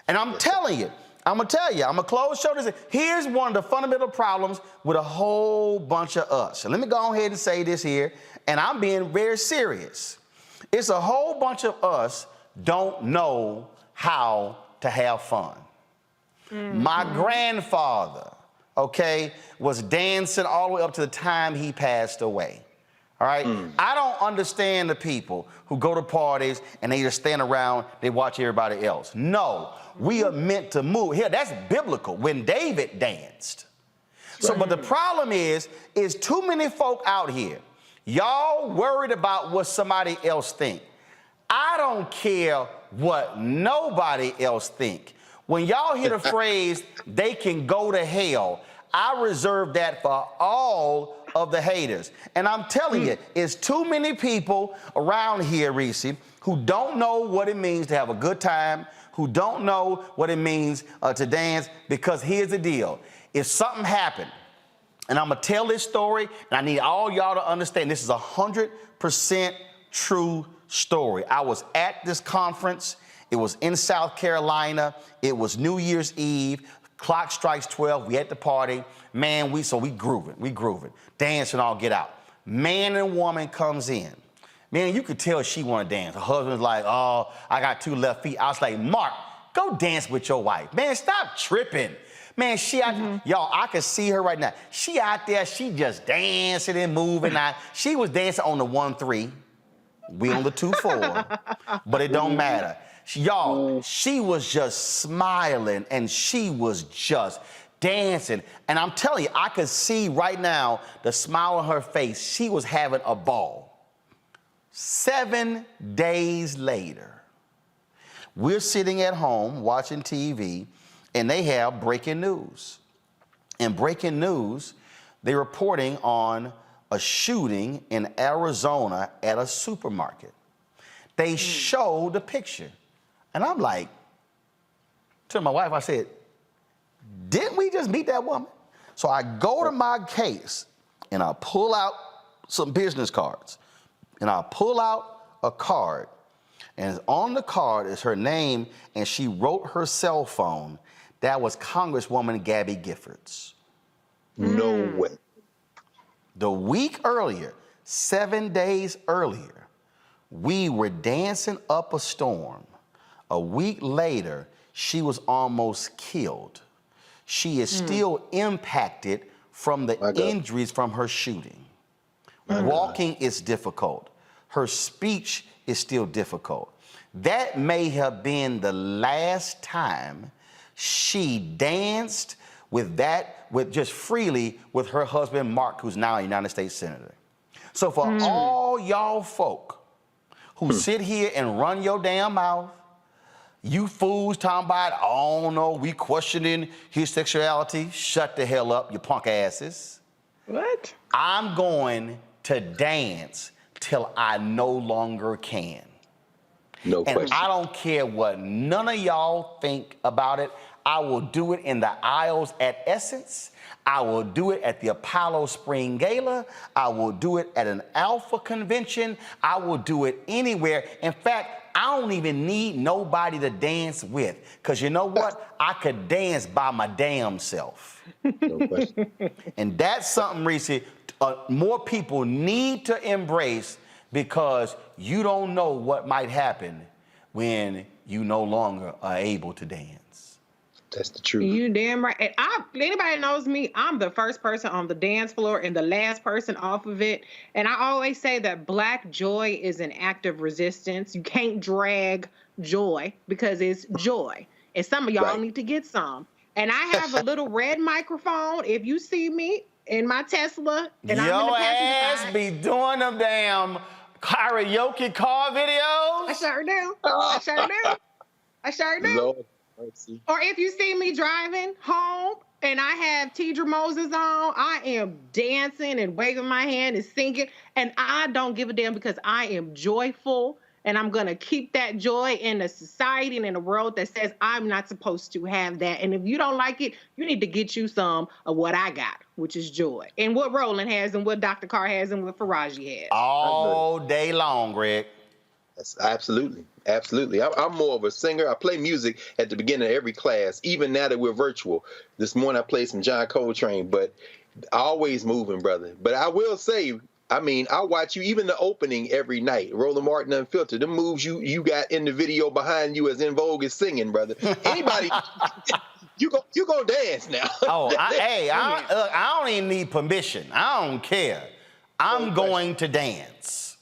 S1: And I'm telling you, I'm going to tell you, I'm going to close show this. Here's one of the fundamental problems with a whole bunch of us. And let me go ahead and say this here, and I'm being very serious. It's a whole bunch of us don't know how to have fun. My grandfather, okay, was dancing all the way up to the time he passed away. All right? I don't understand the people who go to parties and they just stand around, they watch everybody else. No, we are meant to move. Here, that's biblical, when David danced. So, but the problem is too many folk out here, y'all worried about what somebody else think. I don't care what nobody else think. When y'all hear the phrase, they can go to hell, I reserve that for all of the haters. And I'm telling you, it's too many people around here, Reese, who don't know what it means to have a good time, who don't know what it means to dance, because here's the deal. If something happened, and I'm gonna tell this story, and I need all y'all to understand, this is 100% true story. I was at this conference. It was in South Carolina. It was New Year's Eve. Clock strikes 12. We at the party. Man, we grooving, dancing all get out. Man and woman comes in. Man, you could tell she want to dance. Her husband's like, oh, I got 2 left feet. I was like, Mark, go dance with your wife. Man, stop tripping. Man, she out, y'all, I can see her right now. She out there, she just dancing and moving. Now, she was dancing on the 1-3. We on the 2-4, but it don't matter. Y'all, she was just smiling and she was just dancing. And I'm telling you, I could see right now the smile on her face. She was having a ball. 7 days later, we're sitting at home watching TV, and they have breaking news. In breaking news, they're reporting on a shooting in Arizona at a supermarket. They show the picture. And I'm like, to my wife, I said, didn't we just meet that woman? So I go to my case and I pull out some business cards, and I pull out a card, and on the card is her name, and she wrote her cell phone. That was Congresswoman Gabby Giffords.
S4: No way.
S1: The week earlier, 7 days earlier, we were dancing up a storm. A week later, she was almost killed. She is still impacted from the injuries from her shooting. Walking is difficult. Her speech is still difficult. That may have been the last time she danced with just freely with her husband, Mark, who's now a United States Senator. So for all y'all folk who sit here and run your damn mouth, you fools talking about, oh no, we questioning his sexuality. Shut the hell up, you punk asses.
S5: What?
S1: I'm going to dance till I no longer can.
S4: No question.
S1: And I don't care what none of y'all think about it. I will do it in the aisles at Essence. I will do it at the Apollo Spring Gala. I will do it at an Alpha convention. I will do it anywhere. In fact, I don't even need nobody to dance with, because you know what? I could dance by my damn self.
S4: No question.
S1: And that's something, Reese, more people need to embrace, because you don't know what might happen when you no longer are able to dance.
S4: That's the truth.
S5: You damn right. And anybody knows me, I'm the first person on the dance floor and the last person off of it. And I always say that Black joy is an act of resistance. You can't drag joy, because it's joy. And some of y'all need to get some. And I have a little red microphone. If you see me in my Tesla and I'm in the passenger side,
S1: be doing them damn karaoke car videos.
S5: I sure do. I sure do. I sure do.
S4: Lord.
S5: Or if you see me driving home and I have Tidra Moses on, I am dancing and waving my hand and singing, and I don't give a damn because I am joyful, and I'm going to keep that joy in a society and in a world that says I'm not supposed to have that. And if you don't like it, you need to get you some of what I got, which is joy, and what Roland has and what Dr. Carr has and what Faraji has.
S1: All day long, Greg.
S4: That's absolutely. I'm more of a singer. I play music at the beginning of every class, even now that we're virtual. This morning I played some John Coltrane, but always moving, brother. But I will say, I mean, I watch you, even the opening every night, Roland Martin Unfiltered. The moves you got in the video behind you as In Vogue is singing, brother. Anybody, you gonna dance now.
S1: I don't even need permission. I don't care. I'm going to dance.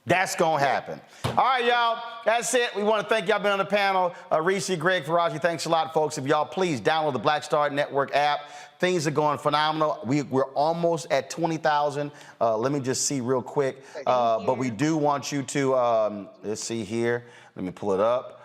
S1: That's going to happen. All right, y'all. That's it. We want to thank y'all being on the panel. Reese, Greg, Faraji, thanks a lot, folks. If y'all please download the Black Star Network app. Things are going phenomenal. We're almost at 20,000. Let me just see real quick. But we do want you to, let's see here. Let me pull it up.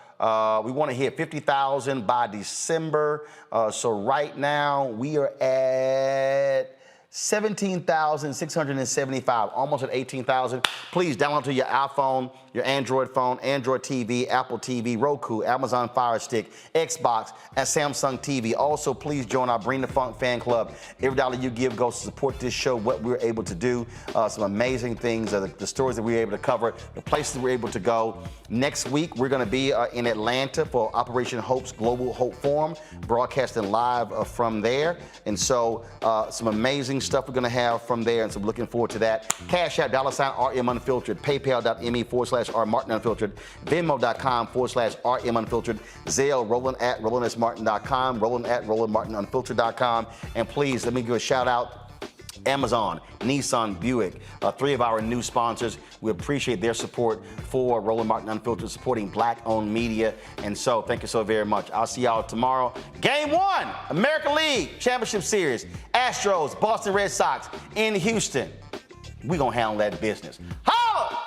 S1: We want to hit 50,000 by December. So right now we are at 17,675, almost at 18,000. Please download to your iPhone, your Android phone, Android TV, Apple TV, Roku, Amazon Fire Stick, Xbox, and Samsung TV. Also, please join our Bring the Funk fan club. Every dollar you give goes to support this show, what we're able to do, some amazing things, the stories that we're able to cover, the places we're able to go. Next week, we're going to be in Atlanta for Operation Hope's Global Hope Forum, broadcasting live from there. And so some amazing stuff we're going to have from there, and so I'm looking forward to that. Cash App, $RM Unfiltered, PayPal.me/R Martin Unfiltered, Venmo.com/RM Unfiltered, Zelle, Roland@RolandSMartin.com, Roland@RolandMartinUnfiltered.com. And please, let me give a shout out. Amazon, Nissan, Buick, 3 of our new sponsors. We appreciate their support for Roland Martin Unfiltered, supporting Black-owned media. And so, thank you so very much. I'll see y'all tomorrow. Game 1, American League Championship Series. Astros, Boston Red Sox in Houston. We're going to handle that business. Holla!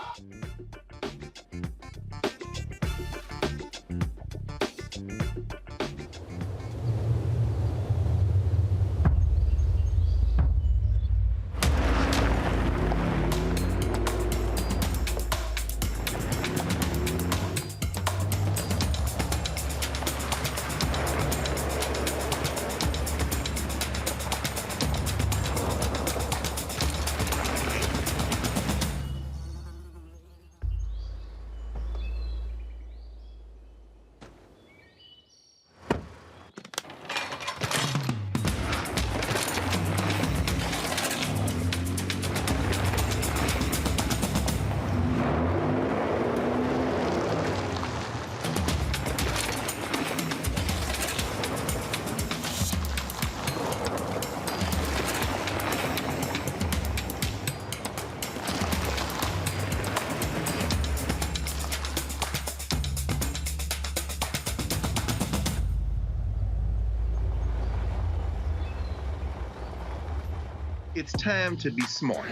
S8: It's time to be smart.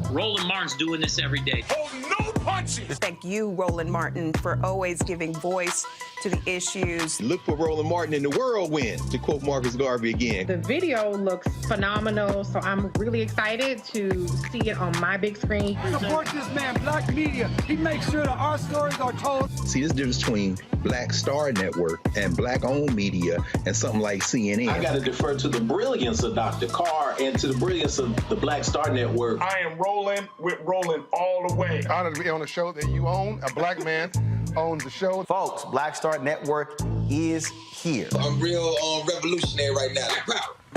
S18: Roland Martin's doing this every day.
S8: Oh, no punches!
S23: Thank you, Roland Martin, for always giving voice to the issues.
S8: Look for Roland Martin in the whirlwind, to quote Marcus Garvey again.
S5: The video looks phenomenal, so I'm really excited to see it on my big screen.
S24: Support this man, Black Media. He makes sure that our stories are told.
S8: See, this difference between Black Star Network and Black-owned media and something like CNN.
S25: I got to defer to the brilliance of Dr. Carr and to the brilliance of the Black Star Network.
S26: I am rolling with Roland all the way.
S27: Honored to be on a show that you own. A black man owns the show.
S1: Folks, Black Star Network is here.
S28: I'm real revolutionary right now.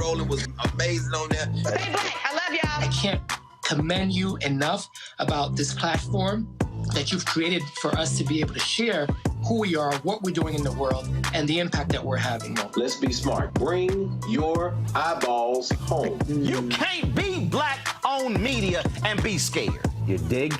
S28: Roland was amazing on there.
S23: Stay black. I love y'all.
S29: I can't commend you enough about this platform that you've created for us to be able to share who we are, what we're doing in the world, and the impact that we're having.
S25: Let's be smart. Bring your eyeballs home.
S1: You can't be Black-owned media and be scared.
S30: You dig?